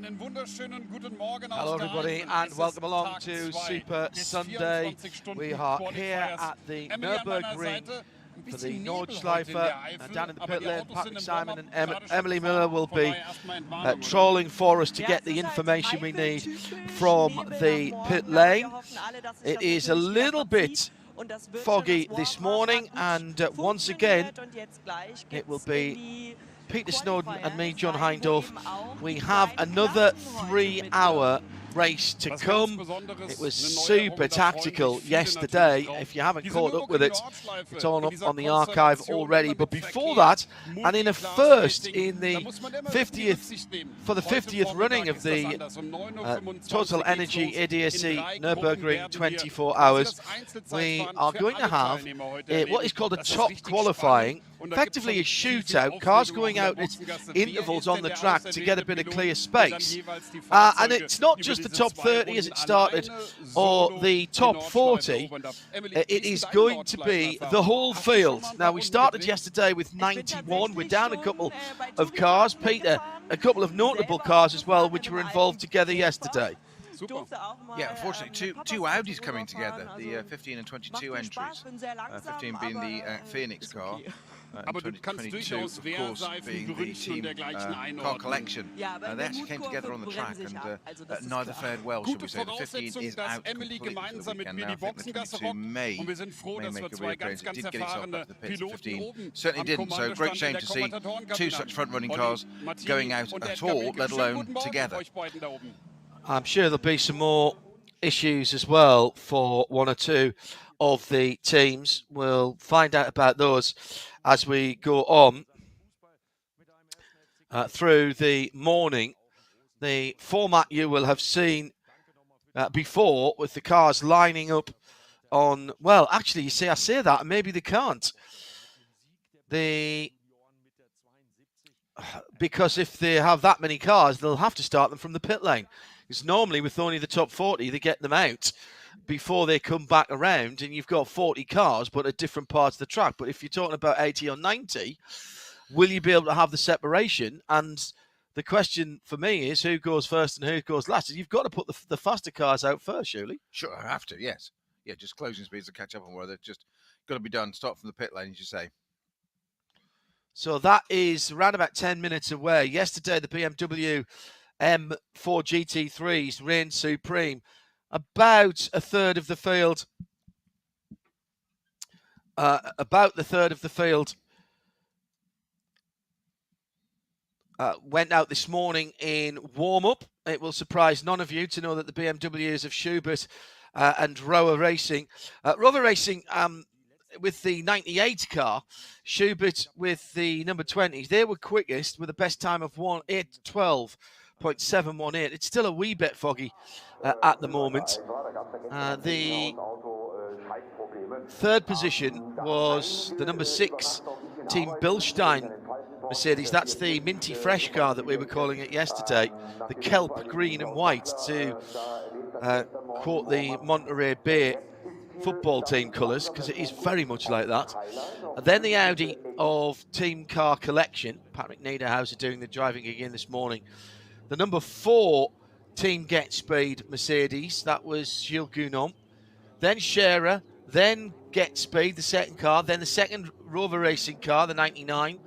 Hello everybody and welcome along to Super Sunday. We are here at the Nurburgring for the Nordschleife. Down in the pit lane, Patrick Simon and Emily Miller will be trolling for us to get the information we need from the pit lane. It is a little bit foggy this morning, and once again it will be Peter Snowden and me, John Hindorf. We have another 3-hour race to come. It was super tactical yesterday. If you haven't caught up with it, it's all up on the archive already. But before that, and in a first in the 50th running of the Total Energy ADAC Nürburgring 24 hours, we are going to have what is called a top qualifying, effectively a shootout, cars going out at intervals on the track to get a bit of clear space. And it's not just the top 30 as it started or the top 40, it is going to be the whole field. Now, we started yesterday with 91, we're down a couple of cars, Peter, a couple of notable cars as well, which were involved together yesterday. Yeah, unfortunately, two Audis coming together, the 15 and 22 entries, 15 being the Phoenix car, and 22, of course, being the team car collection. They actually came together on the track, and neither fared well, should we say. The 15 is out completely for the weekend now. I think the 22 may make a reappearance. It did get itself back to the pits. The 15 certainly didn't, so great shame to see two such front-running cars going out at all, let alone together. I'm sure there'll be some more issues as well for one or two of the teams. We'll find out about those as we go on through the morning. The format you will have seen before, with the cars lining up on, well, actually, you see, I say that, and maybe they can't. Because if they have that many cars, they'll have to start them from the pit lane. Because normally with only the top 40, they get them out before they come back around, and you've got 40 cars, but at different parts of the track. But if you're talking about 80 or 90, will you be able to have the separation? And the question for me is, who goes first and who goes last? You've got to put the faster cars out first, surely? Sure, I have to, yes. Yeah, just closing speeds to catch up on where they're just got to be done. Start from the pit lane, as you say. So that is around about 10 minutes away. Yesterday, the BMW M4 GT3s reigned supreme. About a third of the field. Went out this morning in warm-up. It will surprise none of you to know that the BMWs of Schubert and Rover Racing. Rover Racing, with the 98 car, Schubert with the number 20s, they were quickest with a best time of 1:8:12.718. It's still a wee bit foggy at the moment. The third position was the number 6 Team Bilstein Mercedes. That's the minty fresh car that we were calling it yesterday, the kelp green and white, to quote the Monterey Bay football team colours, because it is very much like that. And then the Audi of Team Car Collection, Patrick Niederhauser doing the driving again this morning. The number 4 Team Get Speed Mercedes, that was Gilles Gounon. Then Scherer, then Get Speed, the second car, then the second Rover Racing car, the 99.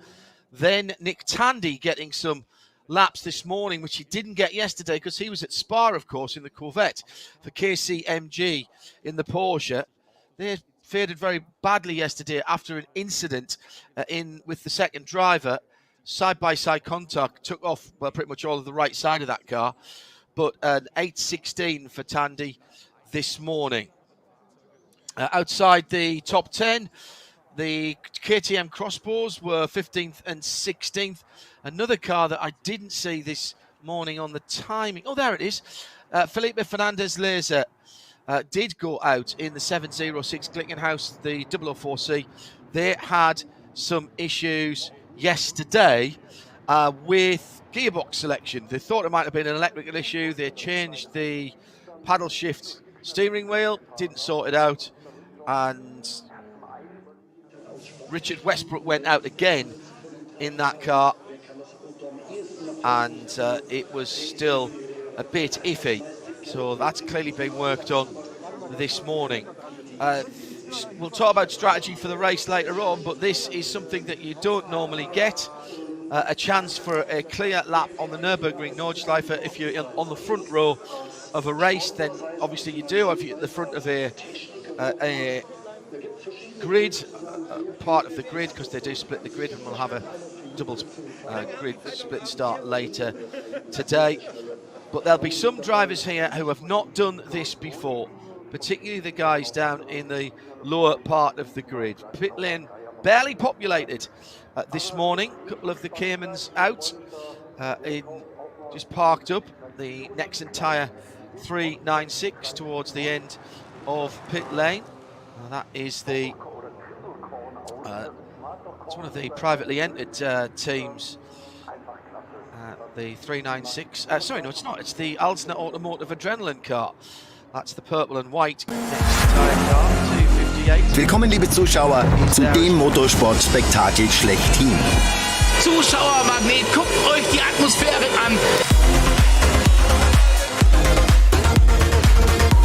Then Nick Tandy getting some laps this morning, which he didn't get yesterday because he was at Spa, of course, in the Corvette for KCMG in the Porsche. They faded very badly yesterday after an incident with the second driver. Side-by-side contact took off, well, pretty much all of the right side of that car. But an 8:16 for Tandy this morning. Outside the top 10, the KTM Crossbows were 15th and 16th. Another car that I didn't see this morning on the timing. Oh, there it is. Felipe Fernandez Laser did go out in the 706 Glickenhaus, the 004C. They had some issues yesterday with gearbox selection. They thought it might have been an electrical issue. They changed the paddle shift steering wheel, didn't sort it out, and Richard Westbrook went out again in that car. and it was still a bit iffy. So that's clearly been worked on this morning. We'll talk about strategy for the race later on, but this is something that you don't normally get. A chance for a clear lap on the Nürburgring Nordschleife. If you're on the front row of a race, then obviously you do. If you're at the front of a grid, part of the grid, because they do split the grid, and we'll have a double grid split start later today. But there'll be some drivers here who have not done this before, particularly the guys down in the lower part of the grid. Pit lane barely populated this morning. A couple of the Caymans out, just parked up. The next entire 396 towards the end of pit lane. That is the it's one of the privately entered teams. The 396. Sorry, no, it's not. It's the Alsner Automotive Adrenaline car. That's the purple and white next entire car. 258. Willkommen, liebe Zuschauer, zu dem Motorsport-Spektakel schlechthin. Zuschauermagnet, guckt euch die Atmosphäre an.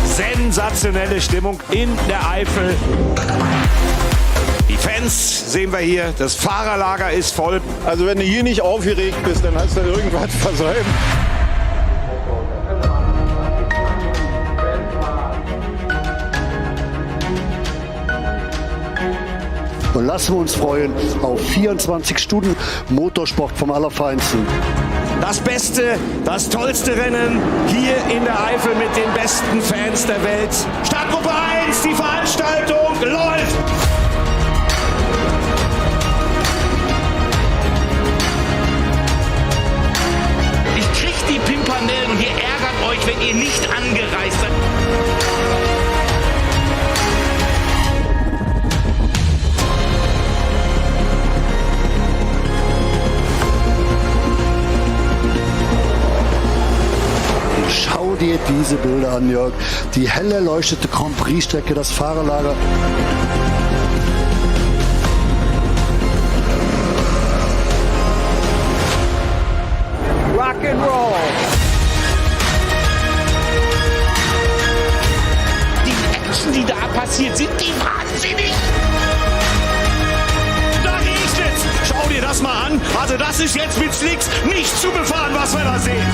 Sensationelle Stimmung in der Eifel. Die Fans sehen wir hier, das Fahrerlager ist voll. Also wenn du hier nicht aufgeregt bist, dann hast du irgendwas versäumt. Und lassen wir uns freuen auf 24 Stunden Motorsport vom Allerfeinsten. Das beste, das tollste Rennen hier in der Eifel mit den besten Fans der Welt. Startgruppe 1, die Veranstaltung läuft! Ich krieg die Pimpernellen und ihr ärgert euch, wenn ihr nicht angereist seid. Schau dir diese Bilder an, Jörg. Die hell erleuchtete Grand Prix-Strecke, das Fahrerlager. Rock and roll! Die Action, die da passiert, sind die wahnsinnig. Da regnet's! Schau dir das mal an. Also das ist jetzt mit Slicks nicht zu befahren, was wir da sehen.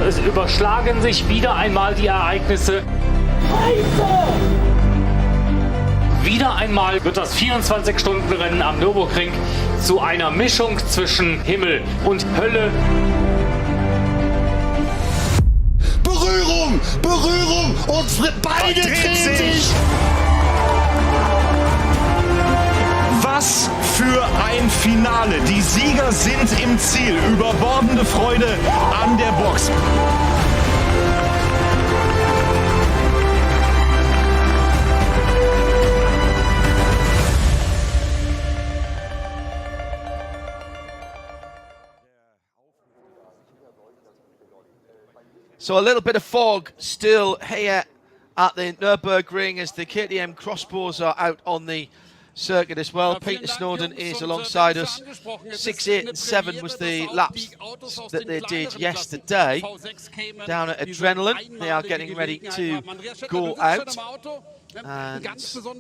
Es überschlagen sich wieder einmal die Ereignisse. Wieder einmal wird das 24-Stunden-Rennen am Nürburgring zu einer Mischung zwischen Himmel und Hölle. Berührung! Berührung! Und beide drehen sich! Was für ein Finale. Die Sieger sind im Ziel. Überbordende Freude an der Box. So a little bit of fog still here at the Nürburgring as the KTM crossbows are out on the circuit as well. Peter Snowden is alongside us. 6, 8 and 7 was the laps that they did yesterday down at Adrenaline. They are getting ready to go out. And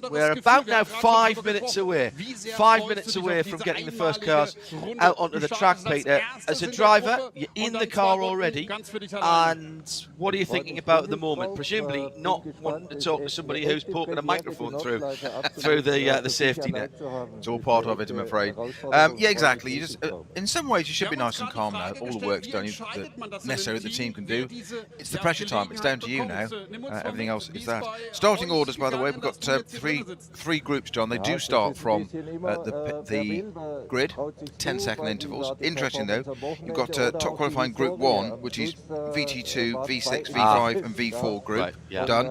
we're about now 5 minutes away. 5 minutes away from getting the first cars out onto the track, Peter. As a driver, you're in the car already. And what are you thinking about at the moment? Presumably not wanting to talk to somebody who's poking a microphone through the safety net. It's all part of it, I'm afraid. Yeah, exactly. You just, in some ways, you should be nice and calm now. All the work's done that necessarily the team can do. It's the pressure time. It's down to you now. Everything else is that. Starting orders, by the way, we've got three groups, John. They do start from the grid, 10-second intervals. Interesting, though, you've got top qualifying Group 1, which is VT2, V6, V5 and V4 group. Right, yeah. Done.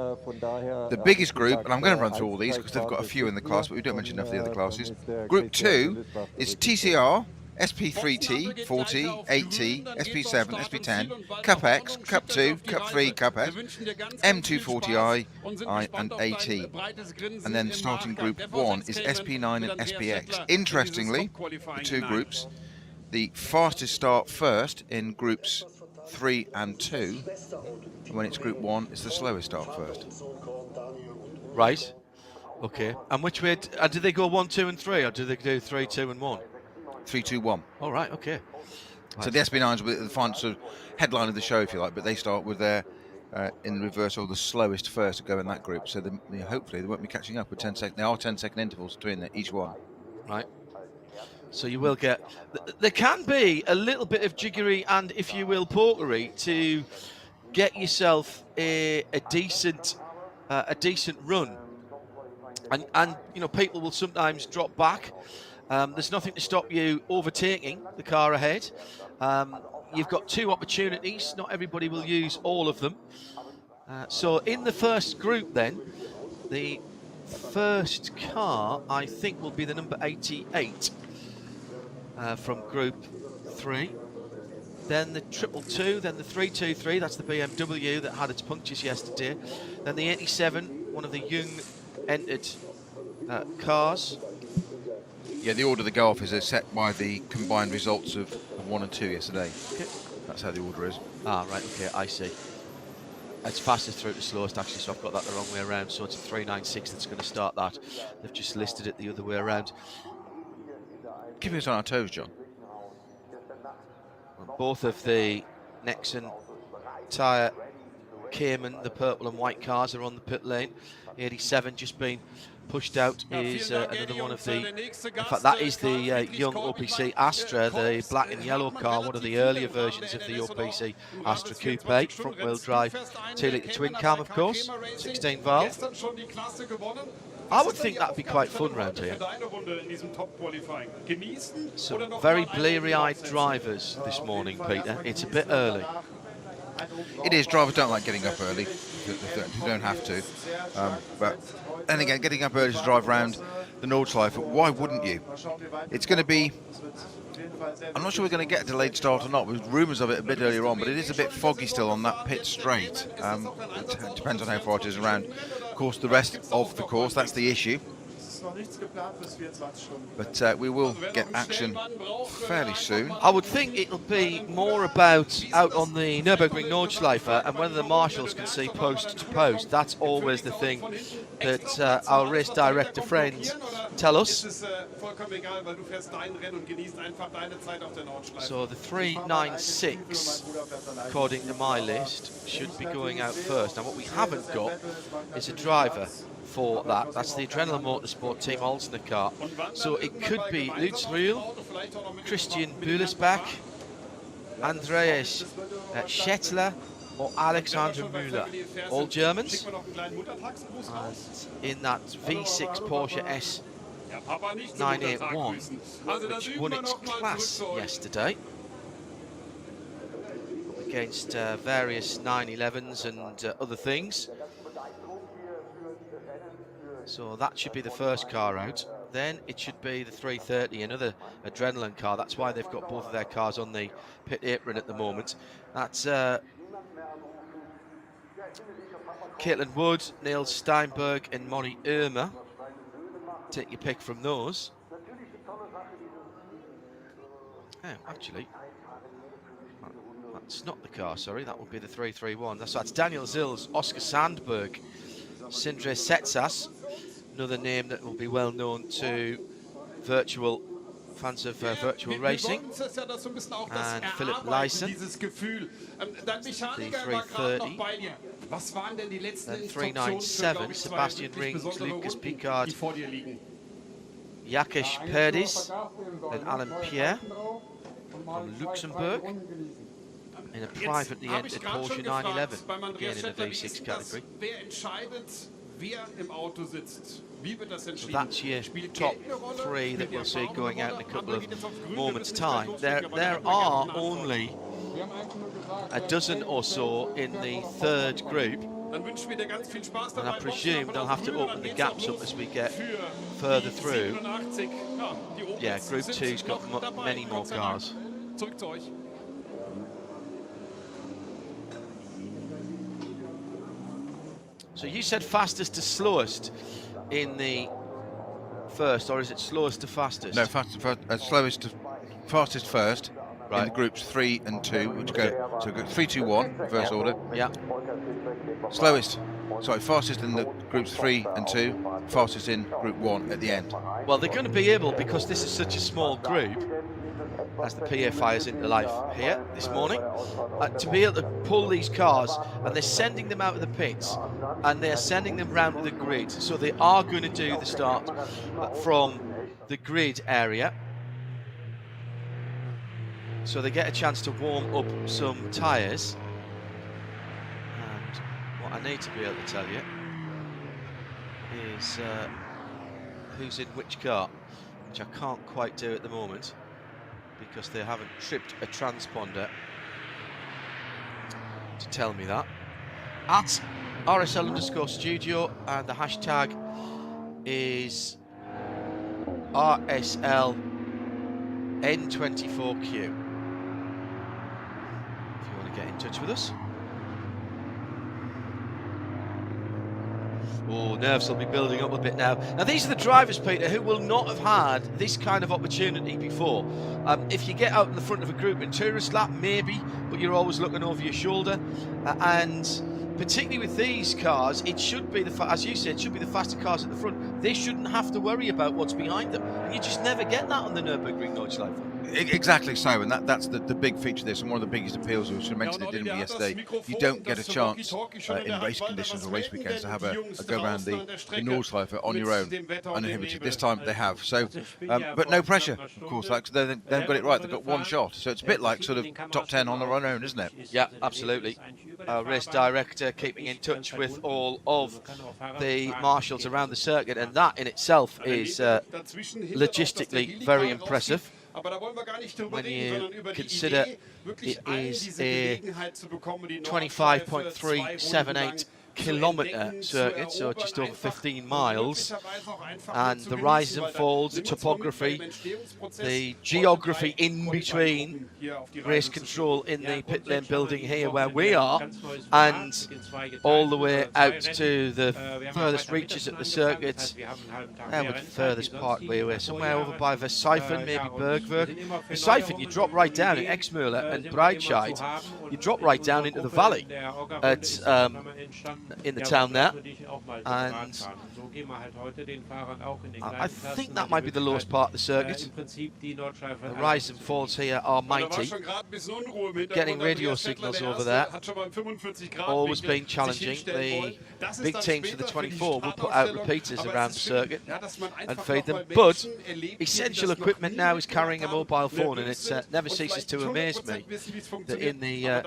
The biggest group, and I'm going to run through all these because they've got a few in the class, but we don't mention enough of the other classes. Group 2 is TCR, SP3T, 40, 8T, SP7, SP10, Cup X, Cup 2, Cup 3, Cup S, M240i, and AT. And then starting Group 1 is SP9 and SPX. Interestingly, the two groups, the fastest start first in Groups 3 and 2, and when it's Group 1, it's the slowest start first. Right. Okay. And which way, do they go 1, 2 and 3, or do they do 3, 2 and 1? 3, 2, 1. All right, okay. So the SP9s will be the final sort of headline of the show, if you like, but they start with their, in reverse, or the slowest first to go in that group. So hopefully they won't be catching up with 10-second. There are 10-second intervals between each one. Right. So you will get. There can be a little bit of jiggery and, if you will, pokery to get yourself a decent run, and you know, people will sometimes drop back. There's nothing to stop you overtaking the car ahead. You've got two opportunities. Not everybody will use all of them. So in the first group then, the first car, I think, will be the number 88 from Group 3. Then the 222, then the 323, that's the BMW that had its punctures yesterday. Then the 87, one of the young entered cars. Yeah, the order they go off is set by the combined results of 1 and 2 yesterday. Okay. That's how the order is. Ah, right, okay, I see. It's fastest through to slowest, actually, so I've got that the wrong way around. So it's a 396 that's going to start that. They've just listed it the other way around. Keeping us on our toes, John. Both of the Nexon tyre Cayman, the purple and white cars, are on the pit lane. 87 just been pushed out is another one of the, in fact that is the young OPC Astra, the black and yellow car, one of the earlier versions of the OPC Astra Coupe, front wheel drive 2-litre twin cam, of course, 16 valve. I would think that'd be quite fun round here. Some very bleary-eyed drivers this morning, Peter. It's a bit early. It is. Drivers don't like getting up early. You don't have to. But then again, getting up early to drive around the Nordschleife, why wouldn't you? It's going to be... I'm not sure we're going to get a delayed start or not. There's rumours of it a bit earlier on, but it is a bit foggy still on that pit straight. It depends on how far it is around. Of course, the rest of the course, that's the issue. But we will get action fairly soon. I would think it'll be more about out on the Nürburgring Nordschleife and whether the marshals can see post to post. That's always the thing that our race director friends tell us. So the 396, according to my list, should be going out first. Now what we haven't got is a driver for that. That's the Adrenaline Motorsport Team Olsner car. So it could be Lutz Rühl, Christian Bühlersbach, Andreas Schettler, or Alexander Müller. All Germans. And in that V6 Porsche S981, which won its class yesterday against various 911s and other things. So that should be the first car out. Then it should be the 330, another adrenaline car. That's why they've got both of their cars on the pit apron at the moment. That's Caitlin Wood, Niels Steinberg and Moni Irma. Take your pick from those. Oh, actually, that's not the car, sorry. That would be the 331. That's Daniel Zils, Oscar Sandberg, Sindre Setsas, another name that will be well known to fans of virtual racing, and Philip Leisen, the 330, then 397, Sebastian Rings, Lucas Picard, Jakesh Perdis, and Alan Pierre from Luxembourg, in a privately entered Porsche 911, again in the V6 category. So that's your top three that we'll see going out in a couple of moments' time. There are only a dozen or so in the third group, And I presume they'll have to open the gaps up as we get further through. Yeah, Group 2's got many more cars. So you said fastest to slowest in the first, or is it slowest to fastest? No, slowest to fastest first. Right. In the groups 3 and 2, which go, so go 3, 2, 1, reverse order. Yeah. Fastest in the groups 3 and 2, fastest in group 1 at the end. Well, they're going to be able, because this is such a small group, as the PA fires into life here this morning, to be able to pull these cars, and they're sending them out of the pits, and they're sending them round to the grid. So they are going to do the start from the grid area. So they get a chance to warm up some tyres. And what I need to be able to tell you is who's in which car, which I can't quite do at the moment because they haven't tripped a transponder to tell me that. At RSL_studio, and the hashtag is RSLN24Q. Get in touch with us. Oh, nerves will be building up a bit now. Now, these are the drivers, Peter, who will not have had this kind of opportunity before. If you get out in the front of a group in tourist lap, maybe, but you're always looking over your shoulder. And particularly with these cars, it should be, as you said, it should be the faster cars at the front. They shouldn't have to worry about what's behind them. And you just never get that on the Nürburgring Nordschleife. Exactly so, and that's the big feature of this, and one of the biggest appeals, we should have mentioned it, didn't we, yesterday. You don't get a chance in race conditions or race weekends to have a go around the Nordschleife on your own, uninhibited. This time they have, so, but no pressure, of course, like, they've got it right, they've got one shot, so it's a bit like sort of top 10 on their own, isn't it? Yeah, absolutely. Race director keeping in touch with all of the marshals around the circuit, and that in itself is logistically very impressive. When you consider it is a 25.378 kilometre circuit, so just over 15 miles, and the rises and falls, the topography, the geography in between race control in the pit lane building here where we are, and all the way out to the furthest reaches at the circuit, with the furthest part way away, somewhere over by Versiphen, maybe Bergwerk. Versiphen, you drop right down in Exmühle and Breitscheid, you drop right down into the valley at in the town there, and I think that might be the lowest part of the circuit. The rise and falls here are mighty. Getting radio signals over there, always been challenging. The big teams for the 24 will put out repeaters around the circuit and feed them, but essential equipment now is carrying a mobile phone, and it never ceases to amaze me that in the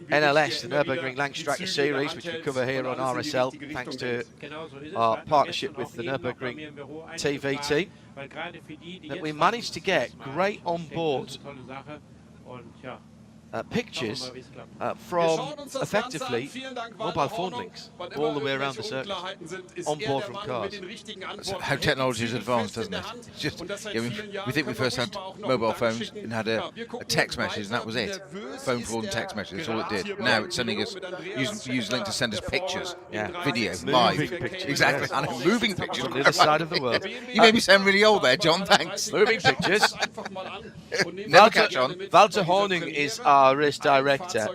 NLS, the Nürburgring Langstrecke Series, which we cover here on RSL, thanks to our partnership with the Nürburgring TV team, that we managed to get great on-board pictures from effectively mobile phone links all the way around the circuit on board from cars. That's how technology is advanced, doesn't it? It's just, we think we first had mobile phones and had a text message, and that was it. Phone call and text message, that's all it did. Now it's sending us, use link to send us pictures, video, live. Pictures, exactly, and moving pictures on the other side of the world. You made me sound really old there, John, thanks. Moving pictures. Never catch on. Walter Horning is our race director,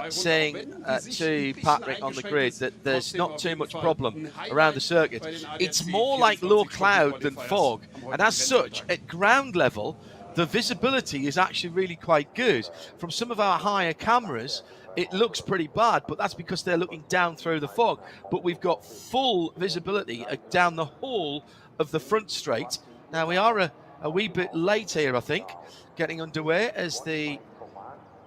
saying to Patrick on the grid that there's not too much problem around the circuit. It's more like low cloud than fog, and as such, at ground level, the visibility is actually really quite good. From some of our higher cameras, it looks pretty bad, but that's because they're looking down through the fog. But we've got full visibility down the whole of the front straight. Now, we are a wee bit late here, I think, getting underway as the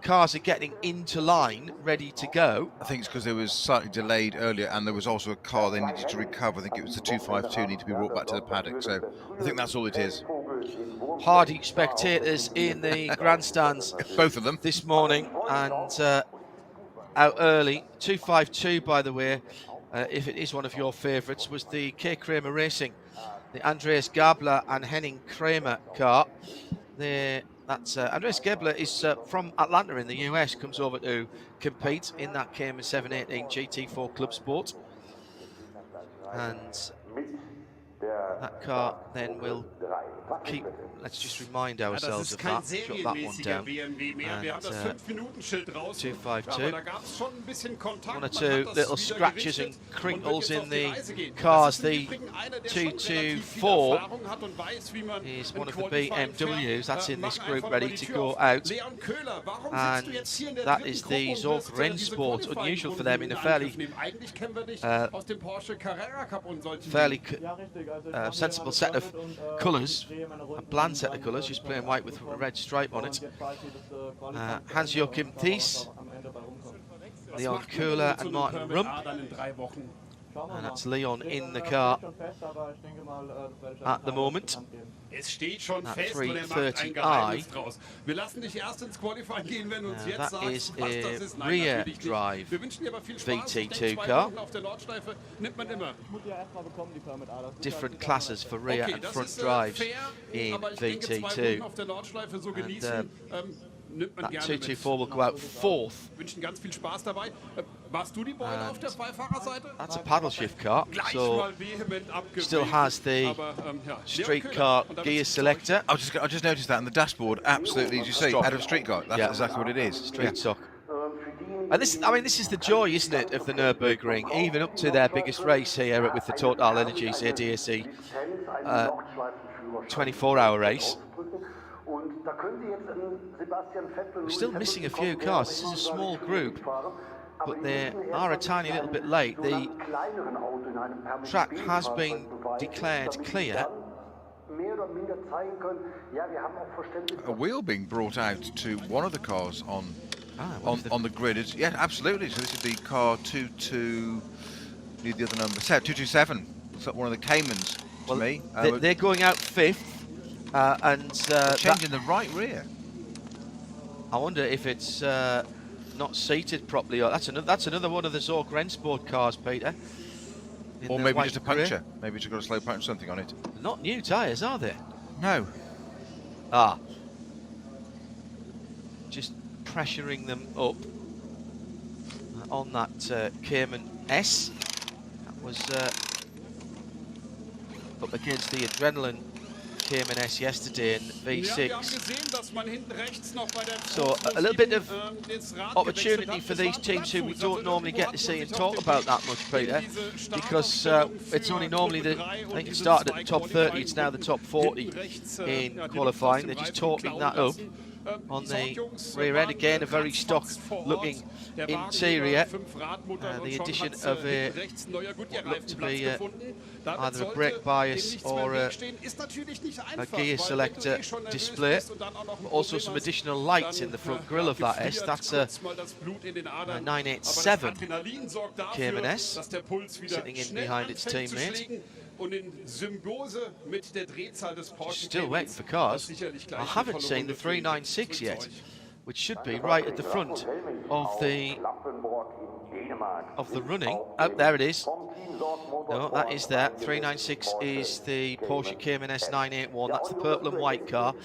cars are getting into line, ready to go. I think it's because it was slightly delayed earlier, and there was also a car they needed to recover. I think it was the 252 need to be brought back to the paddock, so I think that's all it is. Hardy spectators in the grandstands, both of them, this morning, and out early. 252, by the way, if it is one of your favourites, was the K. Kramer Racing, the Andreas Gabler and Henning Kramer car. That's Andreas Gabler is from Atlanta in the US, comes over to compete in that Cayman 718 GT4 Club Sport. And that car then will keep, let's just remind ourselves of that, jot that one down. And 252. One or two little scratches and crinkles in the cars. The 224 is one of the BMWs that's in this group, ready to go out. And that is the Zorg Rennsport, unusual for them in a fairly sensible set of colours, a bland set of colours, just plain white with a red stripe on it. Hans-Joachim Thies, Leon Köhler and Martin Rump. And that's Leon in the car at the moment. That 330i. That is a rear drive VT2 car. Different classes for rear and front drives in VT2. And, that 224 will go out fourth. That's a paddle shift car, so still has the street car gear selector. I just noticed that on the dashboard, absolutely, as you say, out of street car. That's exactly what it is. Street stock. And this, I mean, this is the joy, isn't it, of the Nürburgring, even up to their biggest race here with the Total Energies ADAC 24-hour race. We're still missing a few cars. This is a small group, but they are a tiny little bit late. The track has been declared clear. A wheel being brought out to one of the cars on the grid. Yeah, absolutely. So this is the car 22. Need the other number. 227. It's like one of the Caymans to me. They're going out fifth. Changing the right rear. I wonder if it's not seated properly. Or that's another one of the Zorg Rennsport cars, Peter. Or maybe just a puncture. Maybe it's got a slow punch, something on it. Not new tyres, are they? No. Just pressuring them up on that Cayman S. That was up against the Adrenaline Cayman S yesterday in V6. So a little bit of opportunity for these teams who we don't normally get to see and talk about that much, Peter, because it's only normally I think it started at the top 30, it's now the top 40 in qualifying. They're just talking that up on the rear end. Again, a very stock looking interior. The addition of what looked to be either a brake bias or a gear selector display, but also some additional lights in the front grille of that S. That's a 987 Cayman S, sitting in behind its teammate. Still waiting for cars. I haven't seen the 396 yet, which should be right at the front of the running. Oh, there it is. No, that is there. 396 is the Porsche Cayman S981. That's the purple and white car.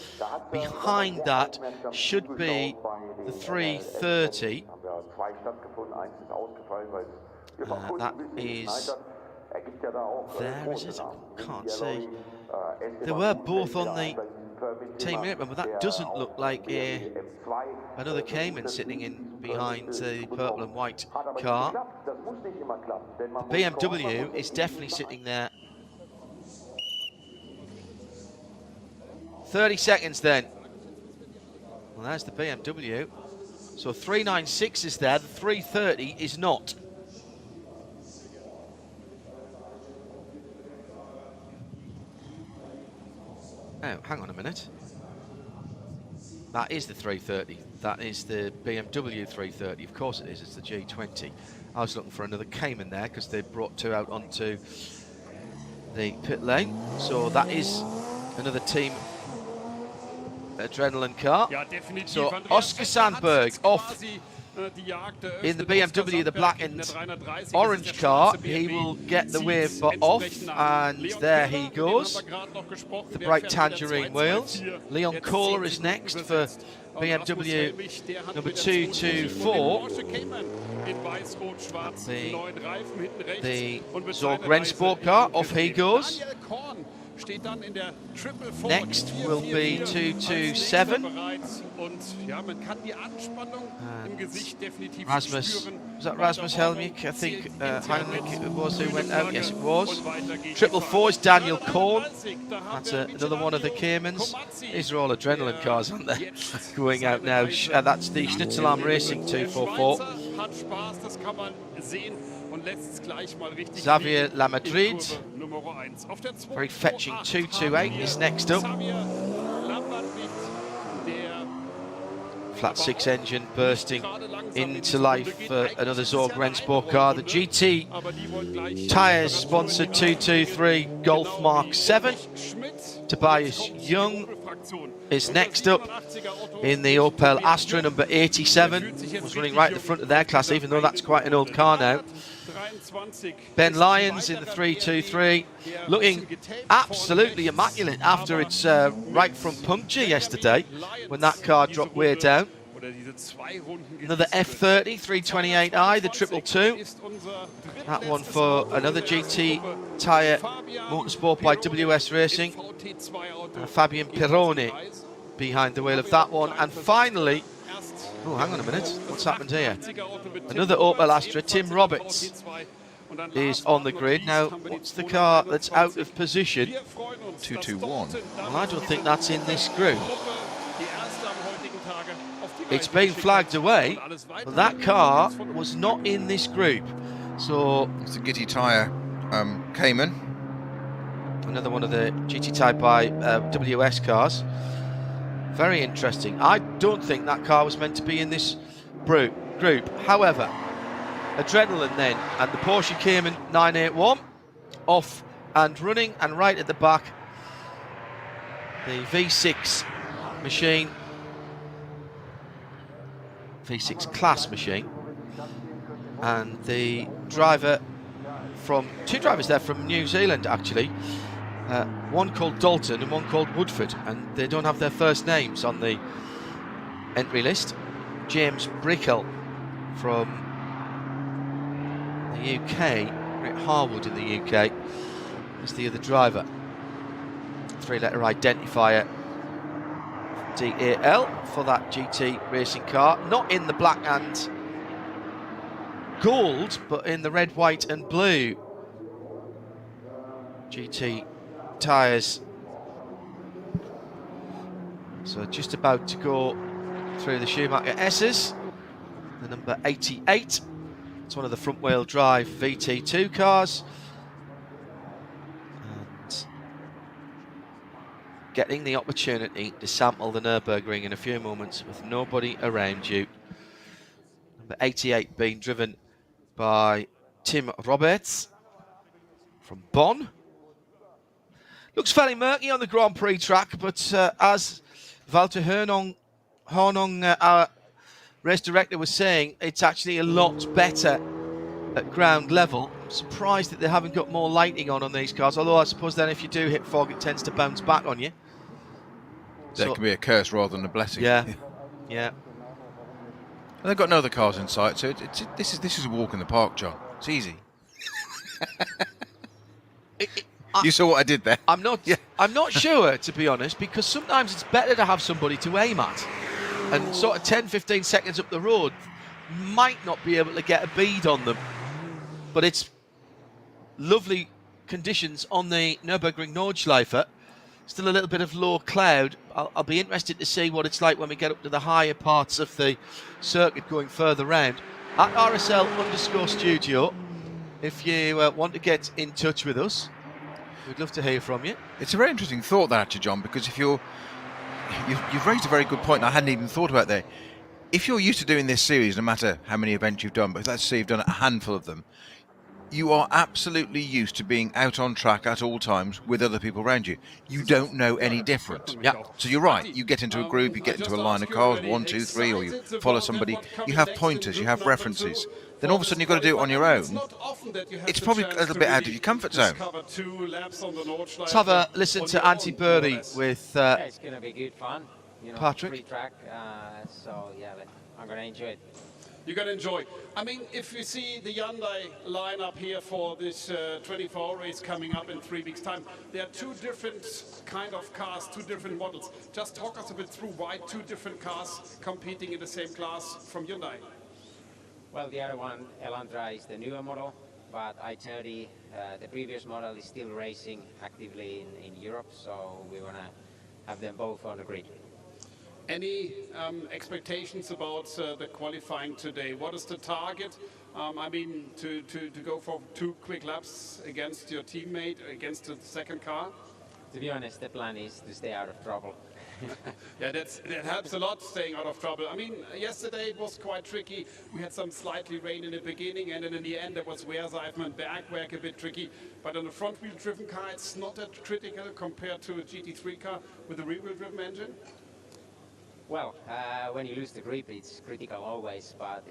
Behind that should be the 330. That is... There is it? Can't see. They were both on the team apron, but that doesn't look like another Cayman sitting in behind the purple and white car. The BMW is definitely sitting there. 30 seconds then. Well, there's the BMW. So 396 is there, the 330 is not. Oh, hang on a minute. That is the 330. That is the BMW 330. Of course it is. It's the G20. I was looking for another Cayman there because they brought two out onto the pit lane. So that is another team Adrenaline car. So Oscar Sandberg off in the BMW, the black and orange car. He will get the wave off, and there he goes. The bright tangerine wheels. Leon Kohler is next for BMW number 224. The Zorg Rennsport car, off he goes. Next will be 227. Rasmus, was that Rasmus Helmich? I think Heinrich it was who went out. Yes, it was. 444 is Daniel Crone. That's another one of the Caymans. These are all adrenaline cars, aren't they? Going out now. That's the Schnitzelarm Racing 244. Xavier Lamadrid, very fetching 228 is next up. Flat 6 engine bursting into life for another Zorg Rennsport car. The GT tyres sponsored 223 Golf Mark 7. Tobias Young is next up in the Opel Astra number 87. Was running right at the front of their class, even though that's quite an old car now. Ben Lyons in the 323, looking absolutely immaculate after its right front puncture yesterday when that car dropped way down. Another F30 328i, the 222. That one for another GT tyre motorsport by WS Racing. Fabian Pironi behind the wheel of that one. And finally, oh, hang on a minute, what's happened here? Another Opel Astra, Tim Roberts is on the grid. Now, what's the car that's out of position? 221. Well, I don't think that's in this group. It's been flagged away, but that car was not in this group. So it's a GT tyre Cayman. Another one of the GT type by WS cars. Very interesting. I don't think that car was meant to be in this group. However, adrenaline then, and the Porsche Cayman 981 off and running, and right at the back, the V6 machine, V6 class machine, and the driver from, two drivers there from New Zealand actually, one called Dalton and one called Woodford, and they don't have their first names on the entry list. James Brickell from the UK, Rick Harwood in the UK, is the other driver. 3-letter identifier, DAL, for that GT racing car. Not in the black and gold, but in the red, white and blue GT tyres. So just about to go through the Schumacher S's, the number 88. It's one of the front wheel drive VT2 cars. And getting the opportunity to sample the Nürburgring in a few moments with nobody around you. Number 88 being driven by Tim Roberts from Bonn. Looks fairly murky on the Grand Prix track, but as Walter Hornung, our race director, was saying, it's actually a lot better at ground level. I'm surprised that they haven't got more lighting on these cars, although I suppose then if you do hit fog, it tends to bounce back on you. That can be a curse rather than a blessing. Yeah, yeah. And they've got no other cars in sight, so this is a walk in the park, John. It's easy. You saw what I did there. I'm not sure, to be honest, because sometimes it's better to have somebody to aim at. And sort of 10-15 seconds up the road might not be able to get a bead on them. But it's lovely conditions on the Nürburgring Nordschleife. Still a little bit of low cloud. I'll be interested to see what it's like when we get up to the higher parts of the circuit going further round. At RSL_studio, if you want to get in touch with us, we'd love to hear from you. It's a very interesting thought, that, actually, John, because if you've raised a very good point I hadn't even thought about there. If you're used to doing this series, no matter how many events you've done, but let's say you've done a handful of them, you are absolutely used to being out on track at all times with other people around you. You don't know any different. Yeah. So you're right. You get into a group, you get into a line of cars, 1, 2, 3, or you follow somebody. You have pointers, you have references. Then all of a sudden you've got to do it on your own. It's probably a little bit out of your comfort zone. Let's have a listen to Anti-Birdie with It's going to be good fun. You know, Patrick. free track, so yeah, I'm going to enjoy it. You're going to enjoy. I mean, if you see the Hyundai lineup here for this 24 race coming up in 3 weeks' time, there are two different kind of cars, two different models. Just talk us a bit through why two different cars competing in the same class from Hyundai. Well, the other one, Elantra, is the newer model, but i30, the previous model, is still racing actively in Europe, so we want to have them both on the grid. Any expectations about the qualifying today? What is the target? I mean, to go for 2 quick laps against your teammate, against the second car? To be honest, the plan is to stay out of trouble. Yeah, that helps a lot, staying out of trouble. I mean, yesterday it was quite tricky. We had some slightly rain in the beginning, and then in the end there was Wehrseifmann and Bergwerk a bit tricky. But on a front-wheel driven car, it's not that critical compared to a GT3 car with a rear-wheel driven engine? Well, when you lose the grip, it's critical always, but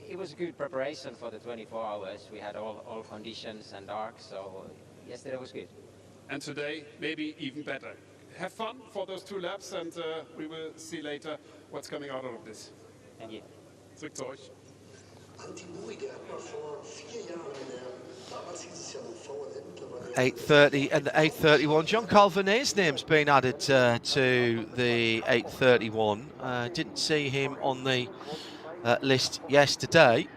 it was a good preparation for the 24 hours. We had all conditions and dark, so yesterday was good. And today, maybe even better. Have fun for those 2 laps, and we will see later what's coming out of this. Thank you. Zurück zu euch. 8:30 and the 8:31. John Calvinier's name's been added to the 8:31. Didn't see him on the list yesterday.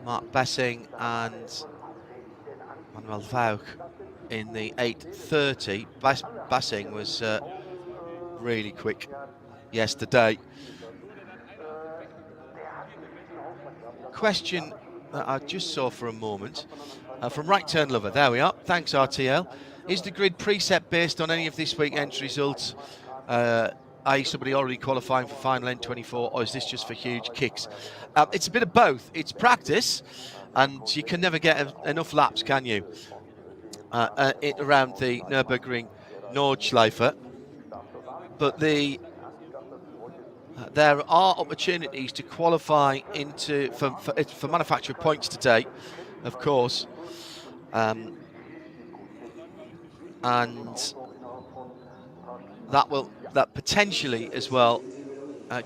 Mark Bessing and Manuel Vauk in the 8:30. Bessing was really quick yesterday. Question that I just saw for a moment from Right Turn Lover. There we are. Thanks, RTL. Is the grid preset based on any of this weekend's results? I.e. somebody already qualifying for final N24, or is this just for huge kicks? It's a bit of both. It's practice, and you can never get enough laps, can you? Around the Nurburgring Nordschleife. But there are opportunities to qualify into for manufacturer points today, of course, and that potentially as well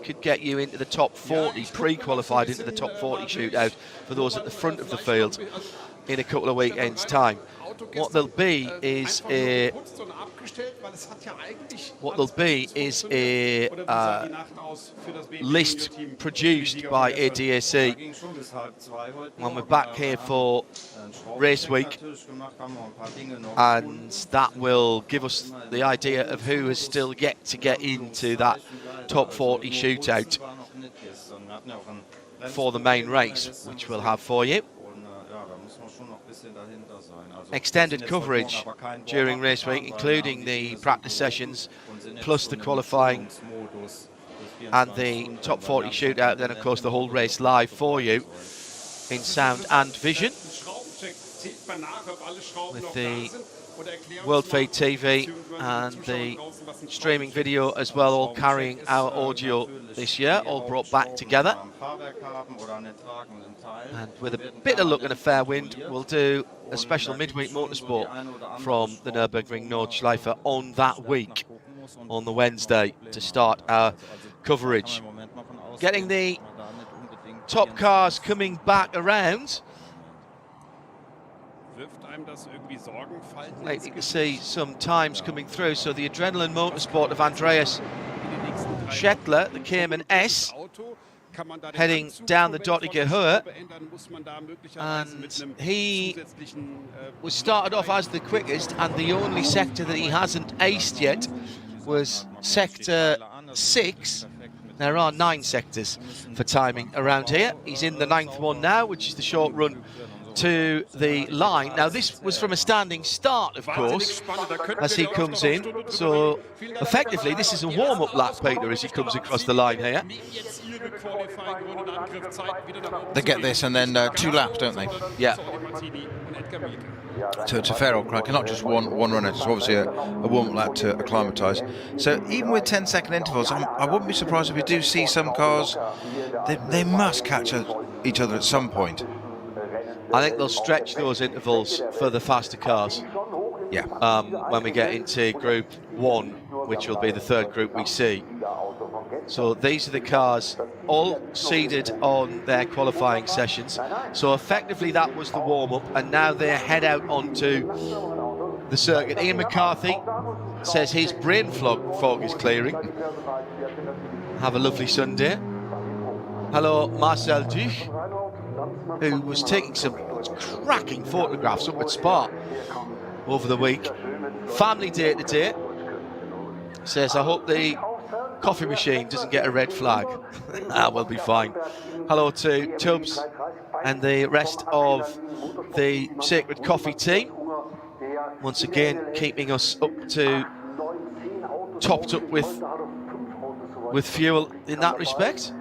could get you into the top 40, pre-qualified into the top 40 shootout for those at the front of the field in a couple of weekends' time. What there'll be is a list produced by ADAC when we're back here for race week, and that will give us the idea of who has still yet to get into that top 40 shootout for the main race, which we'll have for you. Extended coverage during race week, including the practice sessions, plus the qualifying and the top 40 shootout, then of course the whole race live for you in sound and vision with the World Feed TV and the streaming video as well, all carrying our audio this year, all brought back together. And with a bit of luck and a fair wind, we'll do a special midweek motorsport from the Nürburgring Nordschleife on that week, on the Wednesday, to start our coverage. Getting the top cars coming back around. Like you can see some times coming through. So the Adrenaline Motorsport of Andreas Schettler, the Cayman S, heading down the Dottinger Höhe, and he was started off as the quickest, and the only sector that he hasn't aced yet was sector 6. There are 9 sectors for timing around here. He's in the 9th one now, which is the short run to the line. Now, this was from a standing start, of course, as he comes in. So, effectively, this is a warm-up lap, Peter, as he comes across the line here. They get this and then 2 laps, don't they? Yeah. So it's a fair old cracker, not just one runner. It's obviously a warm-up lap to acclimatise. So even with 10-second intervals, I wouldn't be surprised if we do see some cars. They must catch each other at some point. I think they'll stretch those intervals for the faster cars. Yeah. When we get into Group 1, which will be the third group we see. So these are the cars all seeded on their qualifying sessions. So effectively that was the warm-up, and now they head out onto the circuit. Ian McCarthy says his brain fog is clearing. Have a lovely Sunday. Hello, Marcel Duch, who was taking some cracking photographs up at Spa over the week. Family day today. Says, I hope the coffee machine doesn't get a red flag. We'll be fine. Hello to Tubbs and the rest of the Sacred Coffee team. Once again, keeping us topped up with fuel in that respect.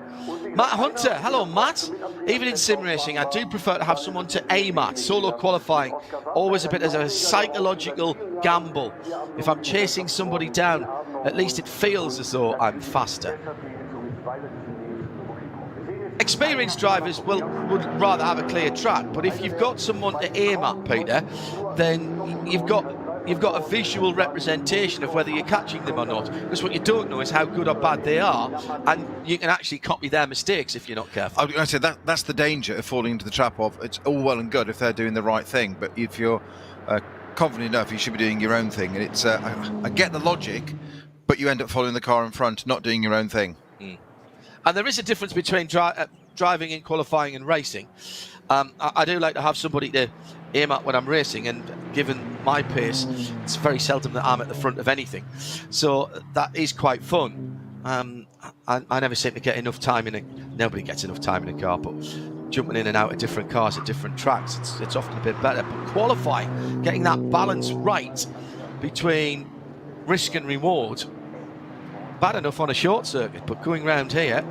Matt Hunter, hello Matt. Even in sim racing, I do prefer to have someone to aim at. Solo qualifying, always a bit as a psychological gamble. If I'm chasing somebody down, at least it feels as though I'm faster. Experienced drivers would rather have a clear track, but if you've got someone to aim at, Peter, then you've got a visual representation of whether you're catching them or not. Because what you don't know is how good or bad they are, and you can actually copy their mistakes if you're not careful. I said that's the danger of falling into the trap of it's all well and good if they're doing the right thing, but if you're confident enough, you should be doing your own thing. And it's I get the logic, but you end up following the car in front, not doing your own thing. And there is a difference between driving in qualifying and racing. I do like to have somebody to aim at when I'm racing, and given my pace, it's very seldom that I'm at the front of anything. So that is quite fun. I never seem to get enough time nobody gets enough time in a car, but jumping in and out of different cars at different tracks, it's often a bit better. But qualifying, getting that balance right between risk and reward, bad enough on a short circuit, but going round here,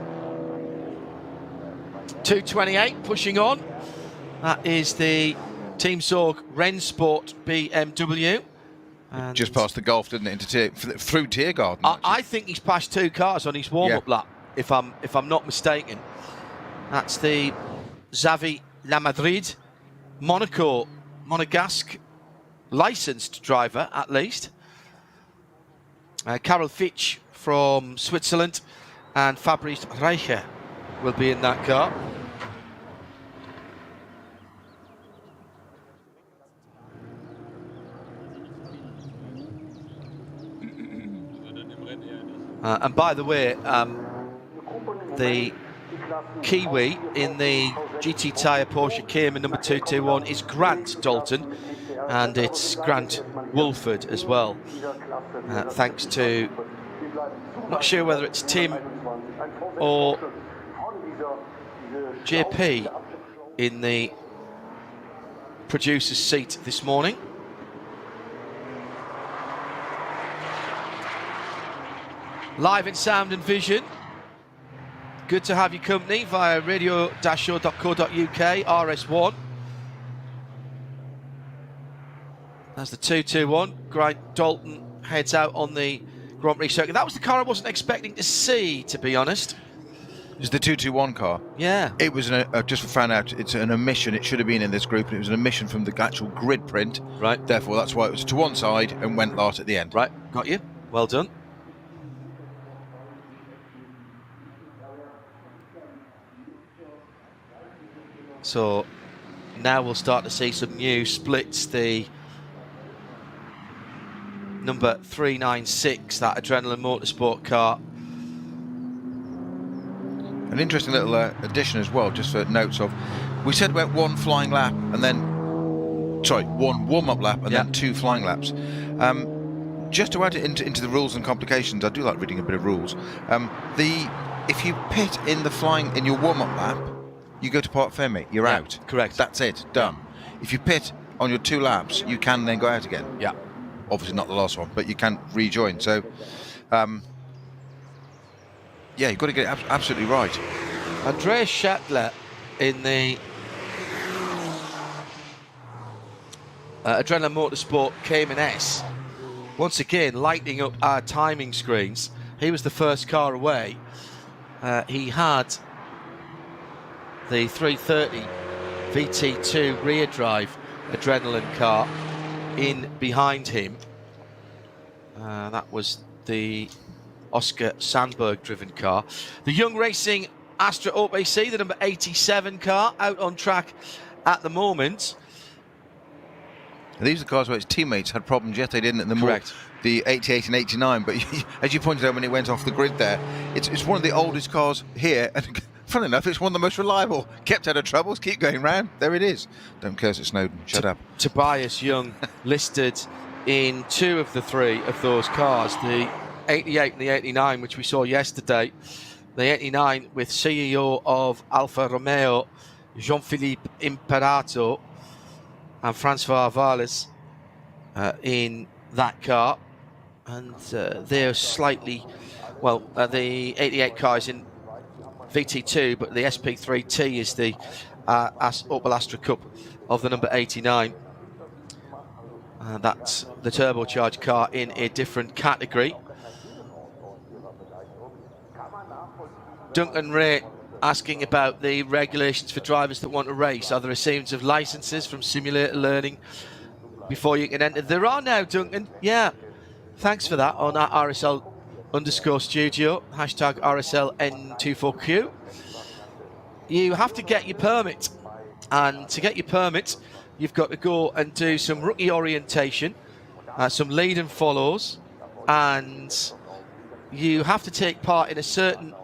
2:28 pushing on. That is the Team Sorg Rennsport BMW. And just past the Gulf, didn't it? Through Tiergarten. I think he's passed 2 cars on his warm-up lap, if I'm not mistaken. That's the Xavi Lamadrid, Monegasque licensed driver, at least. Karel Fitch from Switzerland, and Fabrice Reicher will be in that car. And by the way, the Kiwi in the GT Tyre Porsche Cayman number 221 is Grant Dalton, and it's Grant Wolford as well. Thanks to, not sure whether it's Tim or JP in the producer's seat this morning. Live in sound and vision. Good to have your company via radio-show.co.uk, RS1. That's the 221. Grant Dalton heads out on the Grand Prix circuit. That was the car I wasn't expecting to see, to be honest. It was the 221 car. Yeah. It was, just found out, it's an omission. It should have been in this group, and it was an omission from the actual grid print. Right. Therefore, that's why it was to one side and went last at the end. Right, got you. Well done. So now we'll start to see some new splits. The number 396, that Adrenaline Motorsport car. An interesting little addition as well, just for notes of, we said about one flying lap and then, one warm-up lap and then 2 flying laps. Just to add it into the rules and complications, I do like reading a bit of rules. If you pit in your warm-up lap, you go to parc fermé, you're out. Correct. That's it, done. if you pit on your 2 laps, you can then go out again. Yeah. Obviously not the last one, but you can rejoin. So, yeah, you've got to get it absolutely right. Andreas Schattler in the Adrenaline Motorsport Cayman S, once again lighting up our timing screens. He was the first car away. He had the 330 VT2 rear drive Adrenaline car in behind him. That was the Oscar Sandberg driven car. The Young Racing Astra OPC, the number 87 car, out on track at the moment. These are cars where its teammates had problems yet they didn't, and Correct. The 88 and 89. But as you pointed out when it went off the grid there, it's one of the oldest cars here, and funnily enough, it's one of the most reliable. Kept out of troubles, keep going round. There it is. Don't curse at Snowden. Shut up. Tobias Young listed in 2 of the 3 of those cars, the 88 and the 89, which we saw yesterday. The 89 with CEO of Alfa Romeo, Jean-Philippe Imperato, and Francois Valles in that car. And they're slightly, well, the 88 car is in VT2, but the SP3T is the Opel Astra Cup of the number 89. That's the turbocharged car in a different category. Duncan Ray asking about the regulations for drivers that want to race. Are there a series of licenses from simulator learning before you can enter? There are now, Duncan. Yeah, thanks for that on our RSL_studio, hashtag RSLN24Q. You have to get your permit, and to get your permit, you've got to go and do some rookie orientation, some lead and follows, and you have to take part in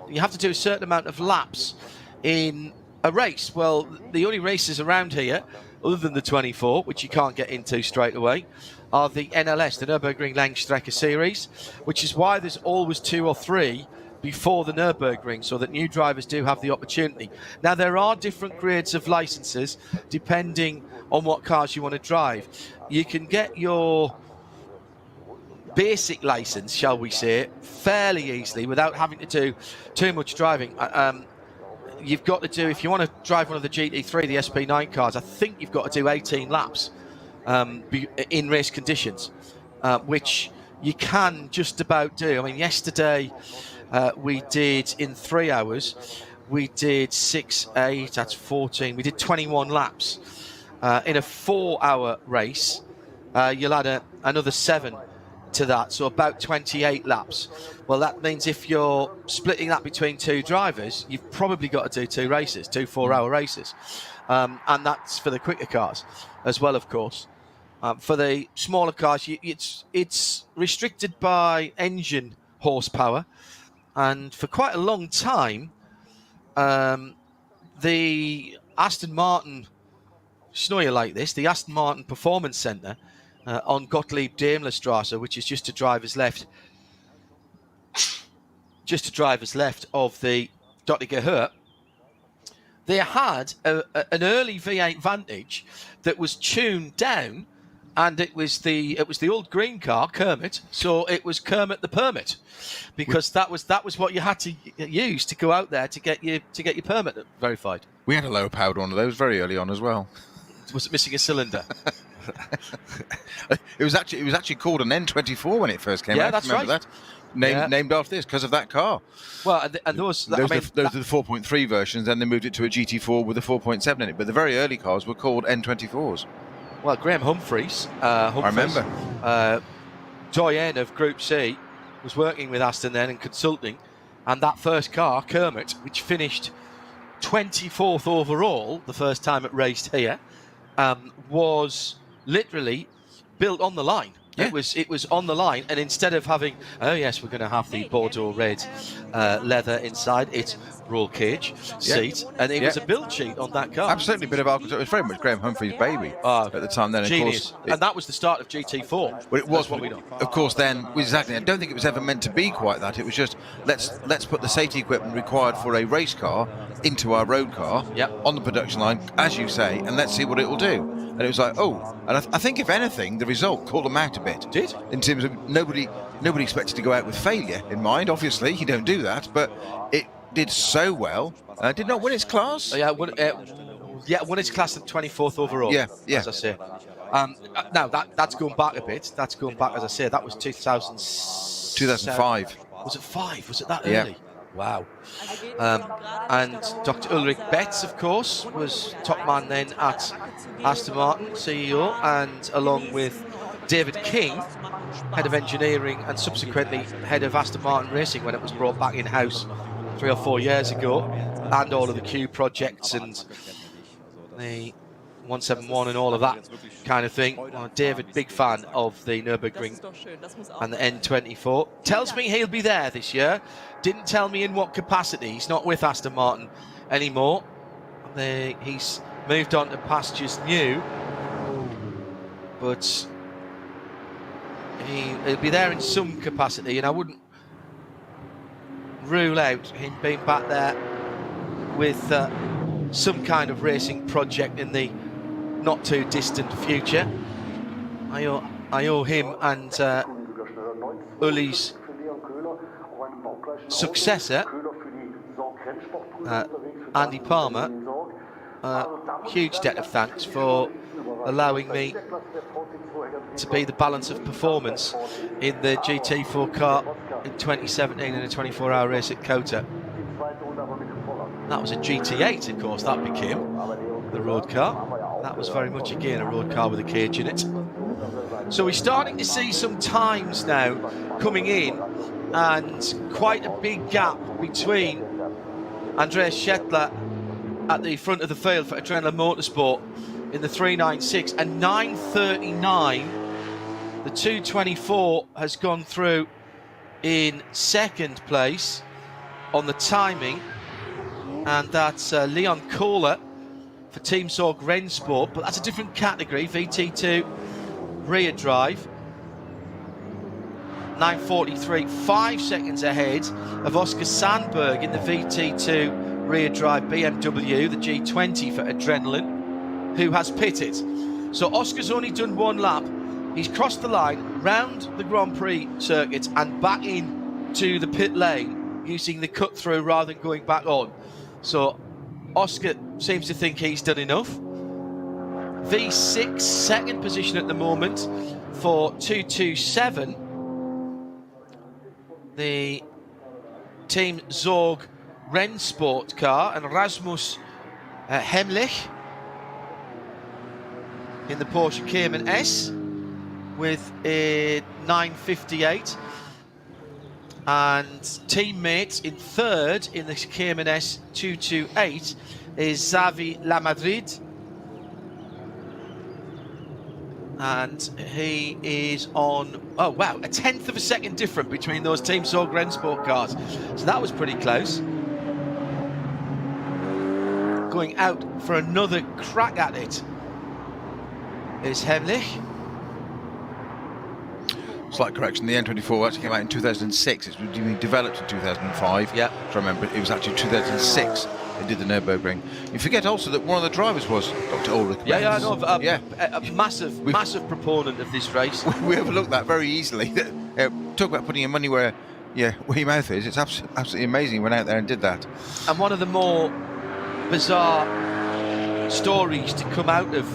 you have to do a certain amount of laps in a race. Well, the only races around here, other than the 24, which you can't get into straight away, are the NLS, the Nurburgring Langstrecke Series, which is why there's always 2 or 3 before the Nürburgring, so that new drivers do have the opportunity. Now, there are different grades of licenses depending on what cars you want to drive. You can get your basic license, shall we say, fairly easily without having to do too much driving. You've got to do, if you want to drive one of the GT3, the SP9 cars, I think you've got to do 18 laps in race conditions, which you can just about do. I mean, yesterday we did, in 3 hours, we did 6, 8, that's 14. We did 21 laps. In a 4-hour race, you'll add another 7 to that, so about 28 laps. Well, that means if you're splitting that between 2 drivers, you've probably got to do 2 races, 2 4-hour races. And that's for the quicker cars as well, of course. For the smaller cars, it's restricted by engine horsepower. And for quite a long time, the Aston Martin, snow you like this, the Aston Martin Performance Centre on Gottlieb Daimlerstrasse, which is just to driver's left of the Dottinger Höhe, they had an early V8 Vantage that was tuned down, and it was the old green car, Kermit, so it was Kermit the Permit, because that was what you had to use to go out there to get your permit verified. We had a low powered one of those very early on as well. Was it missing a cylinder? It was actually called an N24 when it first came out. Yeah, that's Remember right. That? Named after this because of that car. Well, and those are the 4.3 versions. Then they moved it to a GT4 with a 4.7 in it. But the very early cars were called N24s. Well, Graham Humphreys, I remember, doyen of Group C, was working with Aston then and consulting, and that first car, Kermit, which finished 24th overall the first time it raced here, was literally built on the line. Yeah. It was on the line, and instead of having, oh yes, we're going to have the Bordeaux red leather inside, it's roll cage seat, and it was a build sheet on that car. Absolutely, bit of architecture. It was very much Graham Humphrey's baby at the time. Then, genius. Of course, and that was the start of GT4. Well, it was what we know. Of course, then exactly. I don't think it was ever meant to be quite that. It was just let's put the safety equipment required for a race car into our road car on the production line, as you say, and let's see what it will do. And it was like, oh, and I think if anything, the result called them out a bit. Did? In terms of nobody expected to go out with failure in mind. Obviously, you don't do that, but it did so well. Did not win its class. Yeah, won its class at 24th overall. Yeah. As I say. Now that's going back a bit. That's going back, as I say, that was 2005. Was it 5? Was it that Yeah. early? Wow. And Dr. Ulrich Betz, of course, was top man then at Aston Martin, CEO, and along with David King, head of engineering and subsequently head of Aston Martin Racing when it was brought back in-house 3 or 4 years ago, and all of the Q projects and the 171 and all of that kind of thing. Well, David, big fan of the Nurburgring and the N24. Tells me he'll be there this year. Didn't tell me in what capacity. He's not with Aston Martin anymore. He's moved on to pastures new. But he'll be there in some capacity, and I wouldn't rule out him being back there with some kind of racing project in the not too distant future. I owe him and Uli's successor, Andy Palmer, a huge debt of thanks for allowing me to be the balance of performance in the GT4 car in 2017 in a 24-hour race at Kota. That was a GT8, of course, that became the road car. That was very much, again, a road car with a cage in it. So we're starting to see some times now coming in, and quite a big gap between Andreas Schettler at the front of the field for Adrenaline Motorsport in the 396 and 9:39. The 224 has gone through in second place on the timing, and that's Leon Kohler for Team Sorg Rennsport, but that's a different category, VT2 rear drive. 9:43, 5 seconds ahead of Oscar Sandberg in the VT2 rear drive BMW, the G20 for Adrenaline, who has pitted. So Oscar's only done one lap. He's crossed the line, round the Grand Prix circuit and back in to the pit lane using the cut through rather than going back on. So Oscar seems to think he's done enough. V6, second position at the moment for 227. The Team Sorg Rennsport car, and Rasmus Hemlich in the Porsche Cayman S with a 9:58. And teammate in third in the Cayman S 228 is Xavi Lamadrid, and he is on, oh wow, a 1/10 of a second different between those Team Sorg Rennsport cars, so that was pretty close. Going out for another crack at it is Hemlich. Slight correction, the N24 actually came out in 2006. It's been developed in 2005. Yeah. So I remember it was actually 2006 they did the Nürburgring. You forget also that one of the drivers was Dr. Ulrich Betz. Yeah, I know. A massive proponent of this race. We overlooked that very easily. Talk about putting your money where your mouth is. It's absolutely amazing he went out there and did that. And one of the more bizarre stories to come out of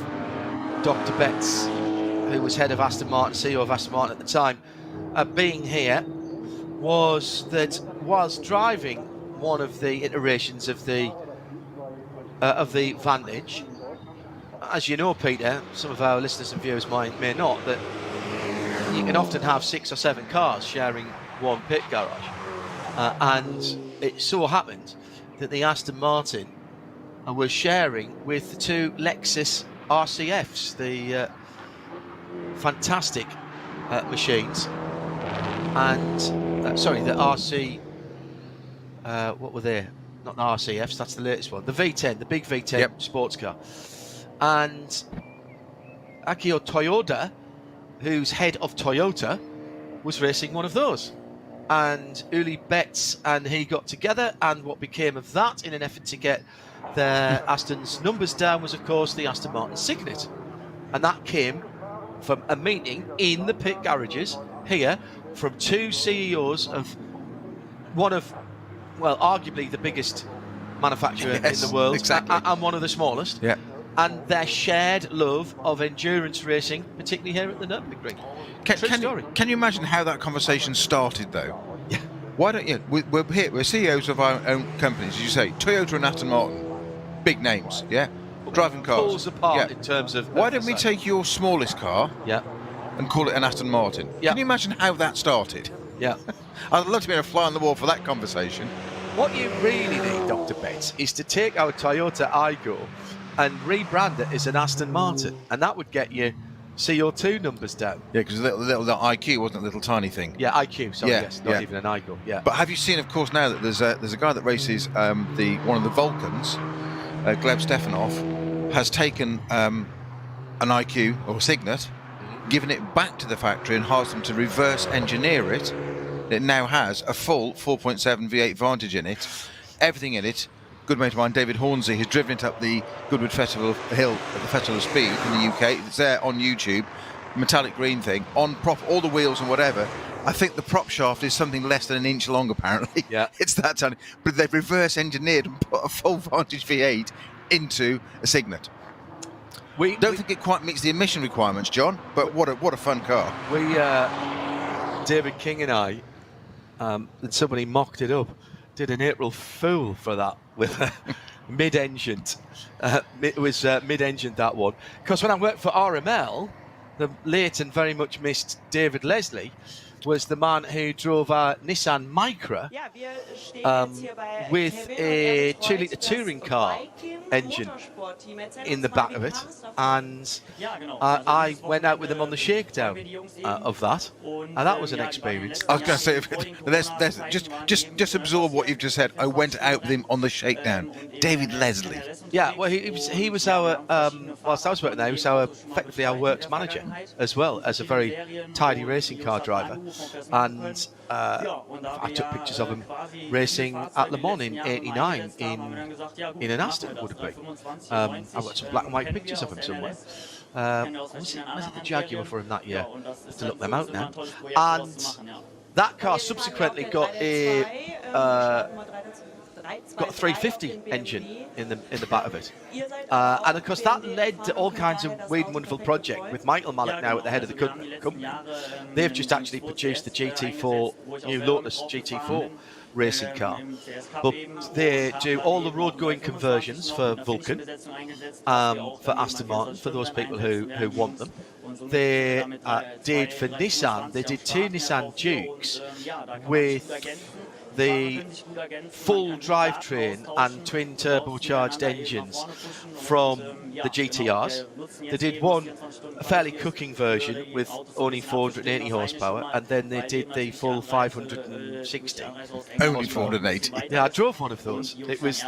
Dr. Betz, who was head of Aston Martin, CEO of Aston Martin at the time, being here, was that whilst driving one of the iterations of the Vantage, as you know, Peter, some of our listeners and viewers may not, that you can often have 6 or 7 cars sharing one pit garage, and it so happened that the Aston Martin was sharing with the 2 Lexus RCFs, the fantastic machines, and the RC, what were they? Not the RCFs, that's the latest one. The V10, the big V10 sports car. And Akio Toyoda, who's head of Toyota, was racing one of those. And Uli Betz and he got together, and what became of that in an effort to get their Aston's numbers down was, of course, the Aston Martin Signet. And that came from a meeting in the pit garages here from two CEOs of one of, well, arguably the biggest manufacturer in the world, exactly. and one of the smallest. Yeah. And their shared love of endurance racing, particularly here at the Nürburgring. Can you imagine how that conversation started, though? Yeah. Why don't you? We're CEOs of our own companies, as you say. Toyota and Aston Martin, big names, yeah. Driving cars. Pulls apart in terms of. Why don't we take your smallest car? Yeah. And call it an Aston Martin? Yeah. Can you imagine how that started? Yeah. I'd love to be a fly on the wall for that conversation. What you really need, Dr. Betts, is to take our Toyota Aygo and rebrand it as an Aston Martin, and that would get you CO2 numbers down. Yeah, because the little IQ wasn't a little tiny thing. Yeah, IQ. Sorry, yes, not even an Aygo. Yeah. But have you seen, of course, now that there's a guy that races one of the Vulcans, Gleb Stefanov, has taken an IQ or Signet, given it back to the factory and asked them to reverse engineer it. It now has a full 4.7 V8 Vantage in it, everything in it. Good mate of mine, David Hornsey, has driven it up the Goodwood Festival Hill at the Festival of Speed in the UK. It's there on YouTube, metallic green thing, on prop, all the wheels and whatever. I think the prop shaft is something less than an inch long, apparently. Yeah. It's that tiny. But they've reverse engineered and put a full Vantage V8 into a Signet. We don't think it quite meets the emission requirements, John, but what a fun car. David King and I, and somebody mocked it up, did an April Fool for that with mid-engined. It was mid-engined, that one. Because when I worked for RML, the late and very much missed David Leslie was the man who drove our Nissan Micra with a 2-litre touring car engine in the back of it, and I went out with him on the shakedown of that, and that was an experience. I was going to say, just absorb what you've just said. I went out with him on the shakedown. David Leslie. Yeah, well, he was our, whilst I was working there, he was effectively our works manager as well, as a very tidy racing car driver. And I took pictures of him racing at Le Mans in '89 in an Aston, would it be? I've got some black and white pictures of him somewhere. Was it the Jaguar for him that year? I have to look them out now. And that car subsequently got a 350 engine in the back of it, and of course that led to all kinds of weird and wonderful projects with Michael Malik now at the head of the company. They've just actually produced the GT4, new Lotus GT4 racing car, but they do all the road going conversions for Vulcan, for Aston Martin, for those people who want them. They did for Nissan, they did 2 Nissan Dukes with the full drivetrain and twin turbocharged engines from the GTRs. They did one, a fairly cooking version with only 480 horsepower, and then they did the full 560. Only 480? Yeah, I drove one of those. It was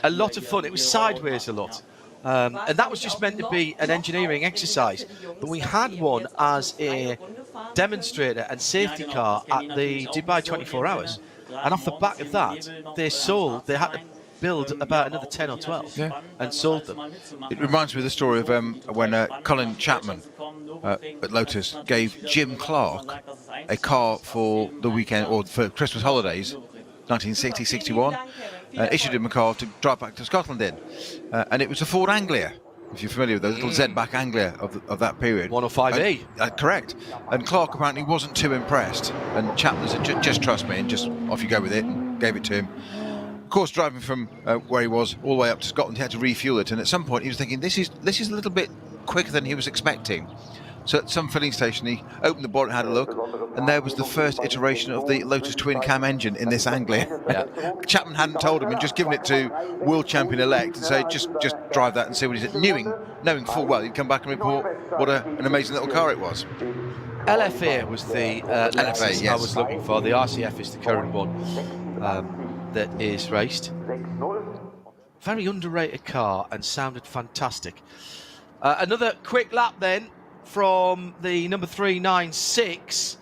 a lot of fun. It was sideways a lot. And that was just meant to be an engineering exercise. But we had one as a demonstrator and safety car at the Dubai 24 Hours. And off the back of that, they had to build about another 10 or 12 and sold them. It reminds me of the story of when Colin Chapman at Lotus gave Jim Clark a car for the weekend, or for Christmas holidays, 1960, 61, issued him a car to drive back to Scotland in. And it was a Ford Anglia, if you're familiar with those little Z-back Anglia of that period. 105E. Correct. And Clark apparently wasn't too impressed. And Chapman said, just trust me, and just off you go with it, and gave it to him. Of course, driving from where he was all the way up to Scotland, he had to refuel it. And at some point, he was thinking, this is a little bit quicker than he was expecting. So at some filling station, he opened the bonnet, had a look, and there was the first iteration of the Lotus twin cam engine in this Anglia. Yeah. Chapman hadn't told him and just given it to world champion elect and say, just drive that and see what he said, knowing full well he'd come back and report what an amazing little car it was. LFA was the Lexus I was looking for. The RCF is the current one that is raced. Very underrated car and sounded fantastic. Another quick lap then from the number 396,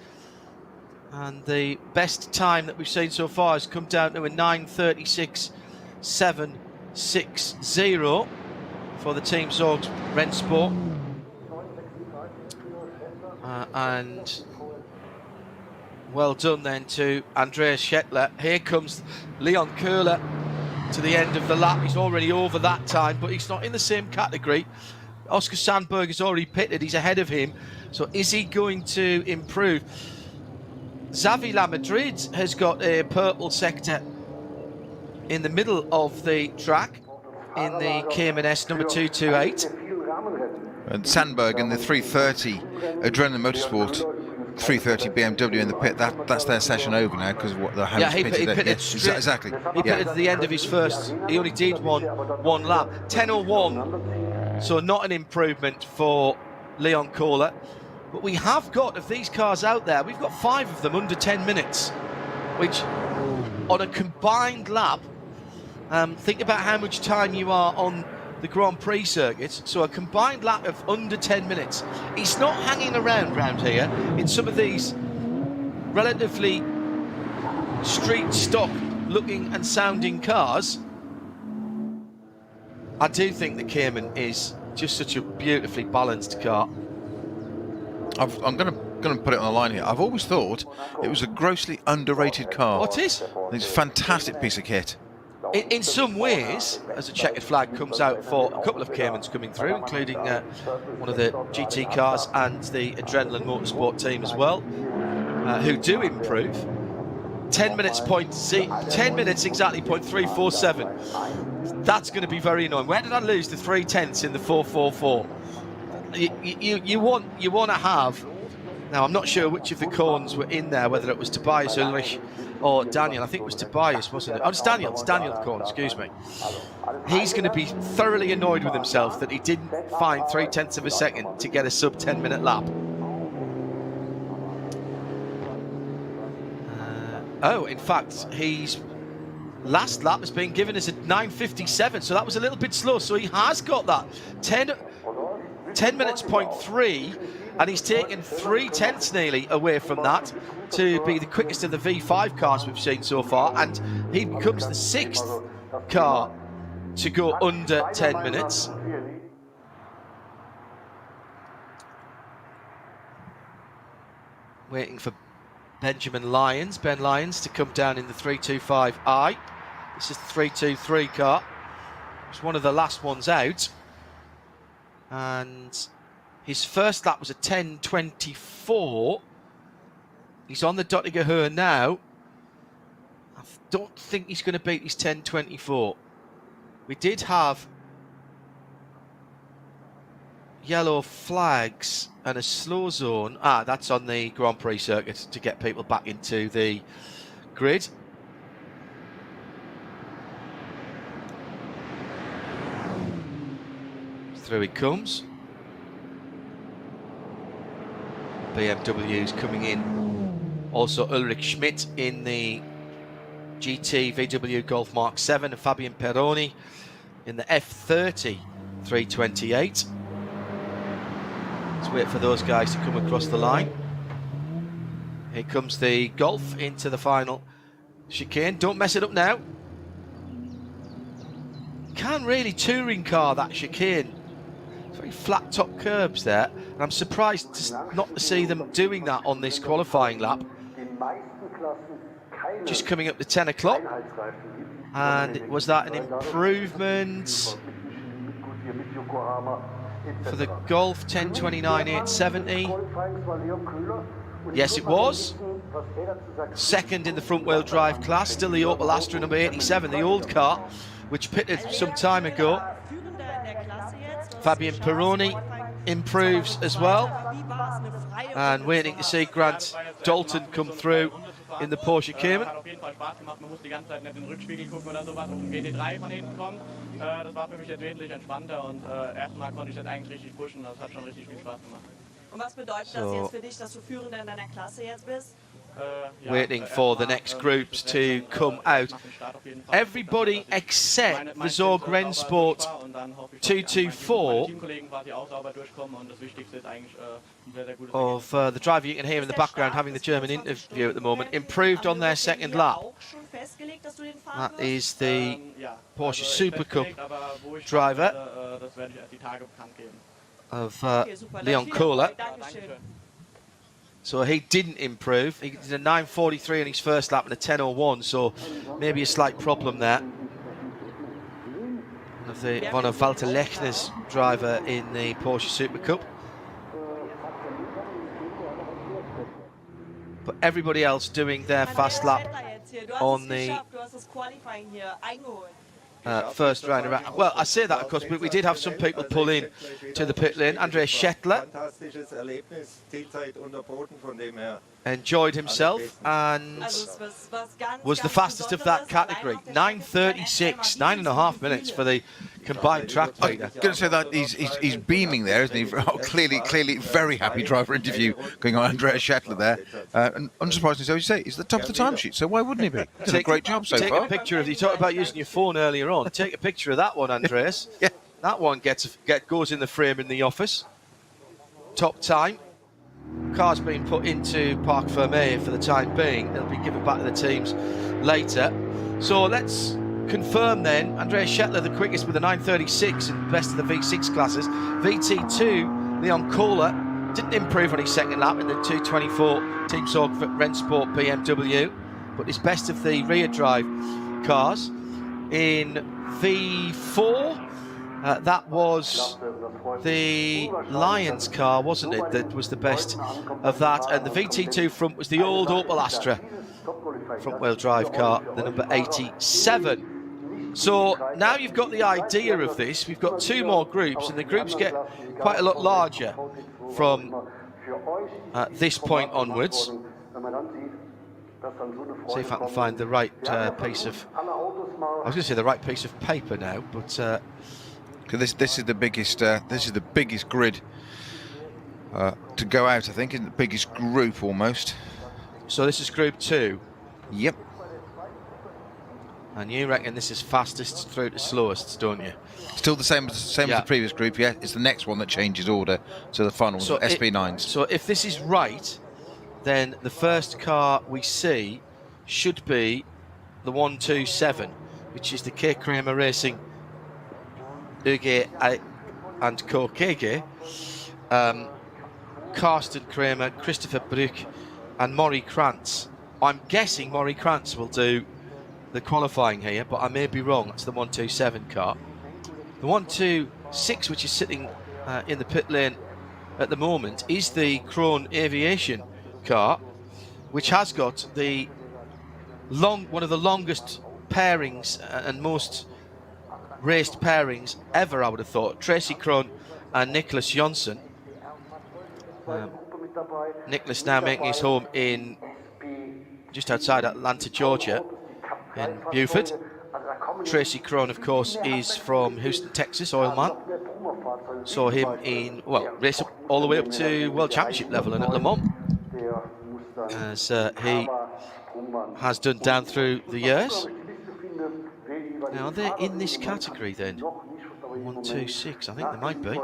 and the best time that we've seen so far has come down to a 9:36.760 for the Team Zorgs Rennsport. And well done then to Andreas Schettler. Here comes Leon Köhler to the end of the lap. He's already over that time, but he's not in the same category. Oscar Sandberg has already pitted. He's ahead of him. So is he going to improve? Xavi Lamadrid has got a purple sector in the middle of the track in the Cayman S number 228. And Sandberg in the 330 Adrenaline Motorsport 330 BMW in the pit. That's their session over now because of what the how he pitted exactly. He pitted at the end of his first. He only did one lap. 10:01. So not an improvement for Leon Köhler. But we have got, of these cars out there, we've got 5 of them under 10 minutes, which on a combined lap, think about how much time you are on the Grand Prix circuit. So a combined lap of under 10 minutes. He's not hanging around here in some of these relatively street stock looking and sounding cars. I do think the Cayman is just such a beautifully balanced car. I'm going to put it on the line here. I've always thought it was a grossly underrated car. What is? It's a fantastic piece of kit. In some ways, as a checkered flag comes out for a couple of Caymans coming through, including one of the GT cars and the Adrenaline Motorsport team as well, who do improve. 10 minutes exactly 0.347. That's going to be very annoying. Where did I lose the 3/10 in the 444? You want to have. Now I'm not sure which of the Corns were in there, whether it was Tobias Ulrich or Daniel. I think it was Tobias, wasn't it? Oh, it's Daniel. It's Daniel Corn, excuse me. He's going to be thoroughly annoyed with himself that he didn't find 0.3 of a second to get a sub 10-minute lap. In fact, his last lap has been given as a 9:57, so that was a little bit slow. So he has got that 10 minutes 0.3, and he's taken 0.3 nearly away from that to be the quickest of the V5 cars we've seen so far, and he becomes the 6th car to go under 10 minutes. Waiting for Ben Lyons to come down in the 325i. This is the 323 car. It's one of the last ones out. And his first lap was a 10:24. He's on the Dottinger Höhe now. I don't think he's going to beat his 10:24. We did have yellow flags and a slow zone. That's on the Grand Prix circuit to get people back into the grid. Through he comes. BMW's coming in. Also Ulrich Schmidt in the GT VW Golf Mark 7 and Fabian Peroni in the F30 328. Let's wait for those guys to come across the line. Here comes the Golf into the final chicane. Don't mess it up now. Can't really touring car that chicane. Very flat top curbs there, and I'm surprised not to see them doing that on this qualifying lap. Just coming up to 10 o'clock, and was that an improvement for the Golf? 10:29.870. Yes, it was. Second in the front wheel drive class, still the Opel Astra number 87, the old car, which pitted some time ago. Fabian Peroni improves as well, and waiting to see Grant Dalton come through in the Porsche Cayman. Waiting for the next groups to come out. Everybody except the Zorg Rennsport 224 of the driver you can hear in the background having the German interview at the moment, improved on their second lap. That is the Porsche Super Cup driver of Leon Köhler. So he didn't improve. He did a 9.43 in his first lap and a 10.01, so maybe a slight problem there. One of Walter Lechner's driver in the Porsche Super Cup. But everybody else doing their fast lap on the first round around. Well, I say that, of course, but we did have some people pull in to the pit lane. Andreas Schettler enjoyed himself and was the fastest of that category. 9.36, 9.5 minutes for the combined track leader. I'm going to say that he's beaming there, isn't he? Oh, clearly very happy driver interview going on. Andreas Schettler there. And unsurprisingly, so you say, he's at the top of the timesheet, so why wouldn't he be? He's done a great job so far. Take a picture of, you talked about using your phone earlier on. Take a picture of that one, Andreas. Yeah. That one goes in the frame in the office. Top time. Car's being put into Parc Fermé for the time being. They'll be given back to the teams later. So let's confirm then. Andreas Schettler, the quickest with a 9.36 and best of the V6 classes. VT2, Leon Kohler, didn't improve on his second lap in the 2.24 Team Sorg Rennsport BMW, but his best of the rear drive cars. In V4, that was the Lions car, wasn't it, that was the best of that, and the VT2 front was the old Opel Astra front-wheel drive car, the number 87. So now you've got the idea of this. We've got two more groups, and the groups get quite a lot larger from this point onwards. See if I can find the right piece of, I was going to say the right piece of paper now, but this is the biggest grid to go out, I think, in the biggest group almost. So this is Group 2. Yep. And you reckon this is fastest through to slowest, don't you? Still the same as the previous group, yeah. It's the next one that changes order to the final, so SP9s. So if this is right, then the first car we see should be the 127, which is the K. Kramer Racing Uge and Co. KG. Karsten Kramer, Christopher Bruck and Maury Krantz. I'm guessing Maury Krantz will do the qualifying here, but I may be wrong. It's the 127 car. The 126, which is sitting in the pit lane at the moment, is the Crone Aviation car, which has got the one of the longest pairings and most raced pairings ever, I would have thought. Tracy Crone and Nicholas Jonsson. Nicholas now making his home in just outside Atlanta, Georgia, in Buford. Tracy Crone, of course, is from Houston, Texas, oil man. Saw him in, well, race up all the way up to World Championship level and at Le Mans, as he has done down through the years. Now, are they in this category then? 126, I think they might be.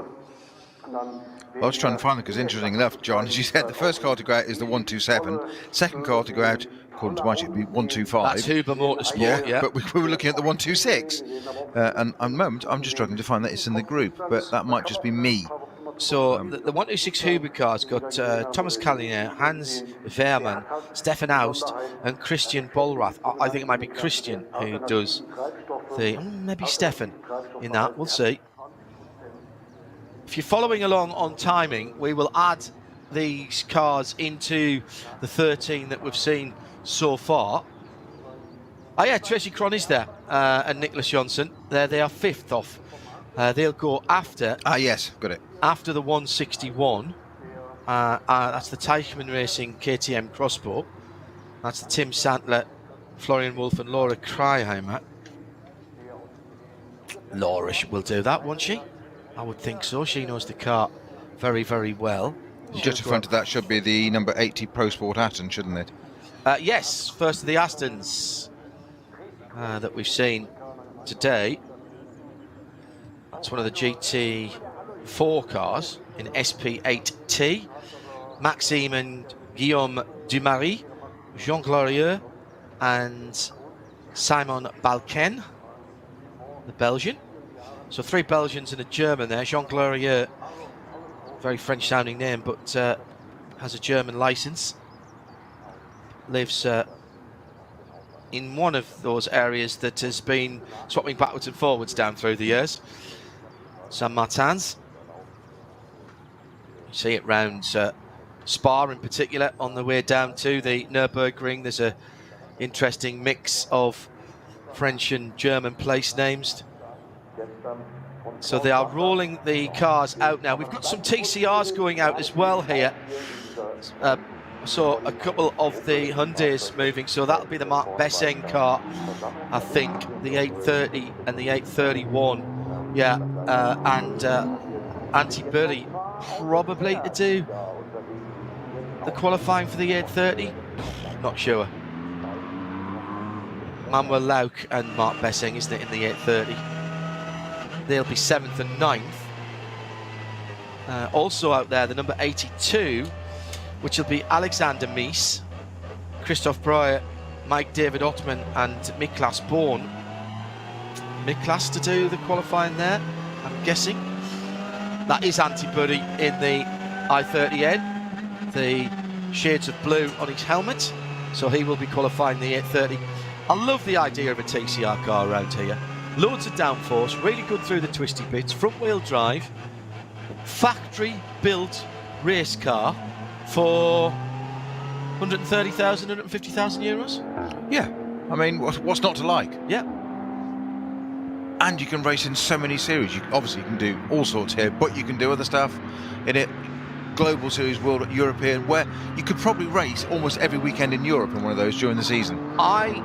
I was trying to find it because, interesting enough, John, as you said, the first car to go out is the 127. Second car to go out, according to my sheet, would be 125. That's Huber Motorsport, yeah. But we were looking at the 126. And at the moment, I'm just struggling to find that it's in the group, but that might just be me. So the 126 Huber car's got Thomas Kaliner, Hans Wehrmann, Stefan Aust and Christian Bollrath. I think it might be Christian who does the, maybe Stefan in that, we'll see. If you're following along on timing, we will add these cars into the 13 that we've seen so far. Oh yeah, Tracy Crone is there, and Nicholas Jonsson. There they are, fifth off. They'll go after. Ah yes, got it. After the 161. That's the Teichmann Racing KTM Crossbow. That's the Tim Santler, Florian Wolf and Laura Kreiheimer. Laura will do that, won't she? I would think so. She knows the car very, very well. Just in front of that should be the number 80 Pro Sport Aston, shouldn't it? Yes, first of the Astons that we've seen today. That's one of the GT4 cars in SP8T. Maxime and Guillaume Dumarie, Jean Glorieux and Simon Balken, the Belgian. So three Belgians and a German there. Jean Glorieux, very French sounding name, but has a German license, lives in one of those areas that has been swapping backwards and forwards down through the years, Saint-Martin's. You see it round Spa in particular on the way down to the Nurburgring. There's a interesting mix of French and German place names. So they are rolling the cars out now. We've got some TCRs going out as well here. So a couple of the Hyundais moving. So that'll be the Mark Besseng car, I think, the 830 and the 831. Yeah, and Antti Burri probably to do the qualifying for the 830. Not sure. Manuel Lauk and Mark Besseng, isn't it, in the 830? They'll be 7th and 9th. Also out there, the number 82, which will be Alexander Mies, Christoph Breuer, Mike David Ottman and Miklas Born. Miklas to do the qualifying there, I'm guessing. That is Antti Burri in the I-30N. The shades of blue on his helmet. So he will be qualifying the 830. I love the idea of a TCR car around here. Loads of downforce, really good through the twisty bits, front wheel drive, factory built race car for 130,000, 150,000 euros. Yeah, I mean, what's not to like? Yeah. And you can race in so many series. Obviously you can do all sorts here, but you can do other stuff in it. Global Series, World, European, where you could probably race almost every weekend in Europe in one of those during the season. I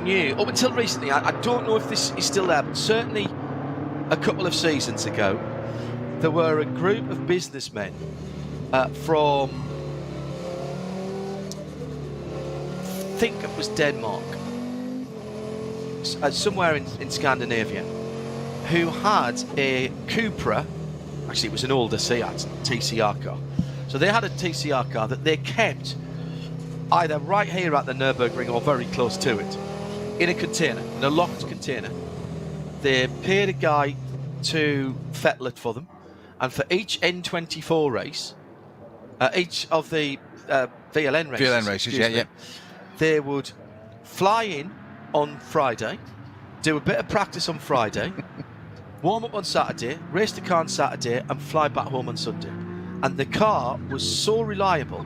knew, up until recently, I don't know if this is still there, but certainly a couple of seasons ago, there were a group of businessmen from, I think it was Denmark, somewhere in Scandinavia, who had a Cupra. Actually, it was an older Seat TCR car. So they had a TCR car that they kept either right here at the Nürburgring or very close to it, in a container, in a locked container. They paid a guy to fettle it for them, and for each N24 race, each of the VLN races, yeah. they would fly in on Friday, do a bit of practice on Friday, warm up on Saturday, race the car on Saturday, and fly back home on Sunday. And the car was so reliable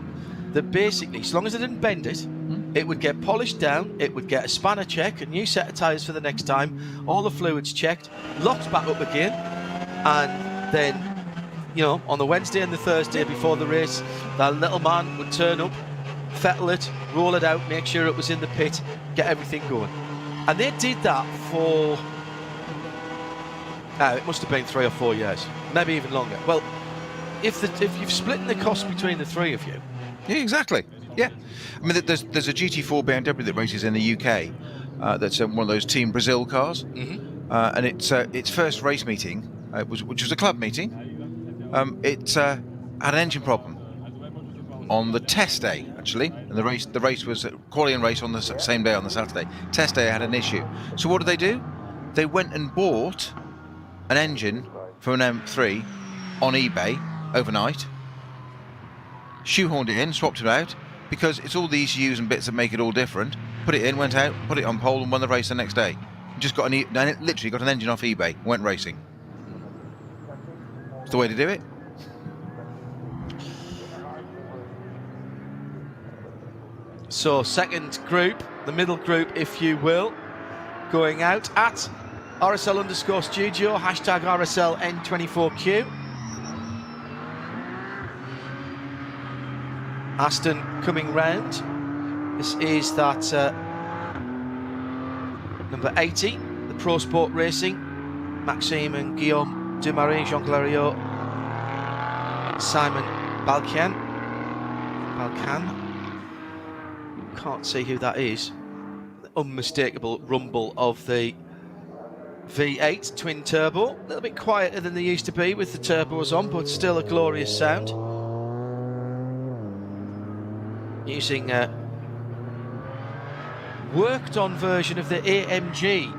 that basically, as long as it didn't bend it, it would get polished down, it would get a spanner check, a new set of tyres for the next time, all the fluids checked, locked back up again, and then, you know, on the Wednesday and the Thursday before the race, that little man would turn up, fettle it, roll it out, make sure it was in the pit, get everything going. And they did that for... it must have been 3 or 4 years, maybe even longer. Well, if you've split the cost between the three of you... Yeah, exactly. Yeah. I mean, there's a GT4 BMW that races in the UK. That's one of those Team Brazil cars. Mm-hmm. And its first race meeting, which was a club meeting, it had an engine problem on the test day, actually. And the race was a qualifying race on the same day, on the Saturday. Test day had an issue. So what did they do? They went and bought an engine from an M3 on eBay overnight, shoehorned it in, swapped it out, because it's all the ECUs and bits that make it all different. Put it in, went out, put it on pole, and won the race the next day. Just got literally got an engine off eBay, went racing. It's the way to do it. So second group, the middle group, if you will, going out at RSL_studio, hashtag RSL N24Q. Aston coming round. This is that number 80, the Pro Sport Racing. Maxime and Guillaume Dumarie, Jean Clariot, Simon Balcan. Can't see who that is. The unmistakable rumble of the V8 twin turbo. A little bit quieter than they used to be with the turbos on, but still a glorious sound. Using a worked on version of the AMG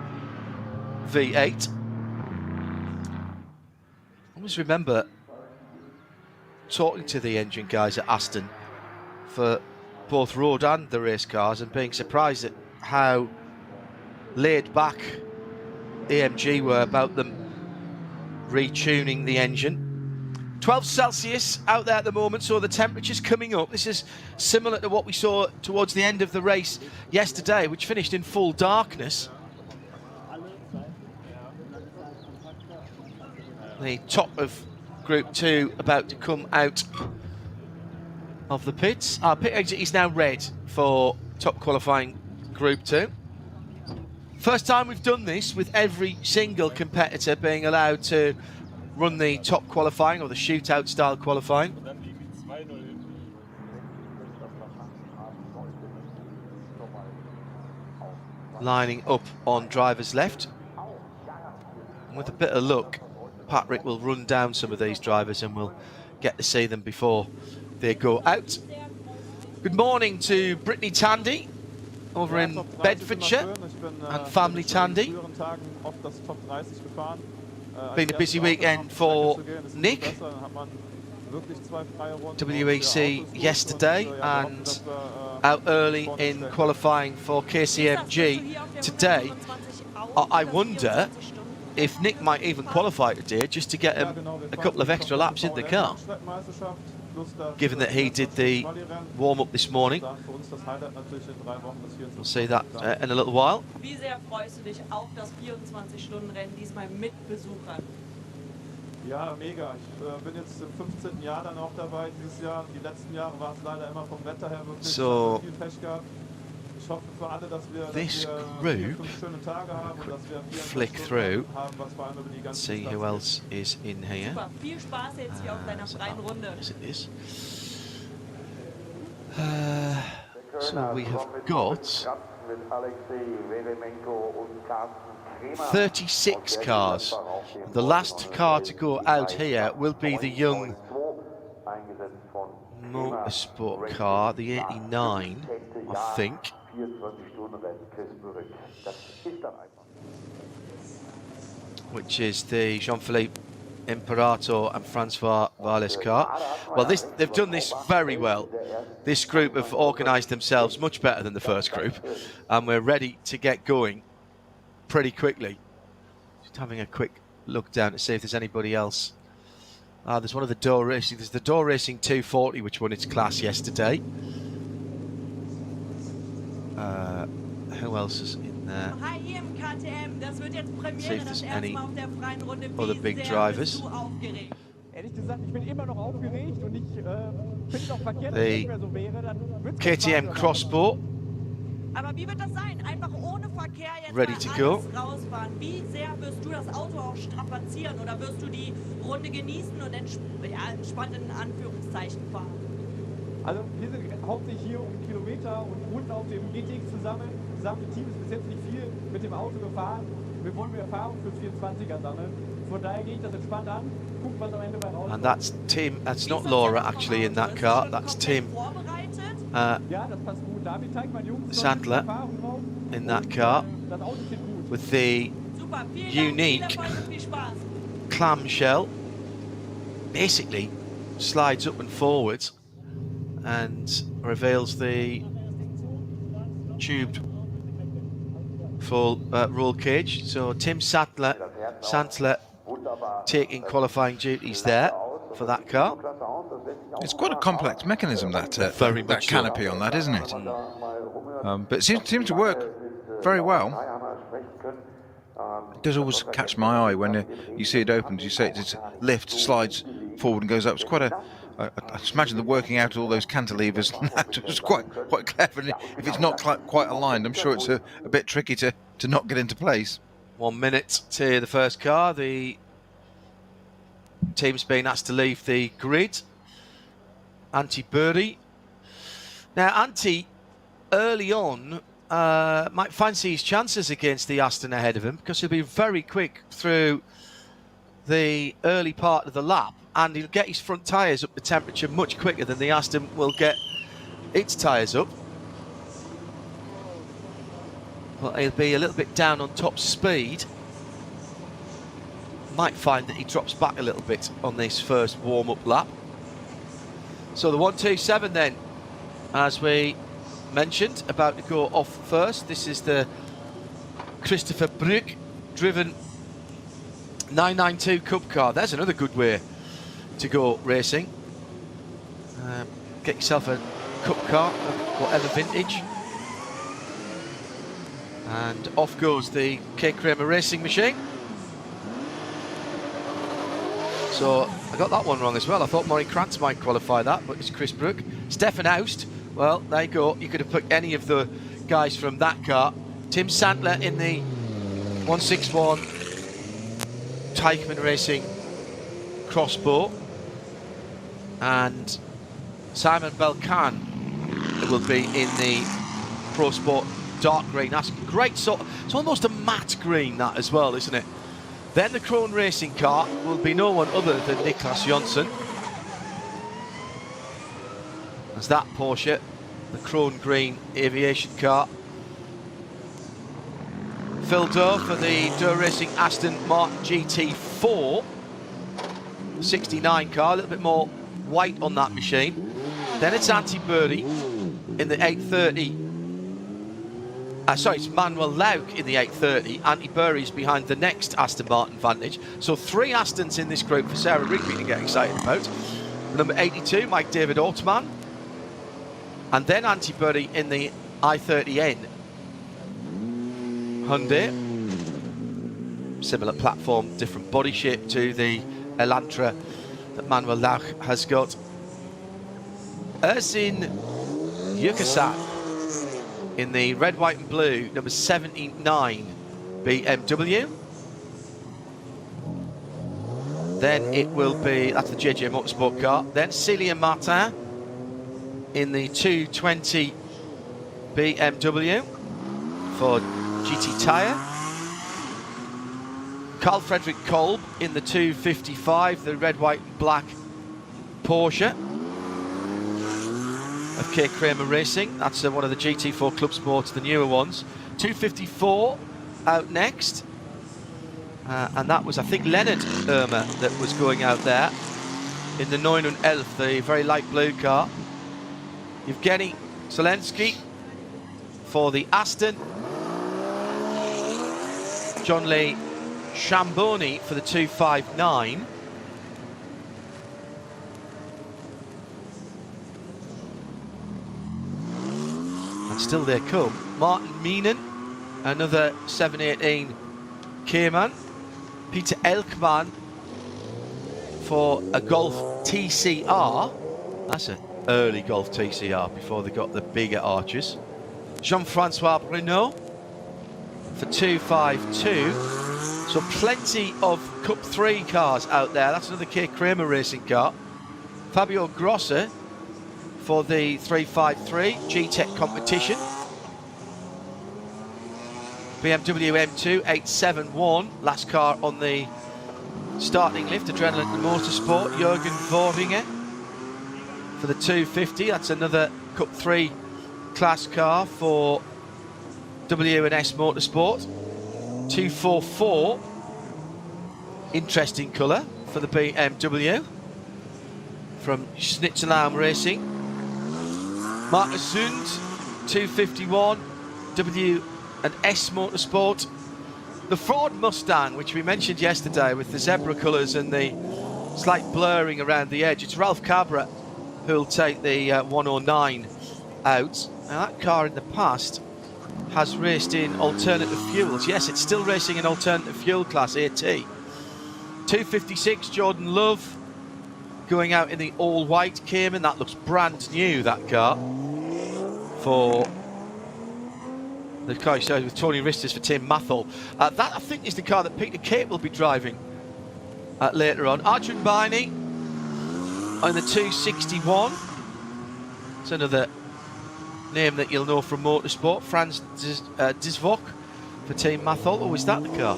V8. I always remember talking to the engine guys at Aston for both road and the race cars, and being surprised at how laid back AMG were about them retuning the engine. 12 Celsius out there at the moment, so the temperature's coming up. This is similar to what we saw towards the end of the race yesterday, which finished in full darkness. The top of Group 2 about to come out of the pits. Our pit exit is now red for top qualifying Group 2. First time we've done this with every single competitor being allowed to run the top qualifying or the shootout style qualifying. Lining up on driver's left. And with a bit of luck, Patrick will run down some of these drivers and we'll get to see them before they go out. Good morning to Brittany Tandy over in Bedfordshire and family Tandy. Been a busy weekend for Nick. WEC yesterday and out early in qualifying for KCMG today. I wonder if Nick might even qualify today just to get him a couple of extra laps in the car, given that he did the warm-up this morning. We'll see that in a little while. Wie sehr freust du dich auf das 24-Stunden-Rennen diesmal mit Besuchern? Ja, mega. Ich bin jetzt im 15. Jahr dann auch dabei dieses Jahr. Die letzten Jahre war es leider immer vom Wetter her wirklich viel Pech gehabt. Ich hoffe für alle, dass wir schöne Tage haben und dass wir flick through, see who else is in here. Super, viel Spaß jetzt hier auf deiner freien Runde. Yes, it is. So we have got 36 cars. The last car to go out here will be the young motorsport car, the 89, I think. Which is the Jean-Philippe Imperator and Francois Valles car. Well, they've done this very well. This group have organised themselves much better than the first group, and we're ready to get going pretty quickly. Just having a quick look down to see if there's anybody else. There's one of the Door Racing. There's the Door Racing 240, which won its class yesterday. Who else is in there? See if there's any other big drivers. The KTM Crossbow ready to go. Wie sehr wirst du das Auto auch strapazieren oder wirst du die Runde genießen und entspannt in Anführungszeichen fahren? Also wir sind hauptsächlich hier um Kilometer und Runden auf dem GTX zusammen. Das gesamte Team ist bis jetzt nicht viel mit dem Auto gefahren. Wir wollen Erfahrung für 24er sammeln. Von daher gehe ich das entspannt an. Gucken, was am Ende bei rauskommt. And that's Tim. That's not Laura actually in that car. That's Tim. Sadler in that car with the unique clamshell. Basically slides up and forwards and reveals the tubed full roll cage. So Tim Santler taking qualifying duties there for that car. It's quite a complex mechanism, that canopy on that, isn't it? But it seems to work very well. It does always catch my eye when you see it opens. You see it just lifts, slides forward and goes up. It's quite a... I just imagine the working out of all those cantilevers. That was quite clever. If it's not quite aligned, I'm sure it's a bit tricky to not get into place. 1 minute to the first car. The team's been asked to leave the grid. Antti Burri. Now, Antti, early on, might fancy his chances against the Aston ahead of him because he'll be very quick through the early part of the lap, and he'll get his front tyres up to temperature much quicker than the Aston will get its tyres up. But he'll be a little bit down on top speed. Might find that he drops back a little bit on this first warm-up lap. So the 127 then as we mentioned, about to go off first. This is the Christopher Brück driven 992 Cup car. There's another good way to go racing. Get yourself a Cup car of whatever vintage. And off goes the K. Kramer racing machine. So I got that one wrong as well. I thought Maury Krantz might qualify that, but it's Chris Brück. Stefan Aust, well, there you go. You could have picked any of the guys from that car. Tim Sandler in the 161 Teichmann Racing crossbow. And Simon Belcan will be in the Pro Sport dark green. That's great. So it's almost a matte green, that as well, isn't it? Then the Crone racing car will be no one other than Niklas Jonsson. As that Porsche, the Crone green aviation car. Phil Doe for the Doe Racing Aston Martin GT4. 69 car, a little bit more white on that machine. Then it's Antti Burri in the 830. Sorry, it's Manuel Lauk in the 830. Antti Burri's behind the next Aston Martin Vantage. So 3 Astons in this group for Sarah Rigby to get excited about. Number 82, Mike David Ortmann. And then Antti Burri in the i30N Hyundai. Similar platform, different body shape to the Elantra that Manuel Lauk has got. Ersin Yukasak in the red, white and blue, number 79 BMW. Then it will be, that's the JJ Motorsport car. Then Celia Martin in the 220 BMW for GT Tyre. Carl Frederick Kolb in the 255, the red, white and black Porsche of K. Kramer Racing. That's one of the GT4 Club Sports, the newer ones. 254 out next. And that was, I think, Leonard Irma that was going out there in the 911, the very light blue car. Evgeny Zelensky for the Aston. John Lee Shamboni for the 259. And still they come. Martin Meenan, another 718 Cayman. Peter Elkman for a Golf TCR. That's an early Golf TCR before they got the bigger arches. Jean-Francois Bruno for 252. So plenty of Cup 3 cars out there. That's another K. Kramer racing car. Fabio Grossa for the 353 G-Tech competition. BMW M2 871, last car on the starting lift, Adrenaline Motorsport. Jürgen Voringer for the 250. That's another Cup 3 class car for W&S Motorsport. 244, interesting colour for the BMW from Schnitzelarm Racing. Marcus Sund, 251, W&S Motorsport. The Ford Mustang, which we mentioned yesterday with the zebra colours and the slight blurring around the edge. It's Ralph Cabra who'll take the 109 out. Now that car in the past has raced in alternative fuels. Yes, it's still racing in alternative fuel class AT. 256 Jordan Love going out in the all-white Cayman. That looks brand new, that car. For the car he showed with Tony Ristis for Tim Mathol. That, I think, is the car that Peter Kate will be driving later on. Arjun Baini on the 261. It's another name that you'll know from motorsport. Franz Disvok for Team Mathol. Oh, is that the car?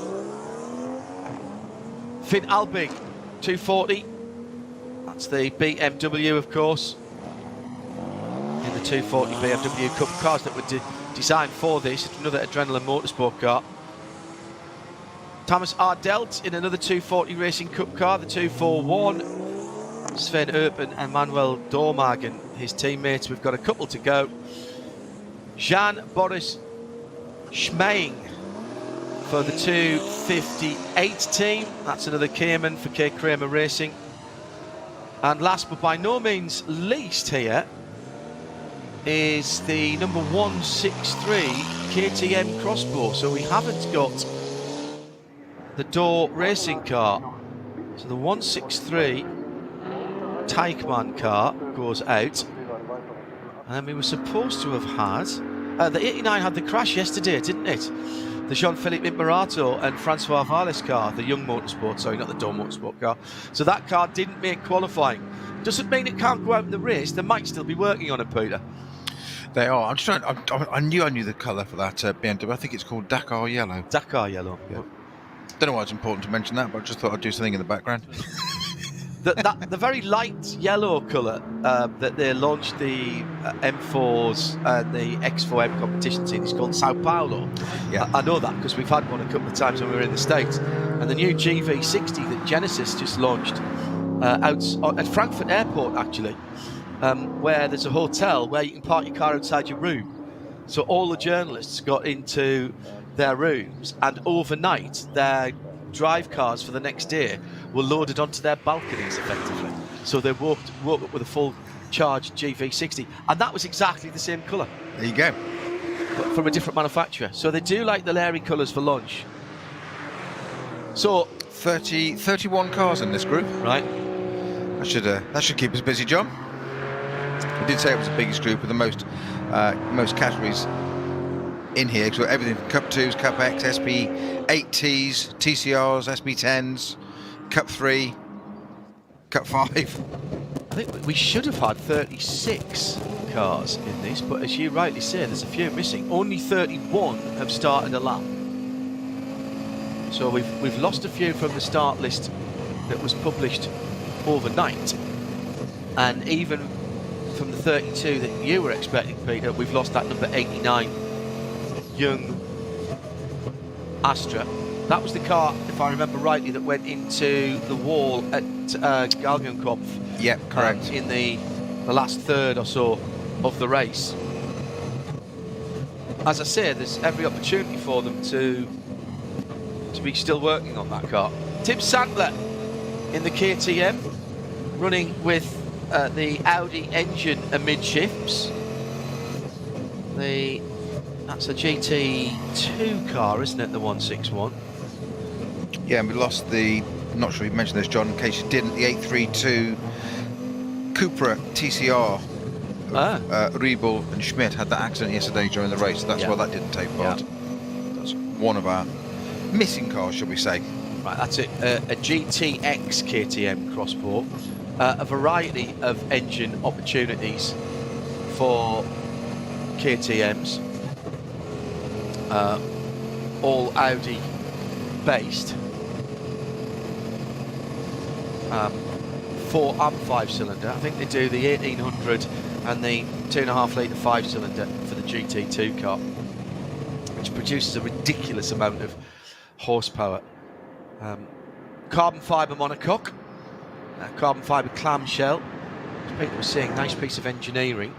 Finn Albig, 240. That's the BMW, of course. In the 240 BMW Cup cars that were designed for this. Another Adrenaline Motorsport car. Thomas Ardelt in another 240 Racing Cup car, the 241. Sven Erpen and Manuel Dormagen, his teammates. We've got a couple to go. Jan Boris Schmeing for the 258 team. That's another Cayman for K. Kramer Racing. And last but by no means least here is the number 163 KTM Crossbow. So we haven't got the Door racing car. So the 163 Teichmann car goes out. And then we were supposed to have had... the 89 had the crash yesterday, didn't it? The Jean-Philippe Imperato and Francois Valles car, the Young Motorsport, sorry, not the Door Motorsport car. So that car didn't make qualifying. Doesn't mean it can't go out in the race. They might still be working on it, Peter. They are. I'm just trying. I knew the colour for that BMW. I think it's called Dakar Yellow. Dakar Yellow. Yeah. Don't know why it's important to mention that, but I just thought I'd do something in the background. The very light yellow colour that they launched the M4s and the X4M competitions in is called Sao Paulo. Yeah, I know that because we've had one a couple of times when we were in the States. And the new GV60 that Genesis just launched out at Frankfurt Airport, actually, where there's a hotel where you can park your car outside your room. So all the journalists got into their rooms, and overnight their drive cars for the next day were loaded onto their balconies effectively. So they woke up with a full charged GV60, and that was exactly the same colour. There you go. But from a different manufacturer. So they do like the Larry colours for launch. So 31 cars in this group. Right. That should keep us busy, John. I did say it was the biggest group with the most categories in here. So everything from Cup 2s, Cup X, SP8Ts, TCRs, SP10s, Cup 3, Cup 5. I think we should have had 36 cars in this, but as you rightly say, there's a few missing. Only 31 have started a lap. So we've lost a few from the start list that was published overnight. And even from the 32 that you were expecting, Peter, we've lost that number 89 Young Astra. That was the car, if I remember rightly, that went into the wall at Galgenkopf. Yeah, correct. In the last third or so of the race. As I say, there's every opportunity for them to be still working on that car. Tim Sandler in the KTM, running with the Audi engine amidships. That's a GT2 car, isn't it, the 161? Yeah, and we lost I'm not sure you mentioned this, John, in case you didn't, the 832 Cupra TCR. Riebel and Schmidt had that accident yesterday during the race. That's why that didn't take part. That's one of our missing cars, shall we say. Right, that's it. A GTX KTM crossbow. A variety of engine opportunities for KTMs. All Audi based. 4 and 5 cylinder. I think they do the 1800 and the 2.5 litre 5 cylinder for the GT2 car, which produces a ridiculous amount of horsepower. Carbon fibre monocoque, carbon fibre clamshell. As people were saying, nice piece of engineering.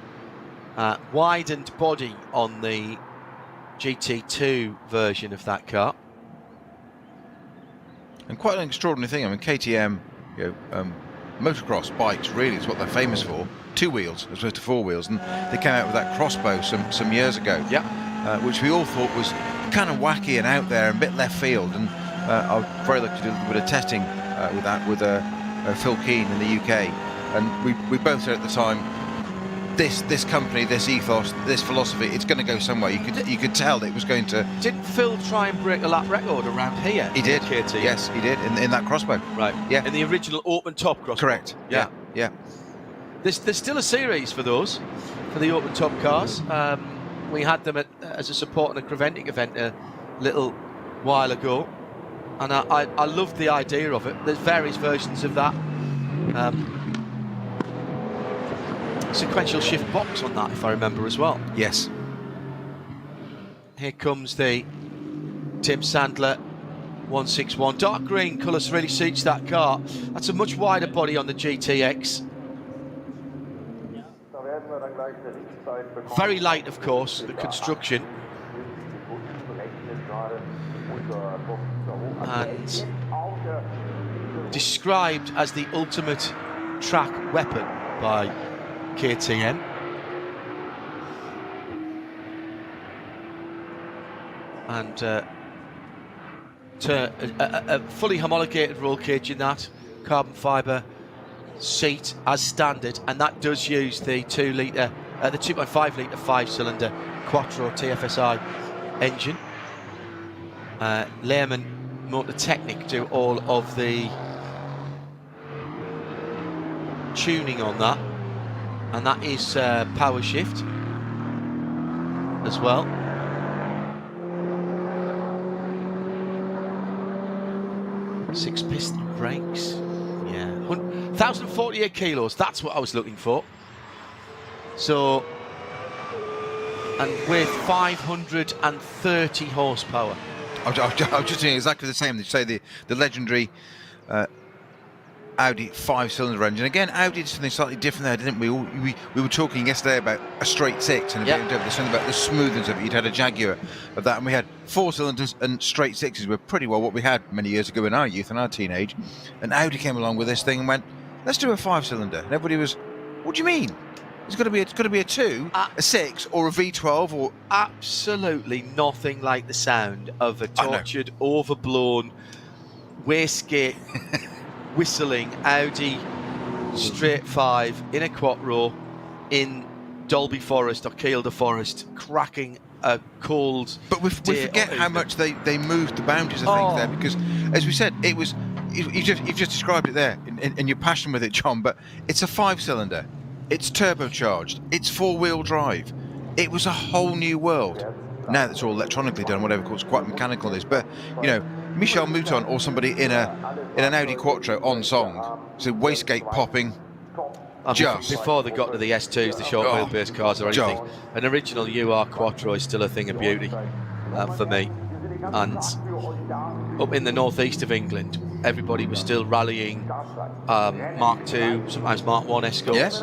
Widened body on the GT2 version of that car. And quite an extraordinary thing. I mean, KTM, motocross bikes really is what they're famous for. 2 wheels as opposed to 4 wheels, and they came out with that crossbow some years ago. Yeah. Which we all thought was kind of wacky and out there and a bit left field. And I was very lucky to do a little bit of testing with that with Phil Keane in the UK, and we both said at the time, this company, this ethos, this philosophy, it's going to go somewhere. You could tell that it was going to. Didn't Phil try and break a lap record around here? He did. KTM? Yes, he did in that crossbow. Right. Yeah. In the original open top crossbow. Correct. Yeah. There's still a series for those, for the open top cars. We had them as a support and a Creventic event a little while ago, and I loved the idea of it. There's various versions of that. Sequential shift box on that, if I remember as well. Yes. Here comes the Tim Sandler 161. Dark green colours really suits that car. That's a much wider body on the GTX. Very light, of course, the construction. And described as the ultimate track weapon by KTM. And a fully homologated roll cage in that, carbon fibre seat as standard, and that does use the 2.5 litre 5-cylinder Quattro TFSI engine. Lehman Motor Technic do all of the tuning on that, and that is power shift as well. Six piston brakes, yeah, 1,048 kilos, that's what I was looking for. So, and with 530 horsepower. I was just doing exactly the same. They say the legendary Audi 5-cylinder engine. Again, Audi did something slightly different there, didn't we? We were talking yesterday about a straight six and a BMW. There's something about the smoothness of it. You'd had a Jaguar of that, and we had 4 cylinders and straight sixes were pretty well what we had many years ago in our youth and our teenage. And Audi came along with this thing and went, let's do a 5-cylinder. And everybody was, what do you mean? It's got to be a 2, a 6, or a V12, or absolutely nothing like the sound of a tortured, overblown, wastegate, whistling Audi straight 5 in a Quattro in Dolby Forest or Kielder Forest, cracking a cold. But we forget how much they moved the boundaries of things there, because, as we said, it was. You've just described it there, and you're passionate with it, John. But it's a 5-cylinder. It's turbocharged. It's 4-wheel drive. It was a whole new world. Now that's all electronically done, whatever, it's quite mechanical this. But you know, Michel Mouton or somebody in an Audi Quattro on song, so wastegate popping. Just before they got to the S2s, the short wheelbase cars or anything, an original UR Quattro is still a thing of beauty for me. And up in the northeast of England, everybody was still rallying Mark II, sometimes Mark I Escorts,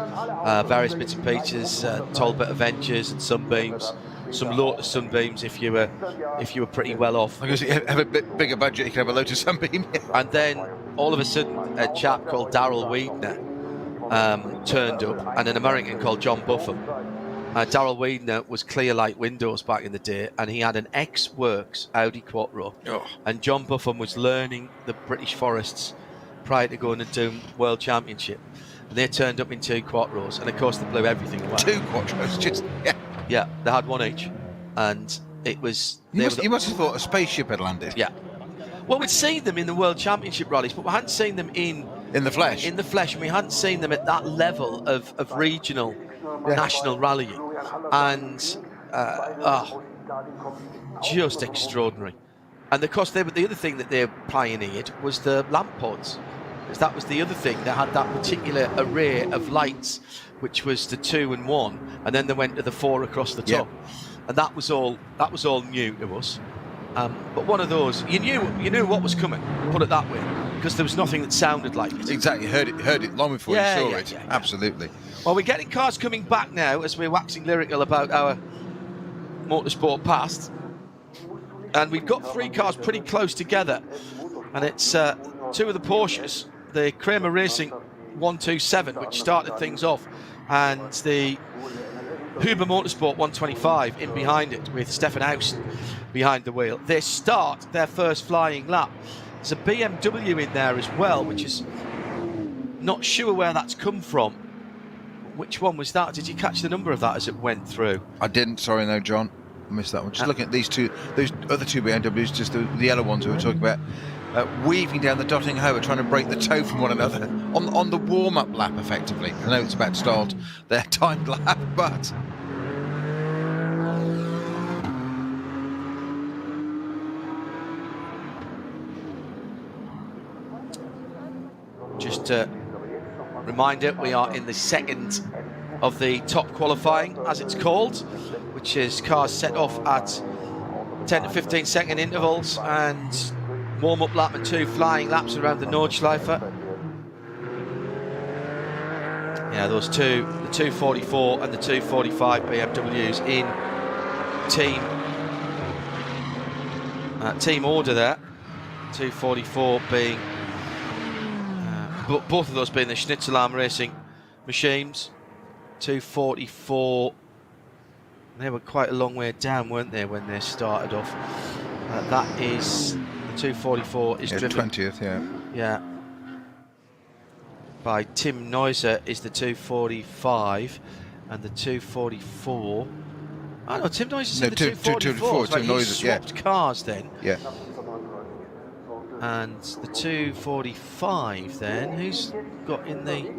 various bits and pieces, Talbot Avengers and Sunbeams, some Lotus Sunbeams if you were pretty well off. I guess you have a bit bigger budget, you can have a Lotus Sunbeam. And then all of a sudden, a chap called Darrell Wiedner turned up, and an American called John Buffum. Darrell Wiedner was clear light windows back in the day, and he had an X-Works Audi Quattro. And John Buffum was learning the British forests prior to going and doing World Championship. And they turned up in 2 Quattros, and of course they blew everything away. 2 Quattros, just yeah, they had 1 each, and it was. You must have thought a spaceship had landed. Yeah. Well, we'd seen them in the World Championship rallies, but we hadn't seen them in the flesh. In the flesh, and we hadn't seen them at that level of regional, national rallying, and just extraordinary. And of course, the other thing that they pioneered was the lamp pods. Because that was the other thing. They had that particular array of lights, which was the 2 and 1, and then they went to the 4 across the top, and that was all new to us. But one of those, you knew what was coming. Put it that way, because there was nothing that sounded like it. Exactly, heard it long before you saw it. Yeah. Absolutely. Well, we're getting cars coming back now as we're waxing lyrical about our motorsport past, and we've got 3 cars pretty close together, and it's 2 of the Porsches, the Kramer Racing 127, which started things off, and the Huber Motorsport 125 in behind it with Stefan Aust behind the wheel. They start their first flying lap. There's a BMW in there as well, which is not sure where that's come from. Which one was that? Did you catch the number of that as it went through? I didn't, sorry no, John. I missed that one. Just looking at those other 2 BMWs, just the yellow ones we were talking about, weaving down the dotting Hover, trying to break the toe from one another on the warm-up lap, effectively. I know it's about to start their timed lap, but just a reminder, we are in the second of the top qualifying, as it's called, which is cars set off at 10 to 15 second intervals, and warm-up lap and 2 flying laps around the Nordschleife. Yeah, those two, the 244 and the 245 BMWs in team order there. 244 being, both of those being the Schnitzelarm Racing machines. 244, they were quite a long way down, weren't they, when they started off? That is, the 244 is driven 20th, yeah. Yeah. By Tim Neuser is the 245, and the 244. Oh no, Tim Neuser said the 244. Tim Neuser, swapped cars then. Yeah. And the 245 then, who's got in the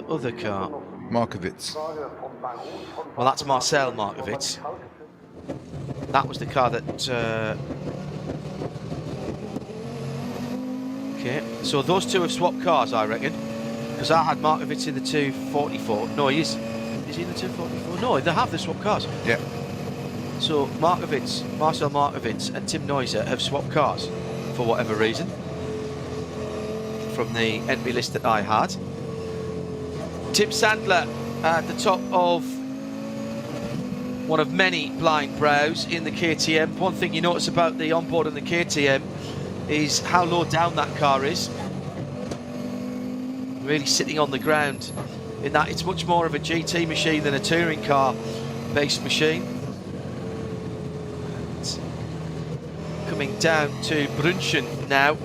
other car? Markovits. Well, that's Marcel Markovits. That was the car that. Okay, so those two have swapped cars, I reckon, because I had Markovits in the 244. No, he is. Is he in the 244? No, they have the swapped cars. Yeah. So Markovits, Marcel Markovits, and Tim Neuser have swapped cars for whatever reason from the entry list that I had. Tim Sandler at the top of one of many blind brows in the KTM. One thing you notice about the onboard in the KTM is how low down that car is. Really sitting on the ground, in that it's much more of a GT machine than a touring car based machine. And coming down to Brunchen now,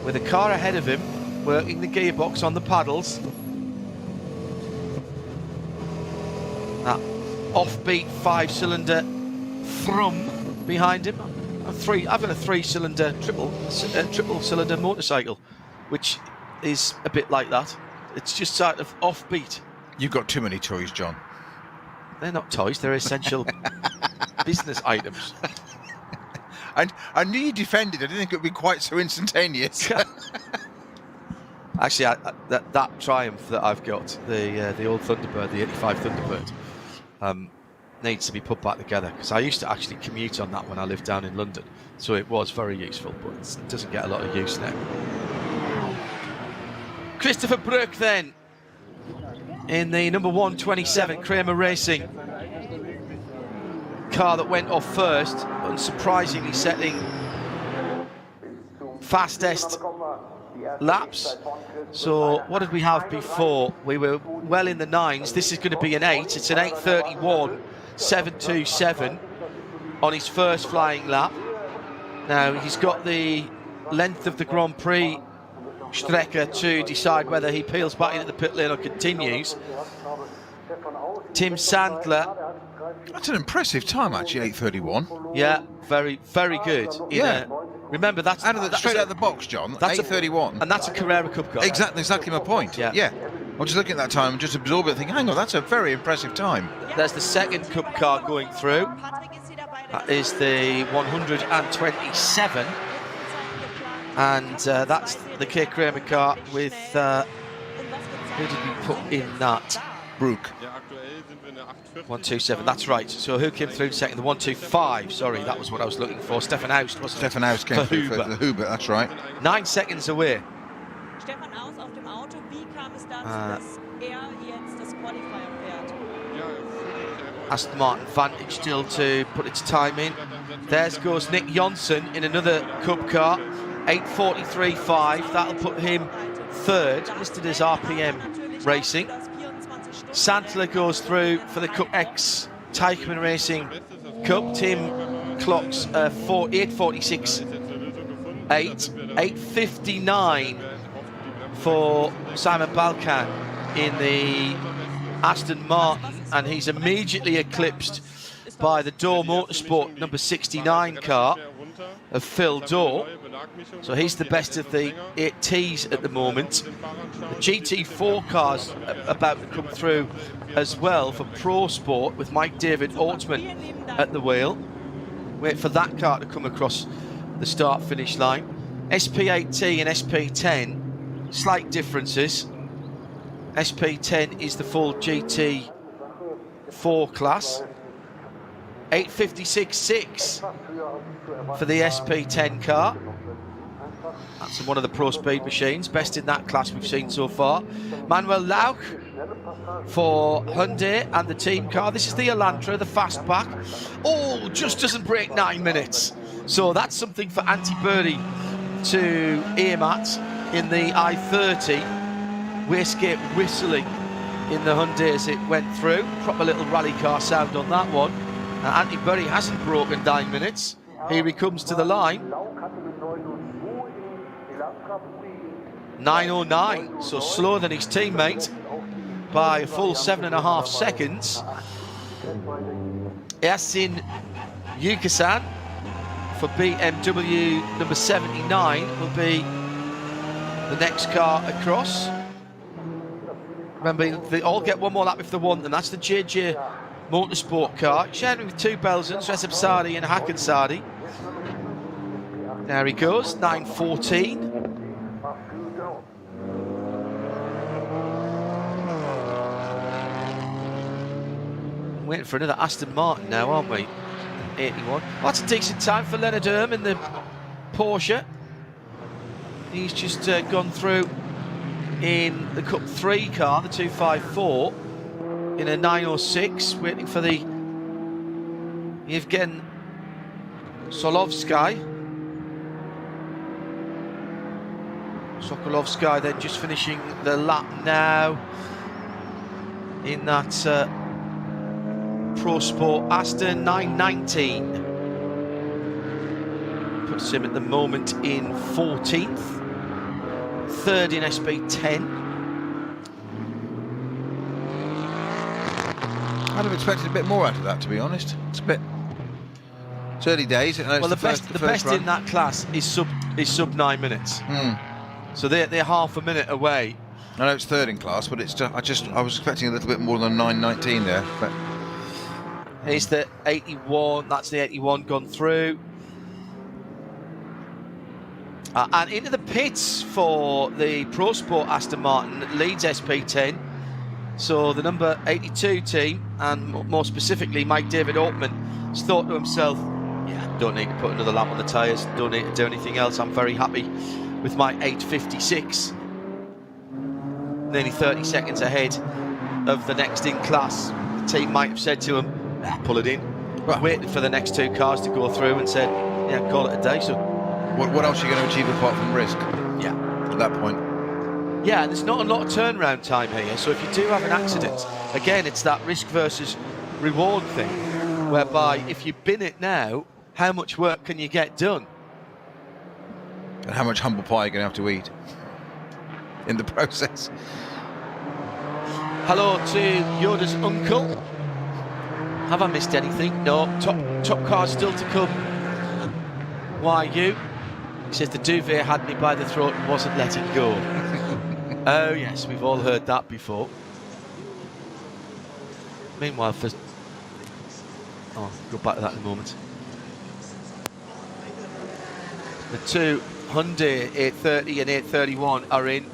with a car ahead of him, working the gearbox on the paddles. That offbeat 5-cylinder Thrum behind him. I've got a 3-cylinder triple cylinder motorcycle, which is a bit like that. It's just sort of offbeat. You've got too many toys, John. They're not toys, they're essential business items. And I knew you defended. I didn't think it would be quite so instantaneous. Actually, that Triumph that I've got, the old Thunderbird, the 85 Thunderbird, needs to be put back together, because I used to actually commute on that when I lived down in London, so it was very useful, but it doesn't get a lot of use now. Christopher Brook then in the number 127 Kramer Racing car that went off first, unsurprisingly setting fastest laps. So what did we have before? We were well in the 9s. This is going to be an 8. It's an 8:31.727 on his first flying lap. Now he's got the length of the Grand Prix Strecke to decide whether he peels back into the pit lane or continues. Tim Sandler. That's an impressive time, actually, 8:31. Yeah, very, very good. Remember, that's straight out of the box, John. That's 8:31, and that's a Carrera Cup car. Exactly my point. Yeah. I'm just looking at that time and just absorb it, thinking, hang on, that's a very impressive time. There's the second Cup car going through. That is the 127, and that's the K Kramer car with who did we put in that? Brook. 127, that's right. So who came through second? The 125, sorry, that was what I was looking for. Stefan Aust, wasn't it? Stefan Aust came through for the Huber, that's right. 9 seconds away. Stefan Aust auf dem Auto, wie kam es dazu, dass jetzt das Qualifier fährt? Aston Martin Vantage still to put its time in. There goes Nick Jonsson in another Cup car, 8:43.5. That'll put him third, listed as RPM Racing. Sandler goes through for the Cup X Teichmann Racing Cup. Tim clocks 8:46.8. 8:59 for Simon Balkan in the Aston Martin, and he's immediately eclipsed by the Dorr Motorsport number 69 car of Phil Dorr. So he's the best of the 8Ts at the moment. The GT4 cars about to come through as well for Pro Sport, with Mike David Ortman at the wheel. Wait for that car to come across the start-finish line. SP8T and SP10, slight differences. SP10 is the full GT4 class. 8:56.6 for the SP10 car. That's one of the Pro Speed machines, best in that class we've seen so far. Manuel Lauch for Hyundai and the team car. This is the Elantra, the fastback. Oh, just doesn't break 9 minutes. So that's something for Antti Birdie to aim at in the I-30. Wastegate whistling in the Hyundai as it went through. Proper little rally car sound on that one. Antti Birdie hasn't broken 9 minutes. Here he comes to the line. 9:09, so slower than his teammate by a full 7.5 seconds. Ersin Yukasan for BMW number 79 will be the next car across. Remember, they all get one more lap if they want, and that's the JJ Motorsport car, sharing with two Belgians, Recep Sadi and Hakan Sadi. There he goes, 9:14. Waiting for another Aston Martin now, aren't we? 81. Well, that's a decent time for Leonard Erm in the Porsche. He's just gone through in the Cup 3 car, the 254, in a 9:06, waiting for the Yevgen Sokolovsky. Sokolovsky then just finishing the lap now in that Pro Sport Aston 9:19. Puts him at the moment in 14th, third in SP10. I'd have expected a bit more out of that, to be honest. It's early days. Well, the best in that class is sub 9 minutes. So they're half a minute away. I know it's third in class, but it's just I was expecting a little bit more than 9:19 there. But here's the 81. That's the 81 gone through. And into the pits for the Pro Sport Aston Martin leads SP10. So the number 82 team, and more specifically Mike David Altman, has thought to himself, yeah, don't need to put another lap on the tyres, don't need to do anything else, I'm very happy with my 8:56. Nearly 30 seconds ahead of the next in class. The team might have said to him, pull it in. Right. Waited for the next two cars to go through and said, yeah, call it a day. So what else are you going to achieve apart from risk? Yeah. At that point. Yeah, there's not a lot of turnaround time here. So if you do have an accident, again, it's that risk versus reward thing, whereby if you bin it now, how much work can you get done? And how much humble pie are you going to have to eat in the process? Hello to Yoda's uncle. Have I missed anything? No, top car still to come. Why you? He says the duvet had me by the throat and wasn't letting go. Oh yes, we've all heard that before. Meanwhile, go back to that in a moment. The two Hyundai 830 and 831 are in.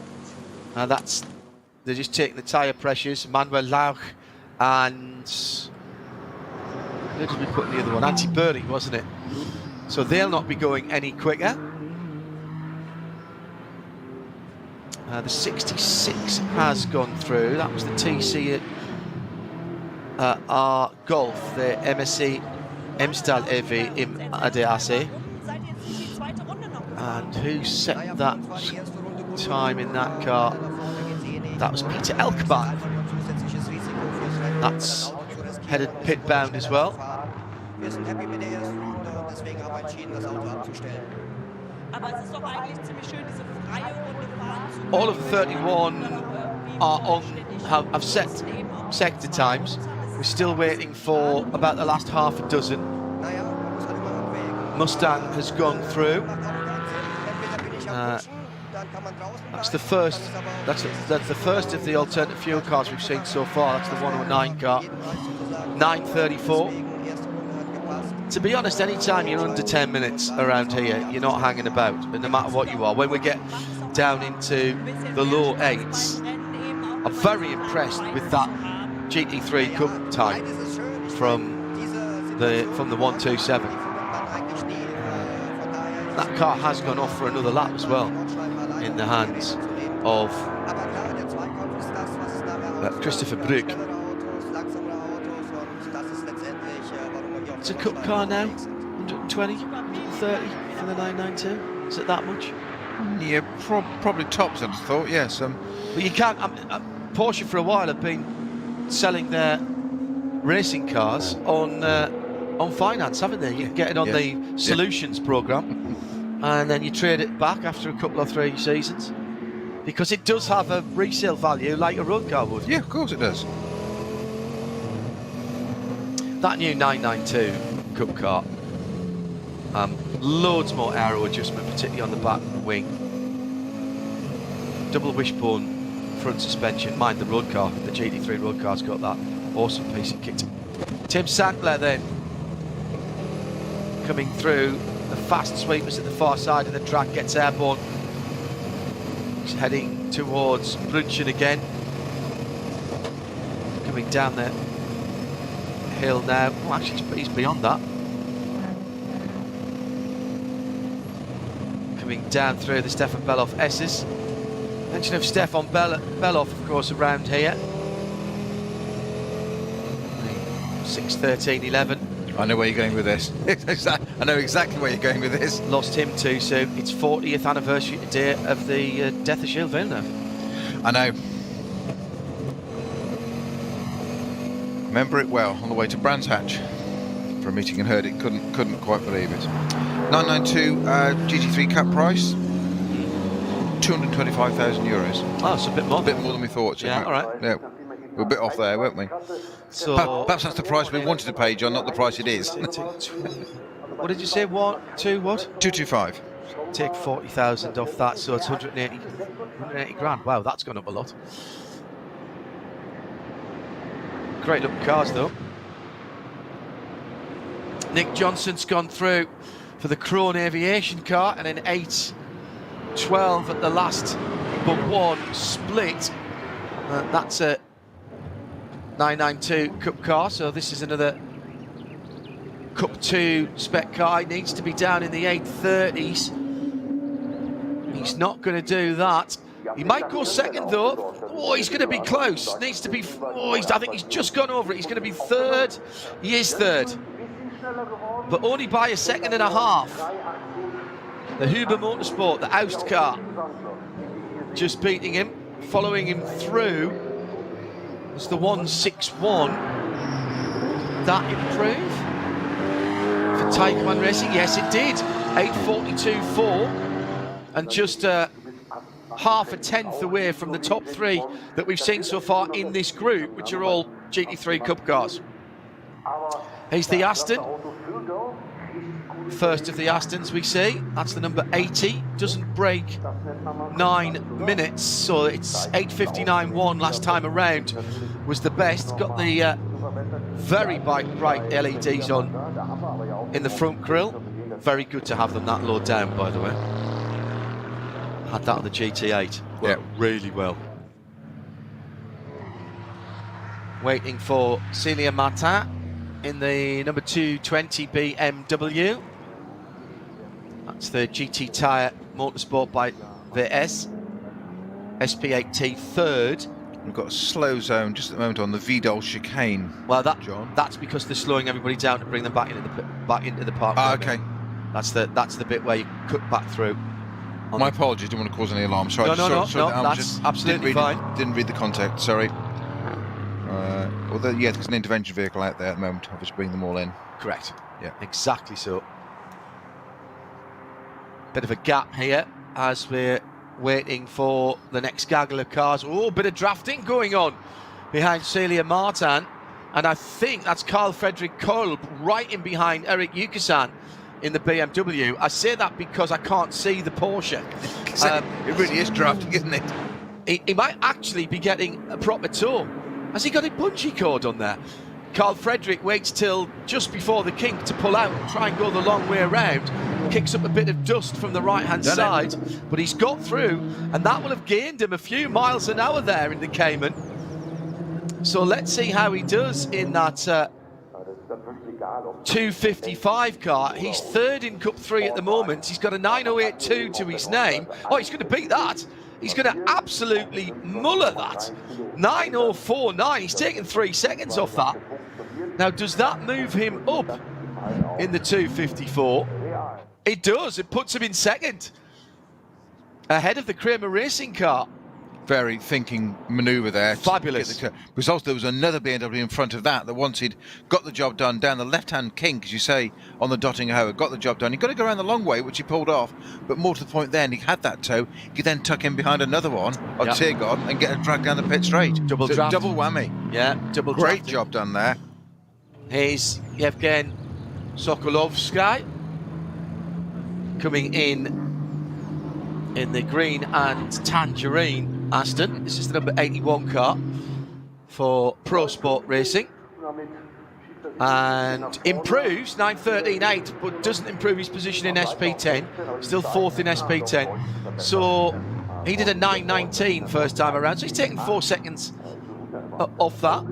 They're just taking the tyre pressures. Manuel Lauch and where did we put the other one? Antti Birdie, wasn't it? So they'll not be going any quicker. The 66 has gone through. That was the TC R Golf, the MSC Emstal EV im ADAC. And who set that time in that car? That was Peter Elkbach. That's headed pit bound as well. All of the 31 are have set sector times. We're still waiting for about the last half a dozen. Mustang has gone through. That's the first. That's the first of the alternative fuel cars we've seen so far. That's the 109 car. 9:34. To be honest, anytime you're under 10 minutes around here, you're not hanging about, but no matter what you are. When we get down into the low 8s, I'm very impressed with that GT3 Cup time from from the 127. That car has gone off for another lap as well, in the hands of Christopher Brück. It's a cup car now, 120, 130 for the 992. Is it that much? Yeah, probably tops, I'd have thought, yes. But you can't. Porsche for a while have been selling their racing cars on finance, haven't they? You can get it on the Solutions programme, and then you trade it back after a couple or 3 seasons, because it does have a resale value like a road car would. Yeah, of course it does. That new 992 Cup car, loads more aero adjustment, particularly on the back wing. Double wishbone front suspension. Mind the road car, the GT3 road car's got that awesome piece of kit. Tim Sankler then coming through. The fast sweepers at the far side of the track, gets airborne. He's heading towards Brunchen again. Coming down the hill now. Oh, actually, he's beyond that. Coming down through the Stefan Beloff S's. Mention of Stefan Beloff, of course, around here. 6:13.11. I know where you're going with this. I know exactly where you're going with this. Lost him too soon. It's 40th anniversary today of the death of Gilles Villeneuve. I know. Remember it well on the way to Brands Hatch for a meeting and heard it. Couldn't quite believe it. 992 GT3 Cup price. 225,000 euros. Oh, it's a bit more. A bit more than we thought. Yeah, all right. Yeah, we're a bit off there, weren't we? So perhaps that's the price we wanted to pay, John, not the price it is. What did you say? What? 225. Take 40,000 off that, so it's 180 grand. Wow, that's gone up a lot. Great looking cars though. Nick Johnson's gone through for the Crone Aviation car, and an 8.12 at the last but one split. That's a 992 Cup car, so this is another Cup 2 spec car. He needs to be down in the 830s. He's not going to do that. He might go second though. Oh, he's going to be close. Needs to be. Oh, I think he's just gone over it. He's going to be third. He is third, but only by a second and a half. The Huber Motorsport, the Oust car, just beating him. Following him through was the 161. Did that improve for Cayman Racing? Yes, it did. 8:42.4, and just half a tenth away from the top three that we've seen so far in this group, which are all GT3 Cup cars. Here's the Aston. First of the Astons we see. That's the number 80. Doesn't break 9 minutes, so it's 8:59.1 last time around was the best. Got the very bright LEDs on in the front grille. Very good to have them that low down, by the way. Had that on the GT8. Worked really well. Waiting for Celia Martin in the number 220 BMW. That's the GT Tyre Motorsport by VS. SP8T third. We've got a slow zone just at the moment on the Vidal chicane. Well, that's because they're slowing everybody down to bring them back into the park. Ah, okay. That's the bit where you cut back through. My apologies, didn't want to cause any alarm. Sorry, no, that's absolutely fine. Didn't read the contact, sorry. Yeah, there's an intervention vehicle out there at the moment. I'll just bring them all in. Correct. Yeah. Exactly so. Bit of a gap here as we're waiting for the next gaggle of cars. Oh, bit of drafting going on behind Celia Martin. And I think that's Carl Fredrik Kolb right in behind Eric Yukasan in the BMW. I say that because I can't see the Porsche. It really is drafting, isn't it? He might actually be getting a proper tow. Has he got a bungee cord on there? Carl Fredrik waits till just before the kink to pull out and try and go the long way around. Kicks up a bit of dust from the right-hand side, but he's got through, and that will have gained him a few miles an hour there in the Cayman. So let's see how he does in that 2:55 car. He's third in Cup 3 at the moment. He's got a 9:08.2 to his name. Oh, he's going to beat that. He's going to absolutely muller that. 9:04.9. He's taken 3 seconds off that. Now, does that move him up in the 2:54? It does. It puts him in second, ahead of the Kramer racing car. Very thinking manoeuvre there. Fabulous. Because also there was another BMW in front of that once he'd got the job done down the left-hand kink, as you say, on the dotting hoe, got the job done. He got to go around the long way, which he pulled off. But more to the point then, he had that toe. He could then tuck in behind another one on Tiergod and get a drag down the pit straight. Double draft. Double whammy. Yeah, double Great drafting. job done there. Here's Yevgen Sokolovsky coming in the green and tangerine Aston. This is the number 81 car for Pro Sport Racing, and improves 9:13.8, but doesn't improve his position in SP10. Still fourth in SP10. So he did a 9:19 first time around, so he's taken 4 seconds off that.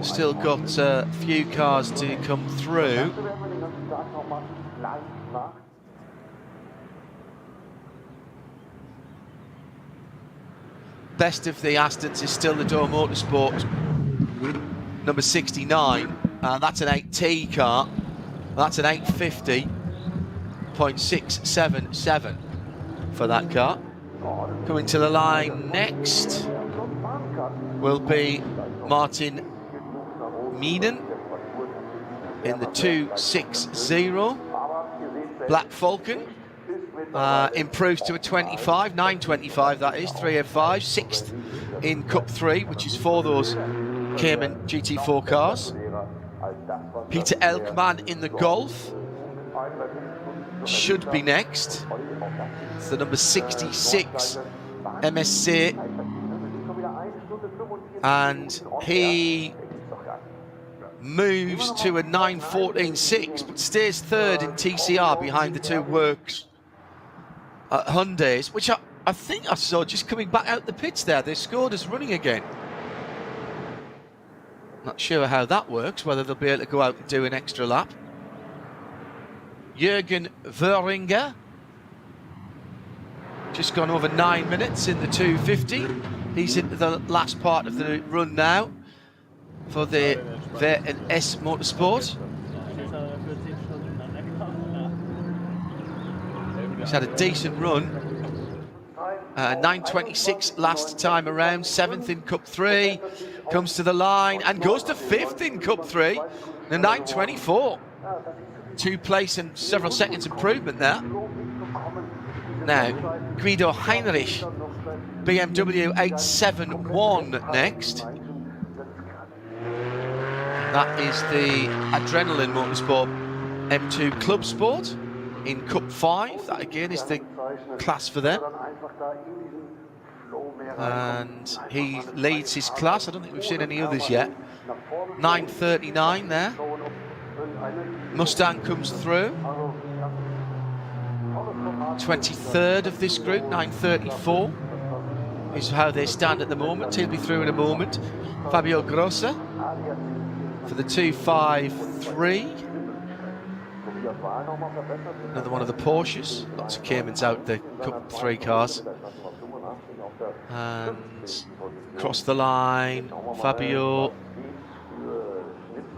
Still got a few cars to come through. Best of the Astons is still the Door Motorsport number 69. That's an 8T car. That's an 850.677 for that car. Coming to the line next will be Martin Meenen in the 260. Black Falcon improves to a 25, 9:25 that is, 3:05, 6th in Cup 3, which is for those Cayman GT4 cars. Peter Elkman in the Golf should be next. It's the number 66 MSC, and he moves to a 9:14.6, but stays third in TCR behind the two Works Hyundais, which I think I saw just coming back out the pits there. They scored us running again. Not sure how that works, whether they'll be able to go out and do an extra lap. Jürgen Wöhringer, just gone over 9 minutes in the 250. He's into the last part of the run now for the VNS Motorsport. He's had a decent run. 9:26 last time around, 7th in Cup 3, comes to the line and goes to 5th in Cup 3, the 9:24. 2 place and several seconds improvement there. Now, Guido Heinrich, BMW 871 next. That is the Adrenaline Motorsport M2 Club Sport in Cup 5. That again is the class for them. And he leads his class. I don't think we've seen any others yet. 9:39 there. Mustang comes through. 23rd of this group, 9:34 is how they stand at the moment. He'll be through in a moment. Fabio Grossa for the 253. Another one of the Porsches. Lots of Caymans out the Cup 3 cars. And across the line, Fabio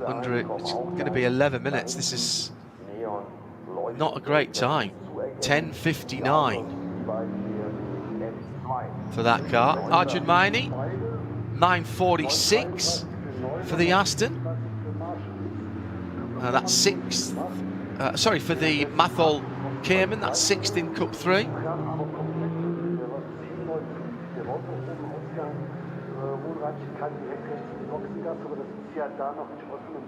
under it. It's going to be 11 minutes. This is not a great time. 10:59 for that car. Arjun Maini, 9:46 for the Aston. That's 6th. Sorry, for the Mathol Cayman, that's 6th in Cup 3.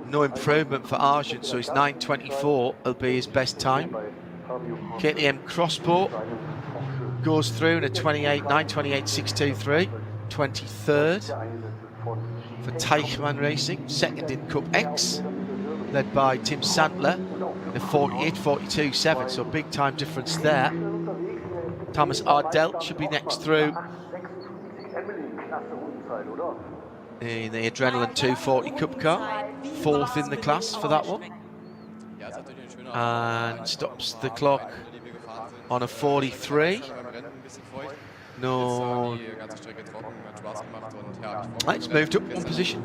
No improvement for Arjun, so his 9:24 will be his best time. KTM Crossport goes through in a 9:28.623, 23rd for Teichmann Racing, 2nd in Cup X, led by Tim Sandler in a 48.42.7, so big time difference there. Thomas Ardelt should be next through in the Adrenaline 240 Cup car, 4th in the class for that one, and stops the clock on a 43. No, it's moved up one position,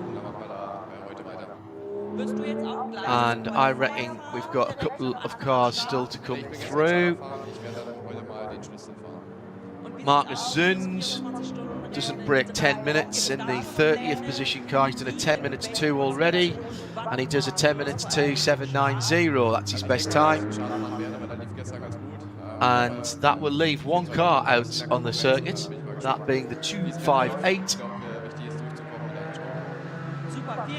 and I reckon we've got a couple of cars still to come through. Marcus Zunz doesn't break 10 minutes in the 30th position car. He's done a 10 minutes 2 already, and he does a 10 minutes 2:790. That's his best time, and that will leave one car out on the circuit, that being the 258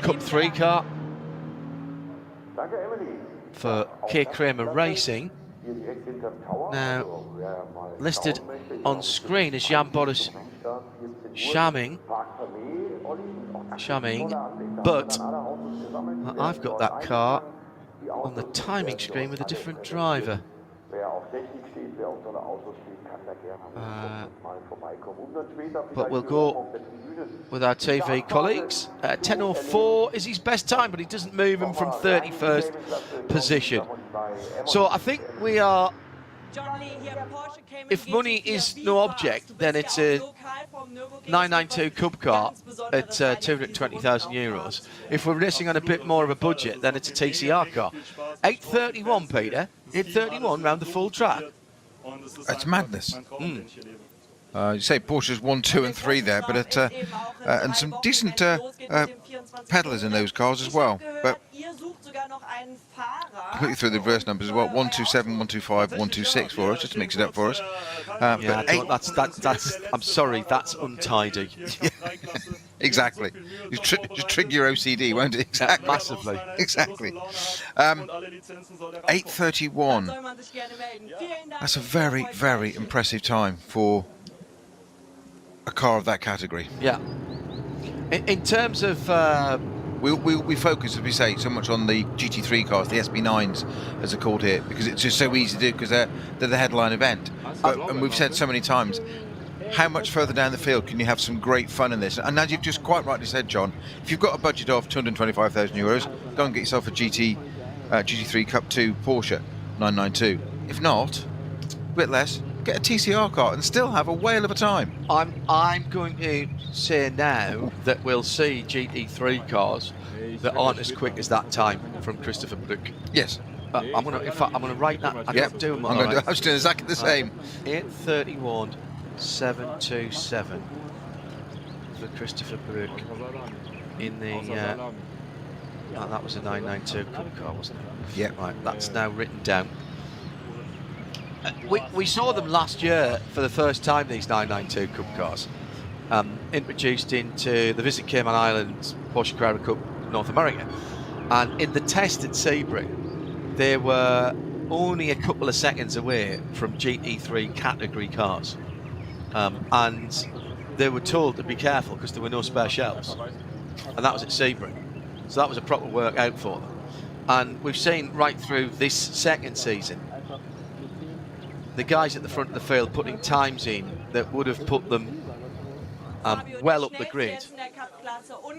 Cup 3 car for K. Kramer Racing. Now, listed on screen is Jan Boris Schamming, but I've got that car on the timing screen with a different driver. But we'll go with our TV colleagues. 10:04 is his best time, but he doesn't move him from 31st position. So I think we are, if money is no object, then it's a 992 Cup car at 220,000 euros. If we're racing on a bit more of a budget, then it's a TCR car. 8:31, Peter. 8:31 round the full track. It's madness. You say Porsche's 1, 2 and 3 there, but and some decent pedalers in those cars as well. But completely through the reverse numbers as well. 127, 125, 126 for us, just to mix it up for us. Yeah, that's. I'm sorry, that's untidy. Exactly. Just trigger your OCD, won't it? Exactly. Massively. Exactly. 8:31. That's a very, very impressive time for a car of that category. Yeah. In terms of... We focus, as we say, so much on the GT3 cars, the SB9s, as they're called here, because it's just so easy to do, because they're the headline event. And we've said so many times, how much further down the field can you have some great fun in this? And as you've just quite rightly said, John, if you've got a budget of 225,000 euros, go and get yourself a GT3 Cup 2 Porsche 992. If not, a bit less, get a TCR car and still have a whale of a time. I'm going to say now that we'll see GT3 cars that aren't as quick as that time from Christopher Brook. Yes. I'm going to write that. I can't do them all. I was doing exactly the same. 8:31.727 for Christopher Brook in the. That was a 992 Cup car, wasn't it? Yeah. Right. That's now written down. We saw them last year for the first time, these 992 Cup cars, introduced into the Visit Cayman Islands Porsche Carrera Cup North America, and in the test at Sebring they were only a couple of seconds away from GT3 category cars, and they were told to be careful because there were no spare shells, and that was at Sebring, so that was a proper workout for them. And we've seen right through this second season the guys at the front of the field putting times in that would have put them well up the grid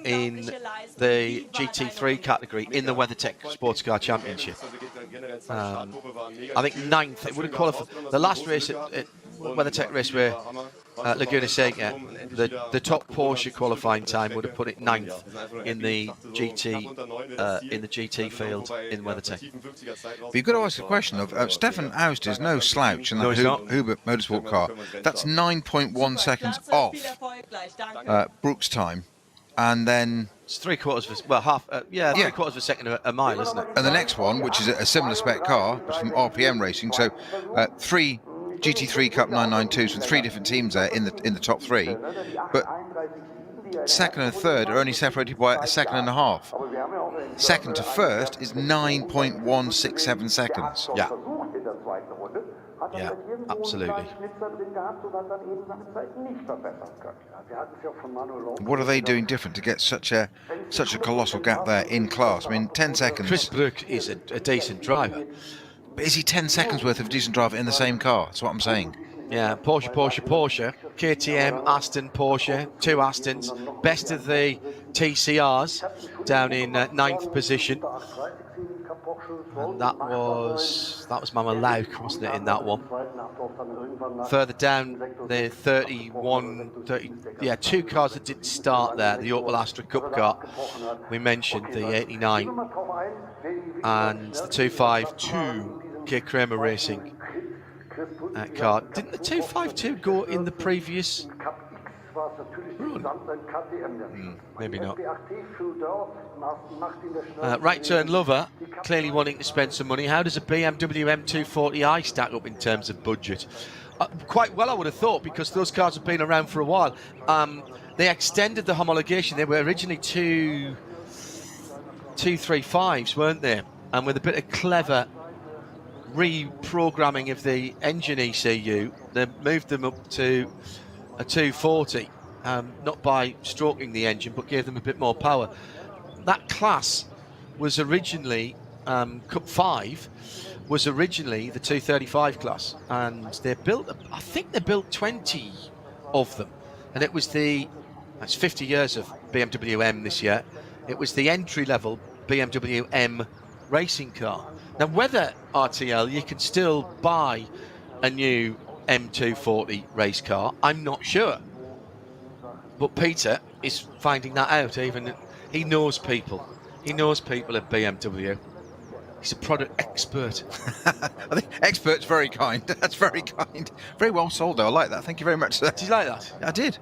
in the GT3 category in the WeatherTech Sports Car Championship. I think 9th, it would have qualified. The last race at WeatherTech Raceway Laguna Seca, the top Porsche qualifying time would have put it 9th in the GT field in WeatherTech. But you've got to ask the question of Stefan Aust is no slouch in that Hubert Motorsport car. That's 9.1 seconds off Brook's time, and then it's 3/4 of a, well, half, 3/4 of a second a mile, isn't it? And the next one, which is a similar spec car, but from RPM Racing, so 3 GT3 Cup 992s from 3 different teams there in the top 3, but second and third are only separated by a second and a half. Second to first is 9.167 seconds. Yeah. Yeah, absolutely. What are they doing different to get such a colossal gap there in class? I mean, 10 seconds. Chris Brook is a decent driver. But is he 10 seconds worth of a decent driver in the same car? That's what I'm saying. Yeah, Porsche, KTM, Aston, Porsche, 2 Astons, best of the TCRs down in 9th position. And that was Mama Lauk, wasn't it, in that one? Further down, the 2 cars that didn't start there. The Opel Astra Cup car, we mentioned, the 89, and the 252 K Kramer Racing car. Didn't the 252 go in the previous run? Maybe not. Right turn lover, clearly wanting to spend some money. How does a BMW M240i stack up in terms of budget? Quite well, I would have thought, because those cars have been around for a while. They extended the homologation. They were originally 235s, weren't they? And with a bit of clever reprogramming of the engine ECU, they moved them up to a 240, not by stroking the engine, but gave them a bit more power. That class was originally, Cup 5 was originally the 235 class, and they built, I think they built 20 of them, and it was that's 50 years of BMW M this year. It was the entry-level BMW M racing car. Now, whether RTL, you can still buy a new M240 race car, I'm not sure. But Peter is finding that out. Even he knows people. He knows people at BMW. He's a product expert. I think expert's very kind. That's very kind. Very well sold, though. I like that. Thank you very much, sir. Did you like that? I did.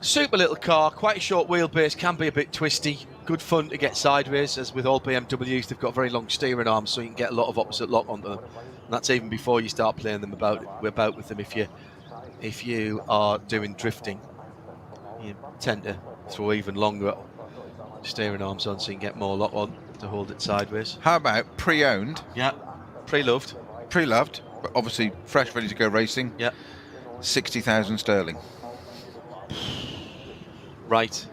Super little car, quite a short wheelbase, can be a bit twisty. Good fun to get sideways, as with all BMWs, they've got very long steering arms, so you can get a lot of opposite lock onto them. And that's even before you start playing them about with them. If you are doing drifting, you tend to throw even longer steering arms on, so you can get more lock on to hold it sideways. How about pre-owned? Yeah, pre-loved, but obviously fresh, ready to go racing. Yeah, 60,000 sterling. Right,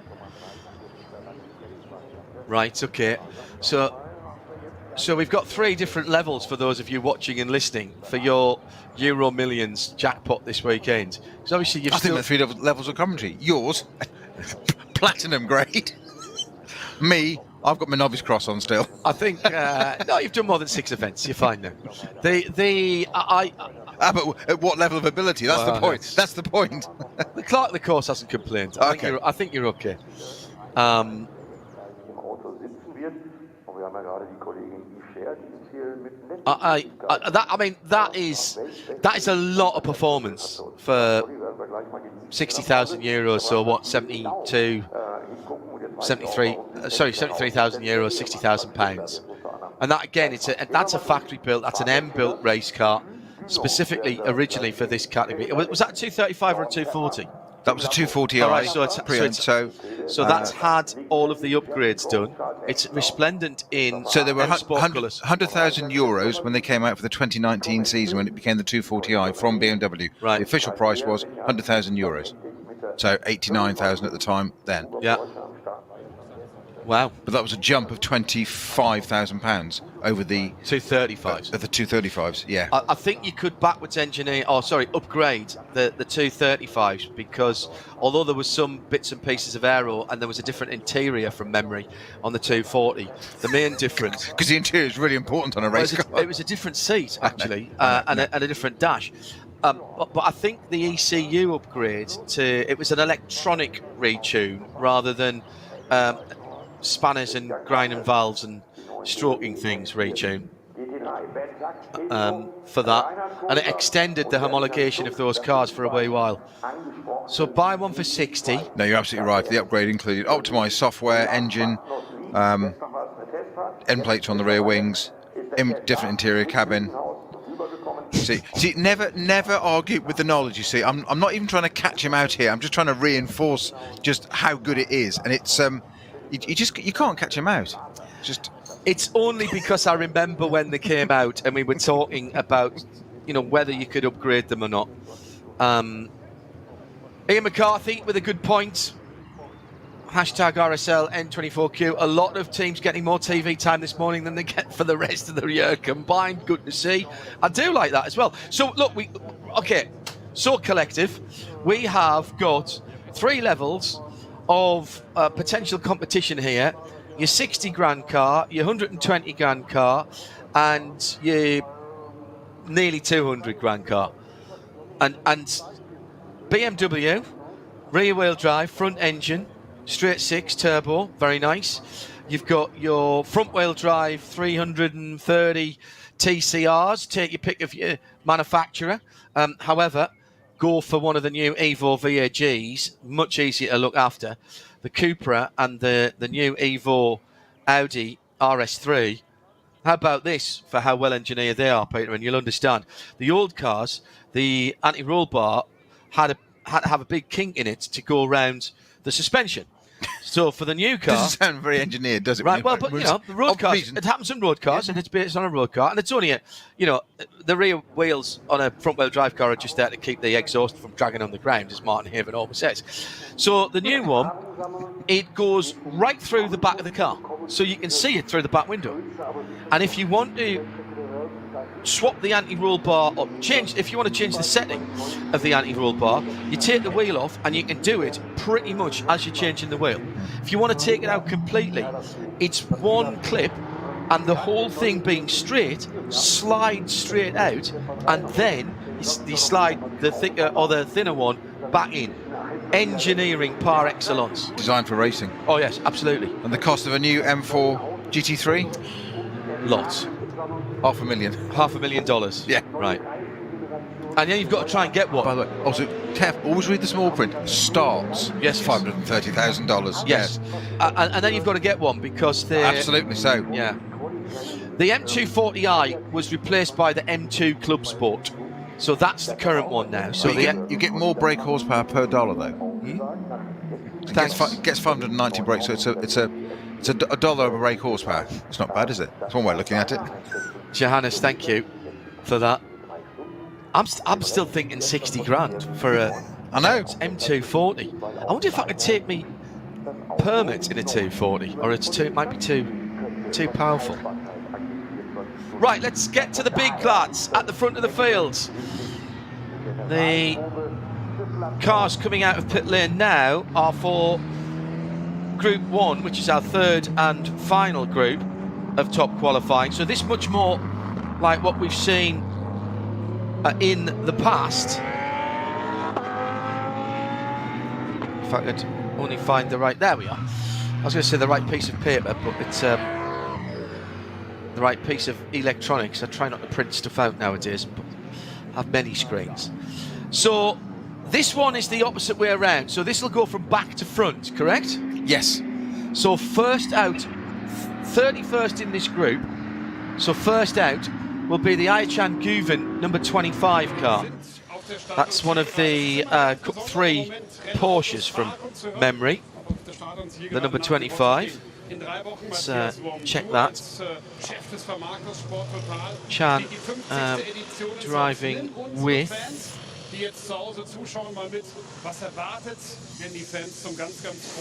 okay. So we've got 3 different levels for those of you watching and listening for your Euro Millions jackpot this weekend. Because obviously I think the 3 levels of commentary. Yours, platinum grade. Me, I've got my novice cross on still. I think no, you've done more than 6 events. You're fine now. But at what level of ability? That's the point. That's the point. The clerk of the course hasn't complained. I think you're okay. That is a lot of performance for 60,000 euros. So what, 73,000 euros, 60,000 pounds. And that again, that's a factory built. That's an M built race car, specifically originally for this category. Was that a 235 or a 240? That was a 240i. Right, so that's had all of the upgrades done. It's resplendent in so there were sport colours. 100,000 euros when they came out for the 2019 season, when it became the 240i from BMW. Right. The official price was 100,000 euros. So 89,000 at the time then. Yeah. Wow. But that was a jump of £25,000 over the 235s. The 235s, yeah. I think you could upgrade the 235s, because although there was some bits and pieces of aero and there was a different interior from memory on the 240, the main difference... Because the interior is really important on a race car. It was a different seat, actually, and a different dash. But I think the ECU upgrade it was an electronic retune rather than spanners and grinding valves and stroking things retune for that, and it extended the homologation of those cars for a wee while. So buy one for 60. No, you're absolutely right. The upgrade included optimised software, engine, end plates on the rear wings, different interior cabin. See, never argue with the knowledge. You see, I'm not even trying to catch him out here. I'm just trying to reinforce just how good it is, and it's you can't catch him out. It's only because I remember when they came out and we were talking about, whether you could upgrade them or not. Ian McCarthy with a good point. Hashtag RSL N24Q. A lot of teams getting more TV time this morning than they get for the rest of the year combined. Good to see. I do like that as well. So look, so collective, we have got 3 levels of potential competition here. Your 60 grand car, your 120 grand car, and your nearly 200 grand car. And BMW, rear wheel drive, front engine, straight 6 turbo, very nice. You've got your front wheel drive 330 TCRs, take your pick of your manufacturer. However, go for one of the new Evo VAGs, much easier to look after. The Cupra and the new Evo Audi RS3. How about this for how well engineered they are, Peter? And you'll understand. The old cars, the anti-roll bar had to have a big kink in it to go around the suspension. So for the new car, doesn't sound very engineered, does it? Right. Well, but you know, the road cars. It happens on road cars, and it's based on a road car, and it's only the rear wheels on a front-wheel drive car are just there to keep the exhaust from dragging on the ground, as Martin Haven always says. So the new one, it goes right through the back of the car, so you can see it through the back window. And if you want to swap the anti-roll bar or if you want to change the setting of the anti-roll bar, you take the wheel off and you can do it pretty much as you're changing the wheel. If you want to take it out completely, it's one clip and the whole thing being straight slides straight out, and then you slide the thicker or the thinner one back in. Engineering par excellence. Designed for racing. Oh yes, absolutely. And the cost of a new M4 GT3? Lots. $500,000. $500,000. Yeah. Right. And then you've got to try and get one. By the way, also, always read the small print. Starts. Yes. $530,000. Yes. And then you've got to get one because they're... Absolutely so. Yeah. The M240i was replaced by the M2 Club Sport. So that's the current one now. So you get more brake horsepower per dollar, though. It gets 590 brakes, so it's a dollar of a brake horsepower. It's not bad, is it? That's one way of looking at it. Johannes, thank you for that. I'm still thinking 60 grand for a M240. I wonder if I could take me permit in a 240, or it might be too powerful. Right, let's get to the big lads at the front of the fields. The cars coming out of pit lane now are for Group 1, which is our third and final group of top qualifying. So this much more like what we've seen in the past. If I could only find the right... There we are. I was going to say the right piece of paper, but it's the right piece of electronics. I try not to print stuff out nowadays, but I have many screens. So this one is the opposite way around. So this will go from back to front, correct? Yes. So first out, 31st in this group. So first out will be the Ayachan Guven number 25 car. That's one of the Cup 3 Porsches from memory. The number 25. Let's check that. Chan driving with...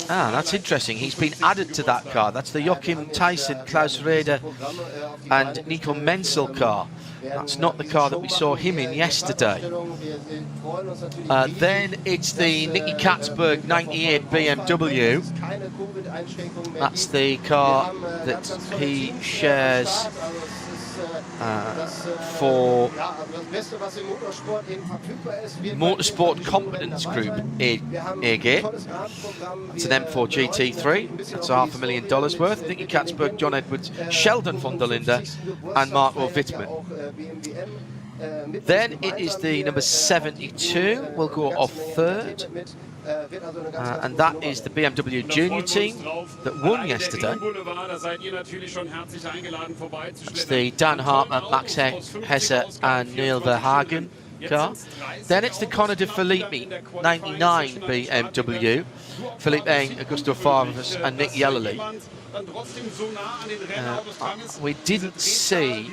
that's interesting. He's been added to that car. That's the Joachim Tyson, Klaus Raeder and Nico Menzel car. That's not the car that we saw him in yesterday. Then it's the Nicky Katzberg 98 BMW. That's the car that he shares for Motorsport Competence Group AG. It's an M4 GT3. That's $500,000 worth. Nicky Katzberg, John Edwards, Sheldon von der Linde and Marco Wittmann. Then it is the number 72. We'll go off third. And that is the BMW Junior Team that won yesterday. That's the Dan Hartmann, Max Hesse and Neil Verhagen car. Then it's the Conor de Filippi 99 BMW. Philippe Eng, Augusto Favres and Nick Yellerly. We didn't see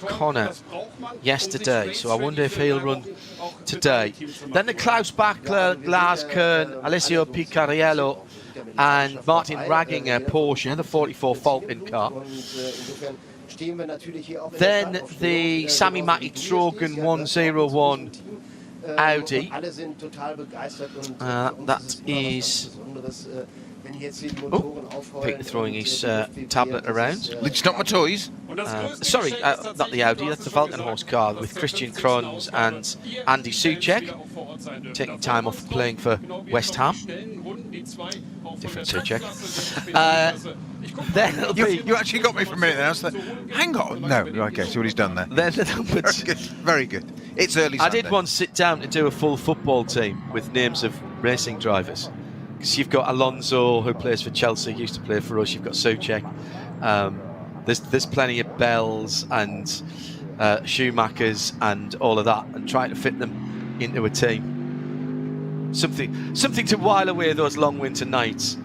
Conor yesterday, so I wonder if he'll run today. Then the Klaus Bachler, Lars Kern, Alessio Picariello and Martin Ragginger Porsche, the 44 Falcon car. Then the Sami Matti Trogan 101 Audi. That is... Oh, Peter throwing his tablet around. It's not my toys. Sorry, not the Audi, that's the Falkenhorst car with Christian Krones and Andy Soucek, taking time off playing for West Ham. Different Soucek. Then you actually got me for a minute there. I was like, hang on. No, okay, see what he's done there. Then the number very good. It's early Sunday. I did once sit down to do a full football team with names of racing drivers. Because you've got Alonso, who plays for Chelsea, used to play for us. You've got Soucek. There's plenty of Bells and Schumachers and all of that, and trying to fit them into a team. Something to while away those long winter nights.